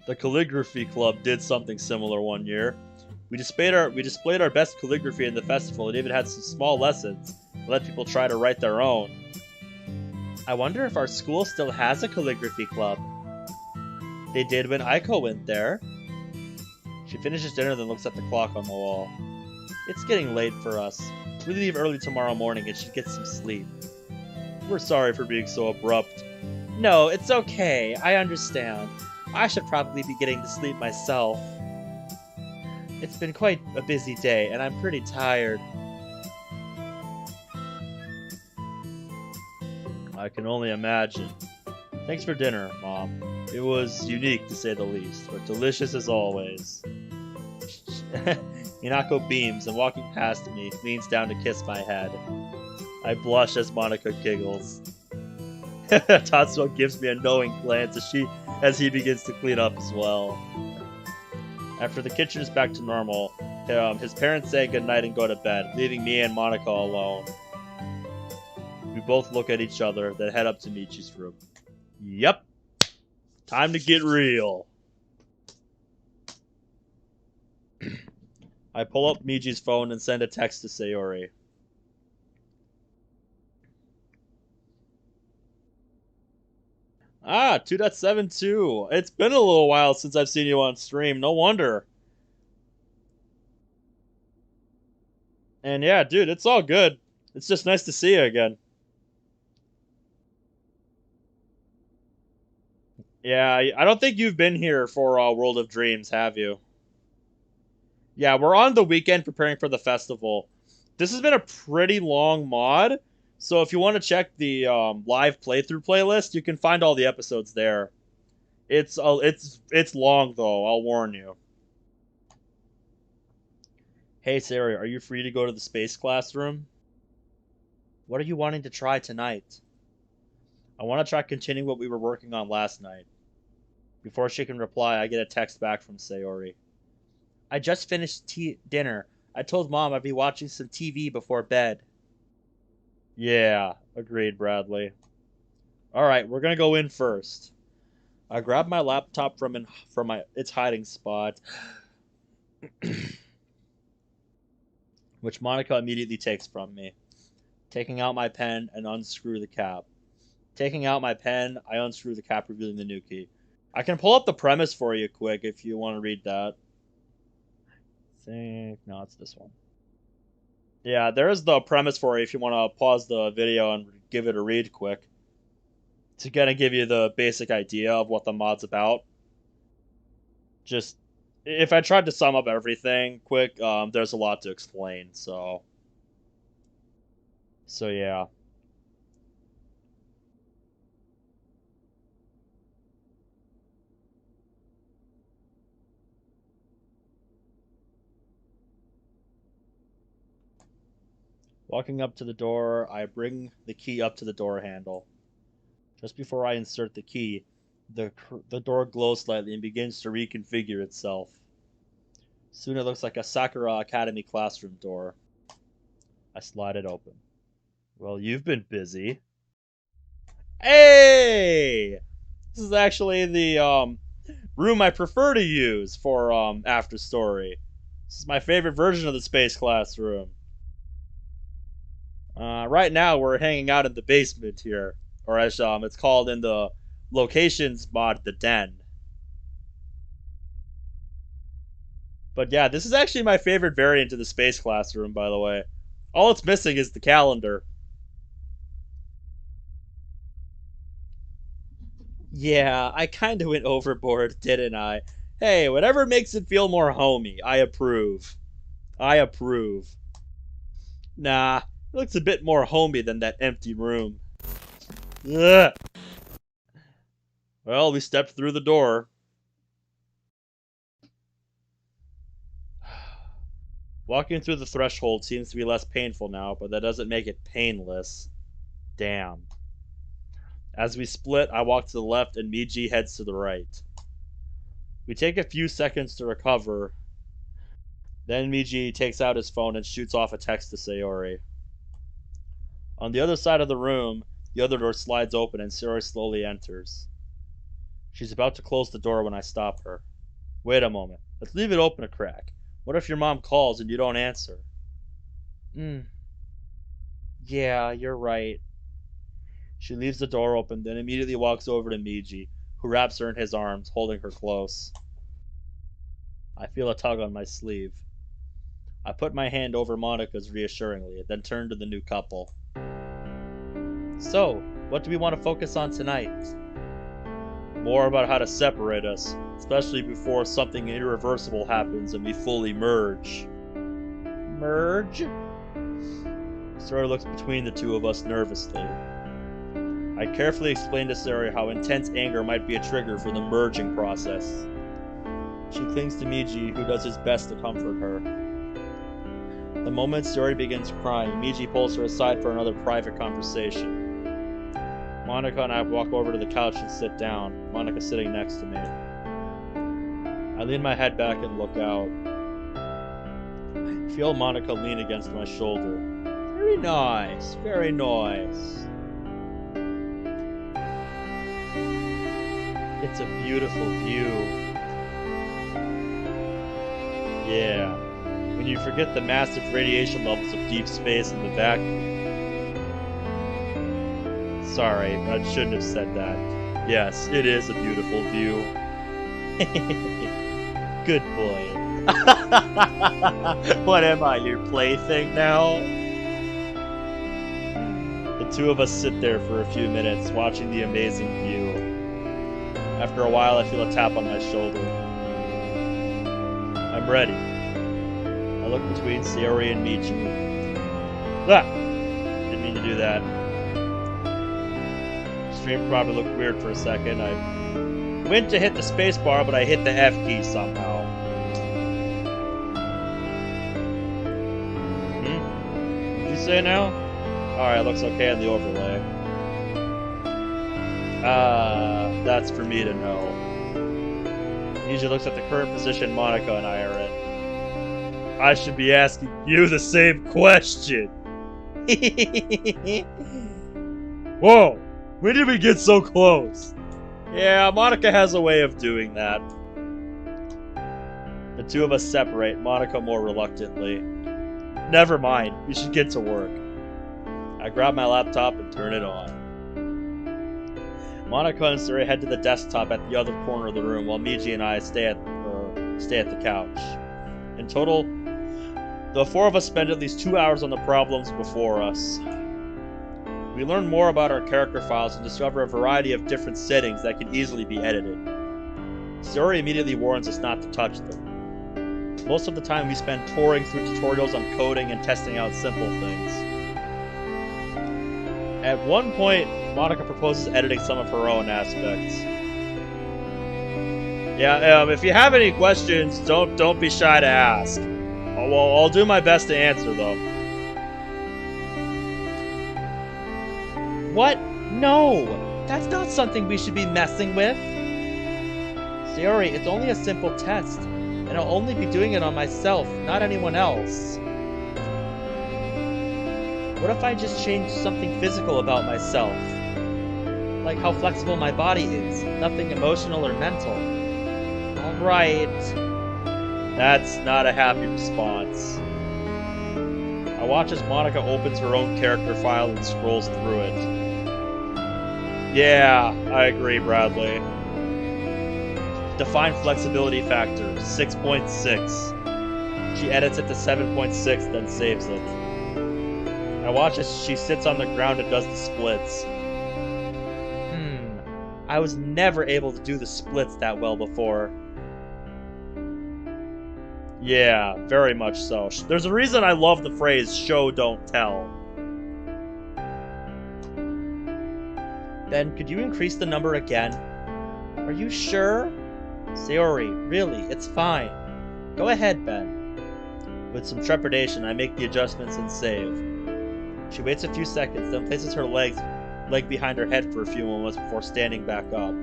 The calligraphy club did something similar one year. We displayed our best calligraphy in the festival and even had some small lessons. Let people try to write their own. I wonder if our school still has a calligraphy club. They did when Aiko went there. She finishes dinner then looks at the clock on the wall. It's getting late for us. We leave early tomorrow morning and should get some sleep. We're sorry for being so abrupt. No, it's okay. I understand. I should probably be getting to sleep myself. It's been quite a busy day, and I'm pretty tired. I can only imagine. Thanks for dinner, Mom. It was unique, to say the least, but delicious as always. Minako beams, and walking past me, leans down to kiss my head. I blush as Monica giggles. Tatsuo gives me a knowing glance as he begins to clean up as well. After the kitchen is back to normal, his parents say goodnight and go to bed, leaving me and Monica alone. We both look at each other, then head up to Michi's room. Yep. Time to get real. I pull up Michi's phone and send a text to Sayori. Ah, 2.72. It's been a little while since I've seen you on stream. No wonder. And yeah, dude, it's all good. It's just nice to see you again. Yeah, I don't think you've been here for World of Dreams, have you? Yeah, we're on the weekend preparing for the festival. This has been a pretty long mod, so if you want to check the live playthrough playlist, you can find all the episodes there. It's long though, I'll warn you. Hey Sari, are you free to go to the space classroom? What are you wanting to try tonight? I want to try continuing what we were working on last night. Before she can reply, I get a text back from Sayori. I just finished dinner. I told Mom I'd be watching some TV before bed. Yeah, agreed Bradley. Alright, we're gonna go in first. I grab my laptop from its hiding spot, which Monica immediately takes from me. Taking out my pen and unscrew the cap. Taking out my pen, I unscrew the cap, revealing the new key. I can pull up the premise for you quick if you want to read that. No, it's this one. Yeah, there's the premise for you if you want to pause the video and give it a read quick. To kind of give you the basic idea of what the mod's about. Just, if I tried to sum up everything quick, there's a lot to explain, so yeah. Walking up to the door, I bring the key up to the door handle. Just before I insert the key, the door glows slightly and begins to reconfigure itself. Soon it looks like a Sakura Academy classroom door. I slide it open. Well, you've been busy. Hey! This is actually the room I prefer to use for After Story. This is my favorite version of the space classroom. Right now we're hanging out in the basement here, or as it's called in the locations mod, the den. But yeah, this is actually my favorite variant of the space classroom, by the way. All it's missing is the calendar. Yeah, I kinda went overboard, didn't I? Hey, whatever makes it feel more homey, I approve. I approve. Nah, it looks a bit more homey than that empty room. Ugh. Well, we stepped through the door. Walking through the threshold seems to be less painful now, but that doesn't make it painless. Damn. As we split, I walk to the left and Miji heads to the right. We take a few seconds to recover. Then Miji takes out his phone and shoots off a text to Sayori. On the other side of the room, the other door slides open and Sayori slowly enters. She's about to close the door when I stop her. Wait a moment. Let's leave it open a crack. What if your mom calls and you don't answer? Yeah, you're right. She leaves the door open, then immediately walks over to Miji, who wraps her in his arms, holding her close. I feel a tug on my sleeve. I put my hand over Monica's reassuringly, then turn to the new couple. So, what do we want to focus on tonight? More about how to separate us, especially before something irreversible happens and we fully merge. Merge? Sayori looks between the two of us nervously. I carefully explain to Sayori how intense anger might be a trigger for the merging process. She clings to Miji, who does his best to comfort her. The moment Sayori begins crying, Miji pulls her aside for another private conversation. Monica and I walk over to the couch and sit down, Monica sitting next to me. I lean my head back and look out. I feel Monica lean against my shoulder. Very nice, very nice. It's a beautiful view. Yeah, when you forget the massive radiation levels of deep space in the vacuum. Sorry, I shouldn't have said that. Yes, it is a beautiful view. Good boy. What am I, your plaything now? The two of us sit there for a few minutes, watching the amazing view. After a while, I feel a tap on my shoulder. I'm ready. I look between Sayori and Miji. Ah! Didn't mean to do that. Stream probably looked weird for a second. I went to hit the spacebar, but I hit the F key somehow. What'd you say now? Alright, looks okay on the overlay. That's for me to know. Miji looks at the current position Monica and I are in. I should be asking you the same question. Whoa! When did we get so close? Yeah, Monica has a way of doing that. The two of us separate, Monica more reluctantly. Never mind, we should get to work. I grab my laptop and turn it on. Monica and Sayori head to the desktop at the other corner of the room, while Miji and I stay at the couch. In total, the four of us spend at least 2 hours on the problems before us. We learn more about our character files and discover a variety of different settings that can easily be edited. Sayori immediately warns us not to touch them. Most of the time we spend touring through tutorials on coding and testing out simple things. At one point, Monica proposes editing some of her own aspects. Yeah, if you have any questions, don't be shy to ask. I'll do my best to answer though. What? No! That's not something we should be messing with! Sayori, it's only a simple test, and I'll only be doing it on myself, not anyone else. What if I just change something physical about myself? Like how flexible my body is, nothing emotional or mental. Alright. That's not a happy response. I watch as Monica opens her own character file and scrolls through it. Yeah, I agree, Bradley. Define flexibility factor, 6.6. She edits it to 7.6, then saves it. I watch as she sits on the ground and does the splits. I was never able to do the splits that well before. Yeah, very much so. There's a reason I love the phrase, show, don't tell. Ben, could you increase the number again? Are you sure? Sayori, really, it's fine. Go ahead, Ben. With some trepidation, I make the adjustments and save. She waits a few seconds, then places her legs leg behind her head for a few moments before standing back up.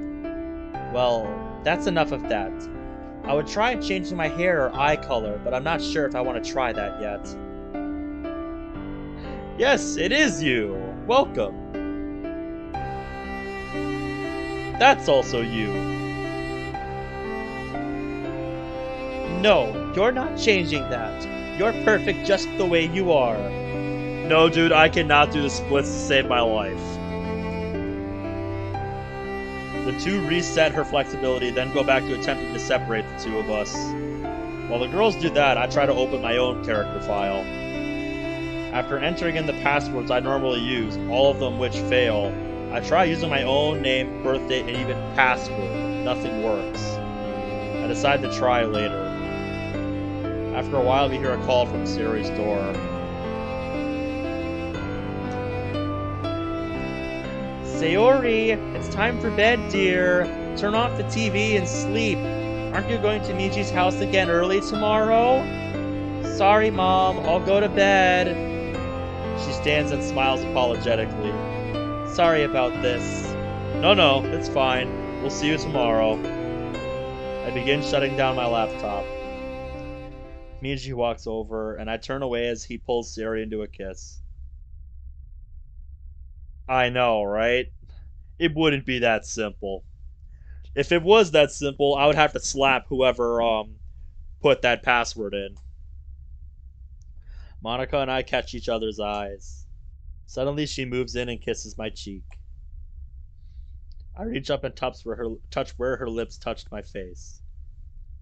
Well, that's enough of that. I would try changing my hair or eye color, but I'm not sure if I want to try that yet. Yes, it is you! Welcome! That's also you! No, you're not changing that. You're perfect just the way you are. No, dude, I cannot do the splits to save my life. The two reset her flexibility, then go back to attempting to separate the two of us. While the girls do that, I try to open my own character file. After entering in the passwords I normally use, all of them which fail, I try using my own name, birth date, and even password. Nothing works. I decide to try later. After a while, we hear a call from Siri's door. Sayori, it's time for bed, dear. Turn off the TV and sleep. Aren't you going to Miji's house again early tomorrow? Sorry, Mom. I'll go to bed. She stands and smiles apologetically. Sorry about this. No, it's fine. We'll see you tomorrow. I begin shutting down my laptop. Miji walks over, and I turn away as he pulls Siri into a kiss. I know, right? It wouldn't be that simple. If it was that simple, I would have to slap whoever put that password in. Monica and I catch each other's eyes. Suddenly she moves in and kisses my cheek. I reach up and touch where her lips touched my face.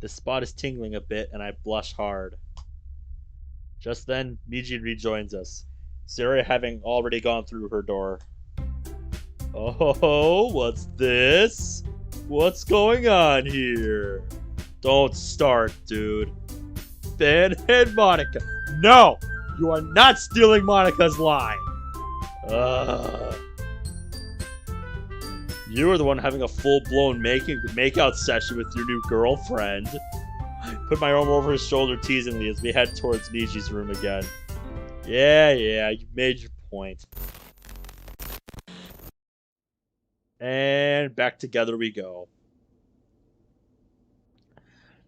The spot is tingling a bit and I blush hard. Just then, Miji rejoins us, Siri having already gone through her door. Oh, what's this? What's going on here? Don't start, dude. Ben and Monica. No! You are not stealing Monica's line! You are the one having a full-blown makeout session with your new girlfriend. Put my arm over his shoulder teasingly as we head towards Miji's room again. Yeah, you made your point. And back together we go.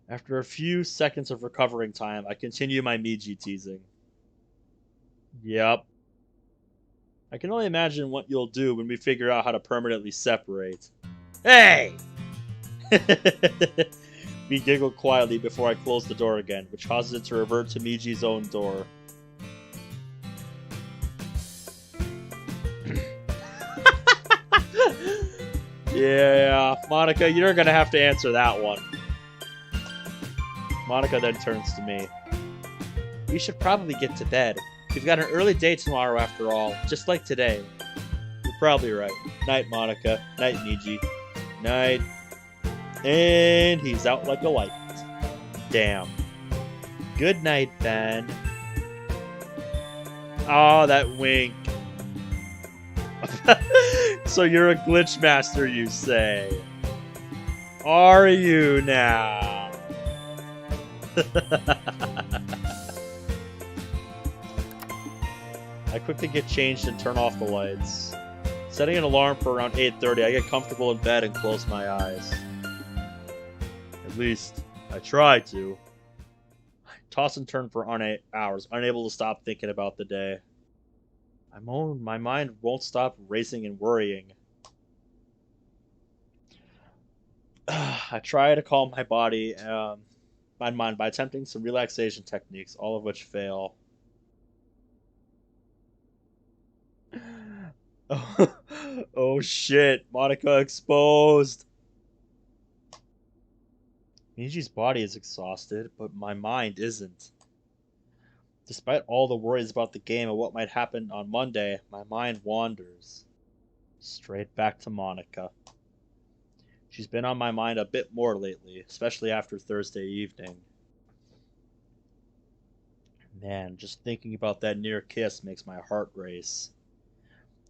After a few seconds of recovering time, I continue my Miji teasing. Yep. I can only imagine what you'll do when we figure out how to permanently separate. Hey! We giggle quietly before I close the door again, which causes it to revert to Miji's own door. Yeah, Monica, you're gonna have to answer that one. Monica then turns to me. We should probably get to bed. We've got an early day tomorrow after all, just like today. You're probably right. Night, Monica. Night, Miji. Night. And he's out like a light. Damn. Good night, Ben. Oh, that wink. So you're a glitch master, you say? Are you now? I quickly get changed and turn off the lights. Setting an alarm for around 8:30, I get comfortable in bed and close my eyes. At least, I try to. I toss and turn for 8 hours, unable to stop thinking about the day. My mind won't stop racing and worrying. I try to calm my body and mind by attempting some relaxation techniques, all of which fail. Oh shit, Monica exposed! Miji's body is exhausted, but my mind isn't. Despite all the worries about the game and what might happen on Monday, my mind wanders. Straight back to Monica. She's been on my mind a bit more lately, especially after Thursday evening. Man, just thinking about that near kiss makes my heart race.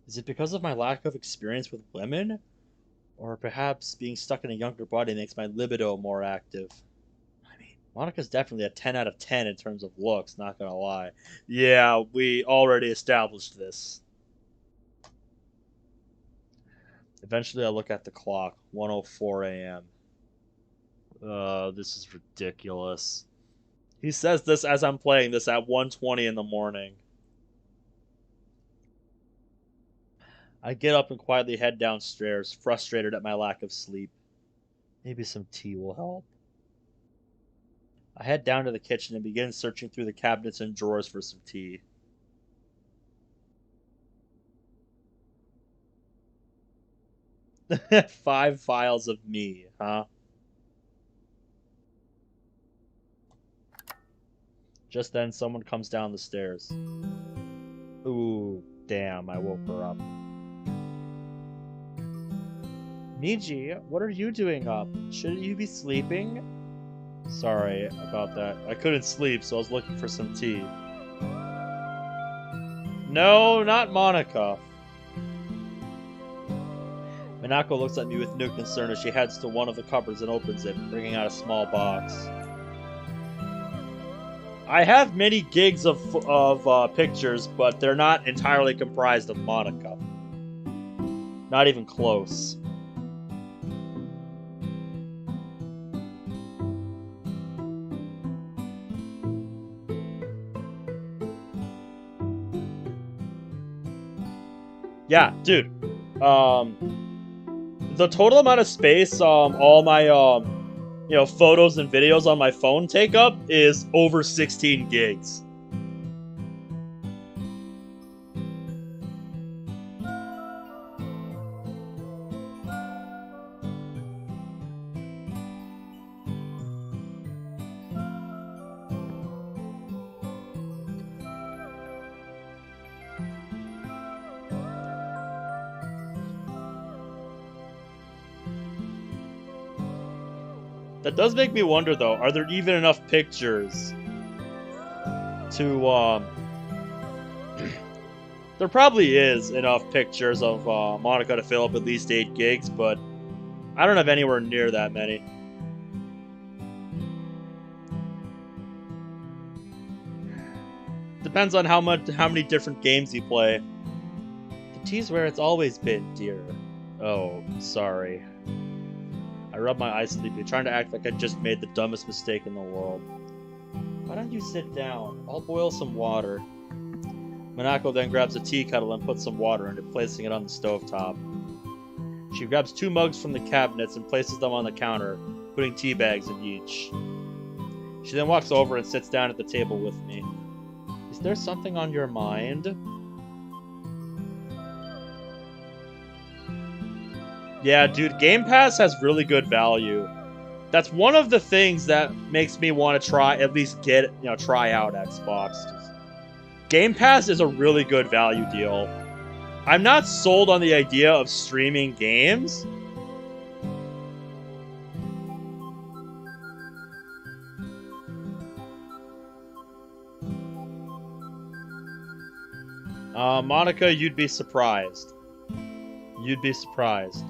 Is it because of my lack of experience with women? Or perhaps being stuck in a younger body makes my libido more active? I mean, Monica's definitely a 10 out of 10 in terms of looks, not gonna lie. Yeah, we already established this. Eventually I look at the clock. 1:04 a.m. This is ridiculous. He says this as I'm playing this at 1:20 in the morning. I get up and quietly head downstairs, frustrated at my lack of sleep. Maybe some tea will help. I head down to the kitchen and begin searching through the cabinets and drawers for some tea. Five files of me, huh? Just then, someone comes down the stairs. Ooh, damn, I woke her up. Miji, what are you doing up? Shouldn't you be sleeping? Sorry about that. I couldn't sleep, so I was looking for some tea. No, not Monica. Minako looks at me with new concern as she heads to one of the cupboards and opens it, bringing out a small box. I have many gigs of pictures, but they're not entirely comprised of Monica. Not even close. Yeah, dude. The total amount of space all my photos and videos on my phone take up is over 16 gigs. That does make me wonder, though, are there even enough pictures to, there probably is enough pictures of Monica to fill up at least 8 gigs, but I don't have anywhere near that many. Depends on how many different games you play. The tea's where it's always been, dear. Oh, sorry. I rub my eyes sleepy, trying to act like I just made the dumbest mistake in the world. Why don't you sit down? I'll boil some water. Minako then grabs a tea kettle and puts some water in it, placing it on the stovetop. She grabs 2 mugs from the cabinets and places them on the counter, putting tea bags in each. She then walks over and sits down at the table with me. Is there something on your mind? Yeah, dude, Game Pass has really good value. That's one of the things that makes me want to try out Xbox. Game Pass is a really good value deal. I'm not sold on the idea of streaming games. Monica, you'd be surprised. You'd be surprised.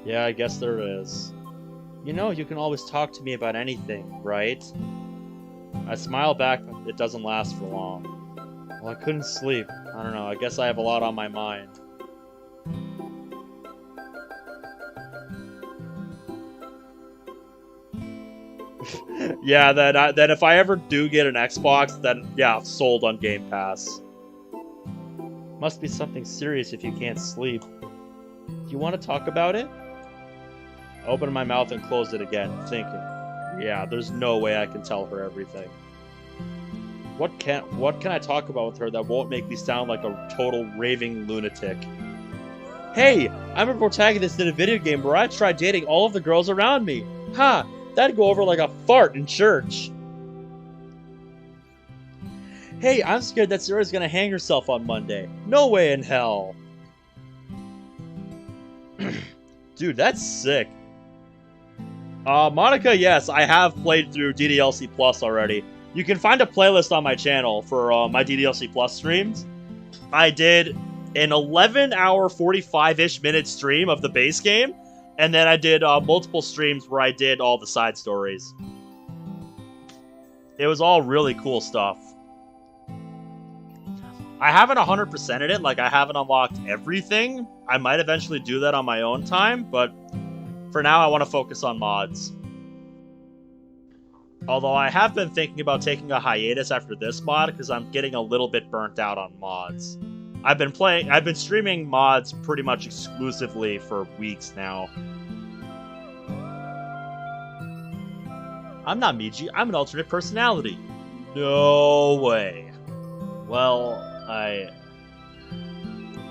Yeah, I guess there is. You know, you can always talk to me about anything, right? I smile back, but it doesn't last for long. Well, I couldn't sleep. I don't know, I guess I have a lot on my mind. Yeah, that if I ever do get an Xbox, then yeah, sold on Game Pass. Must be something serious if you can't sleep. Do you want to talk about it? I opened my mouth and closed it again, thinking, yeah, there's no way I can tell her everything. What can I talk about with her that won't make me sound like a total raving lunatic? Hey, I'm a protagonist in a video game where I tried dating all of the girls around me. Ha! That'd go over like a fart in church. Hey, I'm scared that Sarah's gonna hang herself on Monday. No way in hell. Dude, that's sick. Monica, yes, I have played through DDLC Plus already. You can find a playlist on my channel for my DDLC Plus streams. I did an 11-hour, 45-ish minute stream of the base game, and then I did multiple streams where I did all the side stories. It was all really cool stuff. I haven't 100%ed it, like I haven't unlocked everything. I might eventually do that on my own time, but for now I want to focus on mods. Although I have been thinking about taking a hiatus after this mod because I'm getting a little bit burnt out on mods. I've been streaming mods pretty much exclusively for weeks now. I'm not Miji, I'm an alternate personality. No way. Well,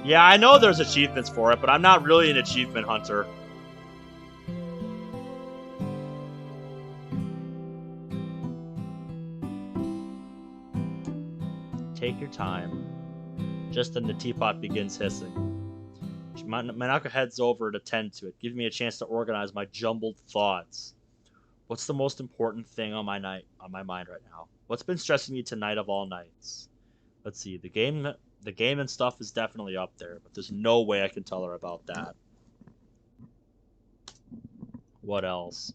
yeah, I know there's achievements for it, but I'm not really an achievement hunter. Take your time. Just then the teapot begins hissing. Minako heads over to tend to it, giving me a chance to organize my jumbled thoughts. What's the most important thing on my mind right now? What's been stressing me tonight of all nights? Let's see, the game and stuff is definitely up there, but there's no way I can tell her about that. What else?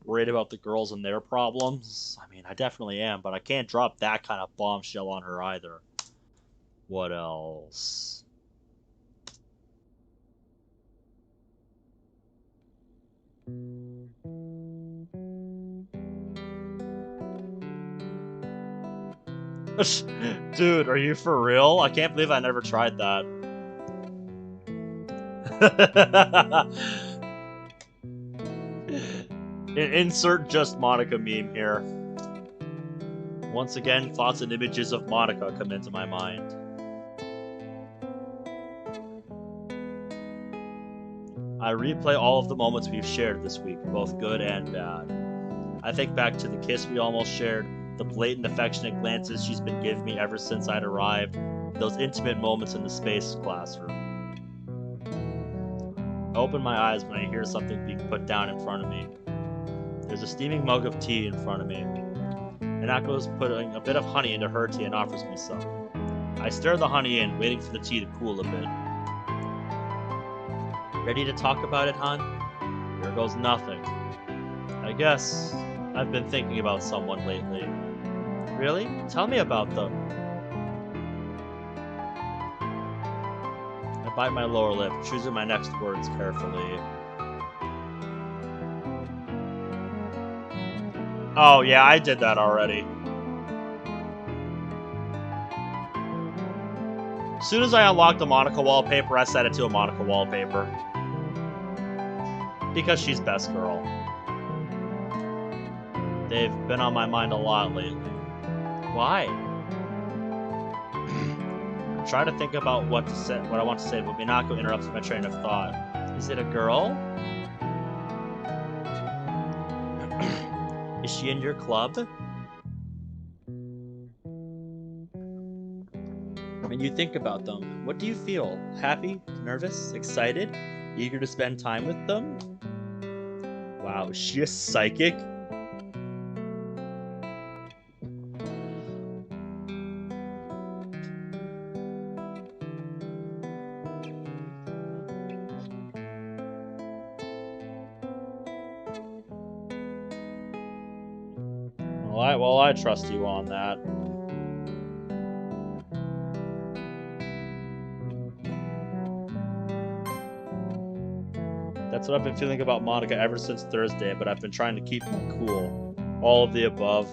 Worried about the girls and their problems? I mean, I definitely am, but I can't drop that kind of bombshell on her either. What else? Dude, are you for real? I can't believe I never tried that. Insert just Monica meme here. Once again, thoughts and images of Monica come into my mind. I replay all of the moments we've shared this week, both good and bad. I think back to the kiss we almost shared, the blatant affectionate glances she's been giving me ever since I'd arrived, those intimate moments in the space classroom. I open my eyes when I hear something being put down in front of me. There's a steaming mug of tea in front of me. Minako's putting a bit of honey into her tea and offers me some. I stir the honey in, waiting for the tea to cool a bit. Ready to talk about it, hon? Here goes nothing. I guess I've been thinking about someone lately. Really? Tell me about them. I bite my lower lip, choosing my next words carefully. Oh yeah, I did that already. As soon as I unlocked the Monica wallpaper, I set it to a Monica wallpaper. Because she's best girl. They've been on my mind a lot lately. Why? I'm trying to think about what I want to say, but Minako interrupts my train of thought. Is it a girl? Is she in your club? When you think about them, what do you feel? Happy? Nervous? Excited? Eager to spend time with them? Wow, is she a psychic? Well, I trust you on that. That's what I've been feeling about Monica ever since Thursday, but I've been trying to keep it cool. All of the above.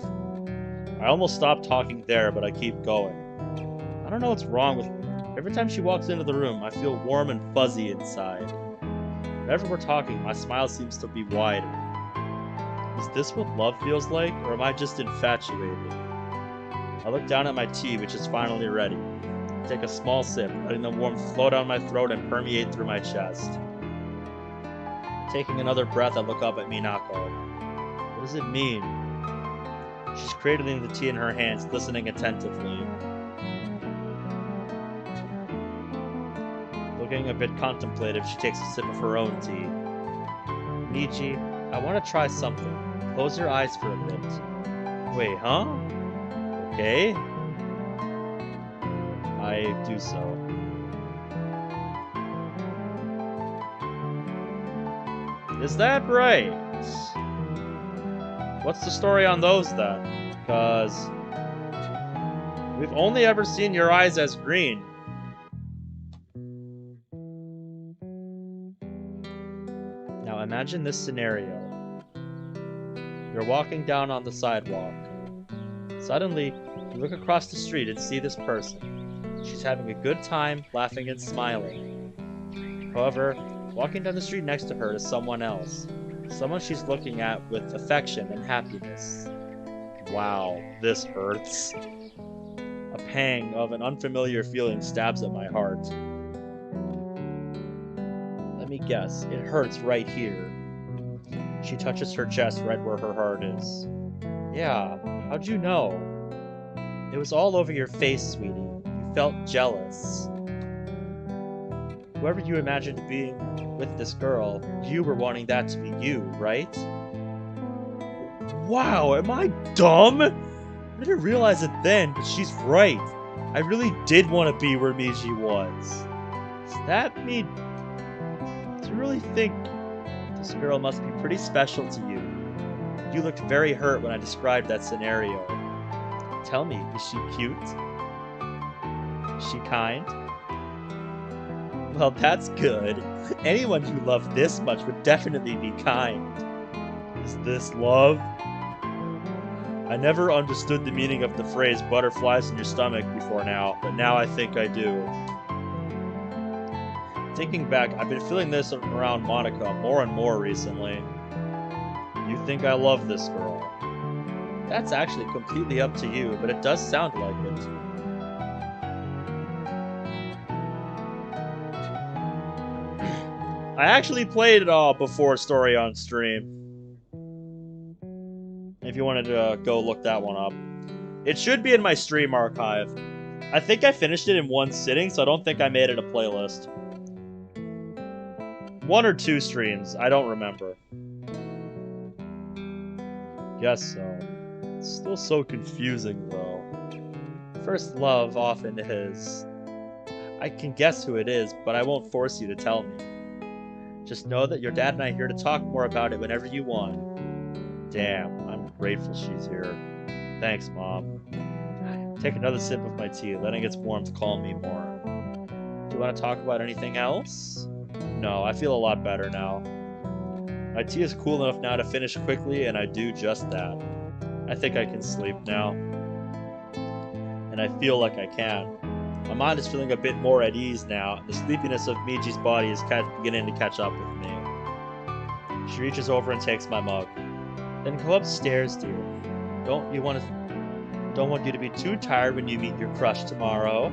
I almost stopped talking there, but I keep going. I don't know what's wrong with me. Every time she walks into the room, I feel warm and fuzzy inside. Whenever we're talking, my smile seems to be wider. Is this what love feels like, or am I just infatuated? I look down at my tea, which is finally ready. I take a small sip, letting the warmth flow down my throat and permeate through my chest. Taking another breath, I look up at Minako. What does it mean? She's cradling the tea in her hands, listening attentively. Looking a bit contemplative, she takes a sip of her own tea. Michi, I want to try something. Close your eyes for a bit. Wait, huh? Okay. I do so. Is that right? What's the story on those then? Cause We've only ever seen your eyes as green. Now imagine this scenario. You're walking down on the sidewalk. Suddenly, you look across the street and see this person. She's having a good time, laughing and smiling. However, walking down the street next to her is someone else. Someone she's looking at with affection and happiness. Wow, this hurts. A pang of an unfamiliar feeling stabs at my heart. Let me guess, it hurts right here. She touches her chest right where her heart is. Yeah, how'd you know? It was all over your face, sweetie. You felt jealous. Whoever you imagined being with this girl, you were wanting that to be you, right? Wow, am I dumb? I didn't realize it then, but she's right. I really did want to be where Miji was. Does that mean... Do you really think this girl must be pretty special to you? You looked very hurt when I described that scenario. Tell me, is she cute? Is she kind? Well, that's good. Anyone who loved this much would definitely be kind. Is this love? I never understood the meaning of the phrase butterflies in your stomach before now, but now I think I do. Thinking back, I've been feeling this around Monica more and more recently. You think I love this girl? That's actually completely up to you, but it does sound like it. I actually played Before Story on stream. If you wanted to go look that one up. It should be in my stream archive. I think I finished it in one sitting, so I don't think I made it a playlist. 1 or 2 streams, I don't remember. Guess so. It's still so confusing, though. First love often is. I can guess who it is, but I won't force you to tell me. Just know that your dad and I are here to talk more about it whenever you want. Damn, I'm grateful she's here. Thanks, Mom. Take another sip of my tea, letting its warmth calm me more. Do you want to talk about anything else? No, I feel a lot better now. My tea is cool enough now to finish quickly, and I do just that. I think I can sleep now. And I feel like I can. My mind is feeling a bit more at ease now, and the sleepiness of Miji's body is beginning to catch up with me. She reaches over and takes my mug. Then go upstairs, dear. Don't want you to be too tired when you meet your crush tomorrow.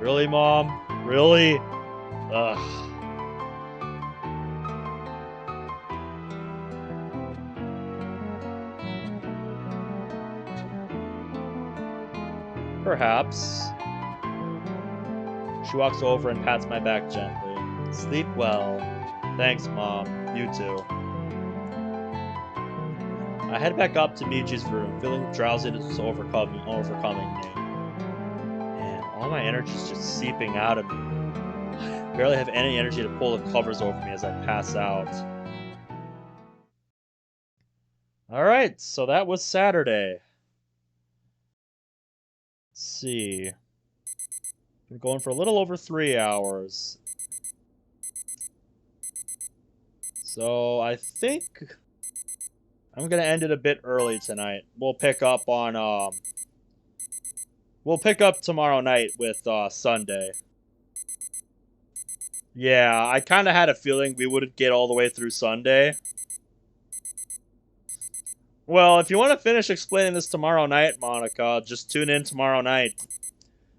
Really, Mom? Really? Ugh. Perhaps. She walks over and pats my back gently. Sleep well. Thanks, Mom. You too. I head back up to Miji's room, feeling drowsiness overcoming me. Man, all my energy is just seeping out of me. I barely have any energy to pull the covers over me as I pass out. Alright, so that was Saturday. Let's see. Been going for a little over 3 hours. So I think I'm gonna end it a bit early tonight. We'll pick up on we'll pick up tomorrow night with Sunday. Yeah, I kinda had a feeling we wouldn't get all the way through Sunday. Well, if you want to finish explaining this tomorrow night, Monica, just tune in tomorrow night.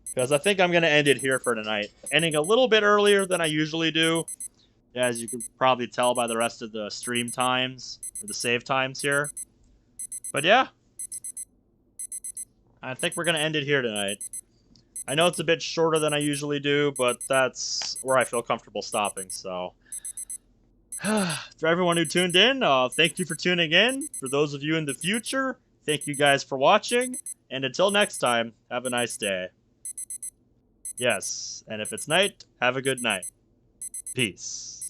Because I think I'm going to end it here for tonight. Ending a little bit earlier than I usually do. As you can probably tell by the rest of the stream times. Or the save times here. But yeah. I think we're going to end it here tonight. I know it's a bit shorter than I usually do, but that's where I feel comfortable stopping, so... For everyone who tuned in, thank you for tuning in. For those of you in the future, thank you guys for watching. And until next time, have a nice day. Yes, and if it's night, have a good night. Peace.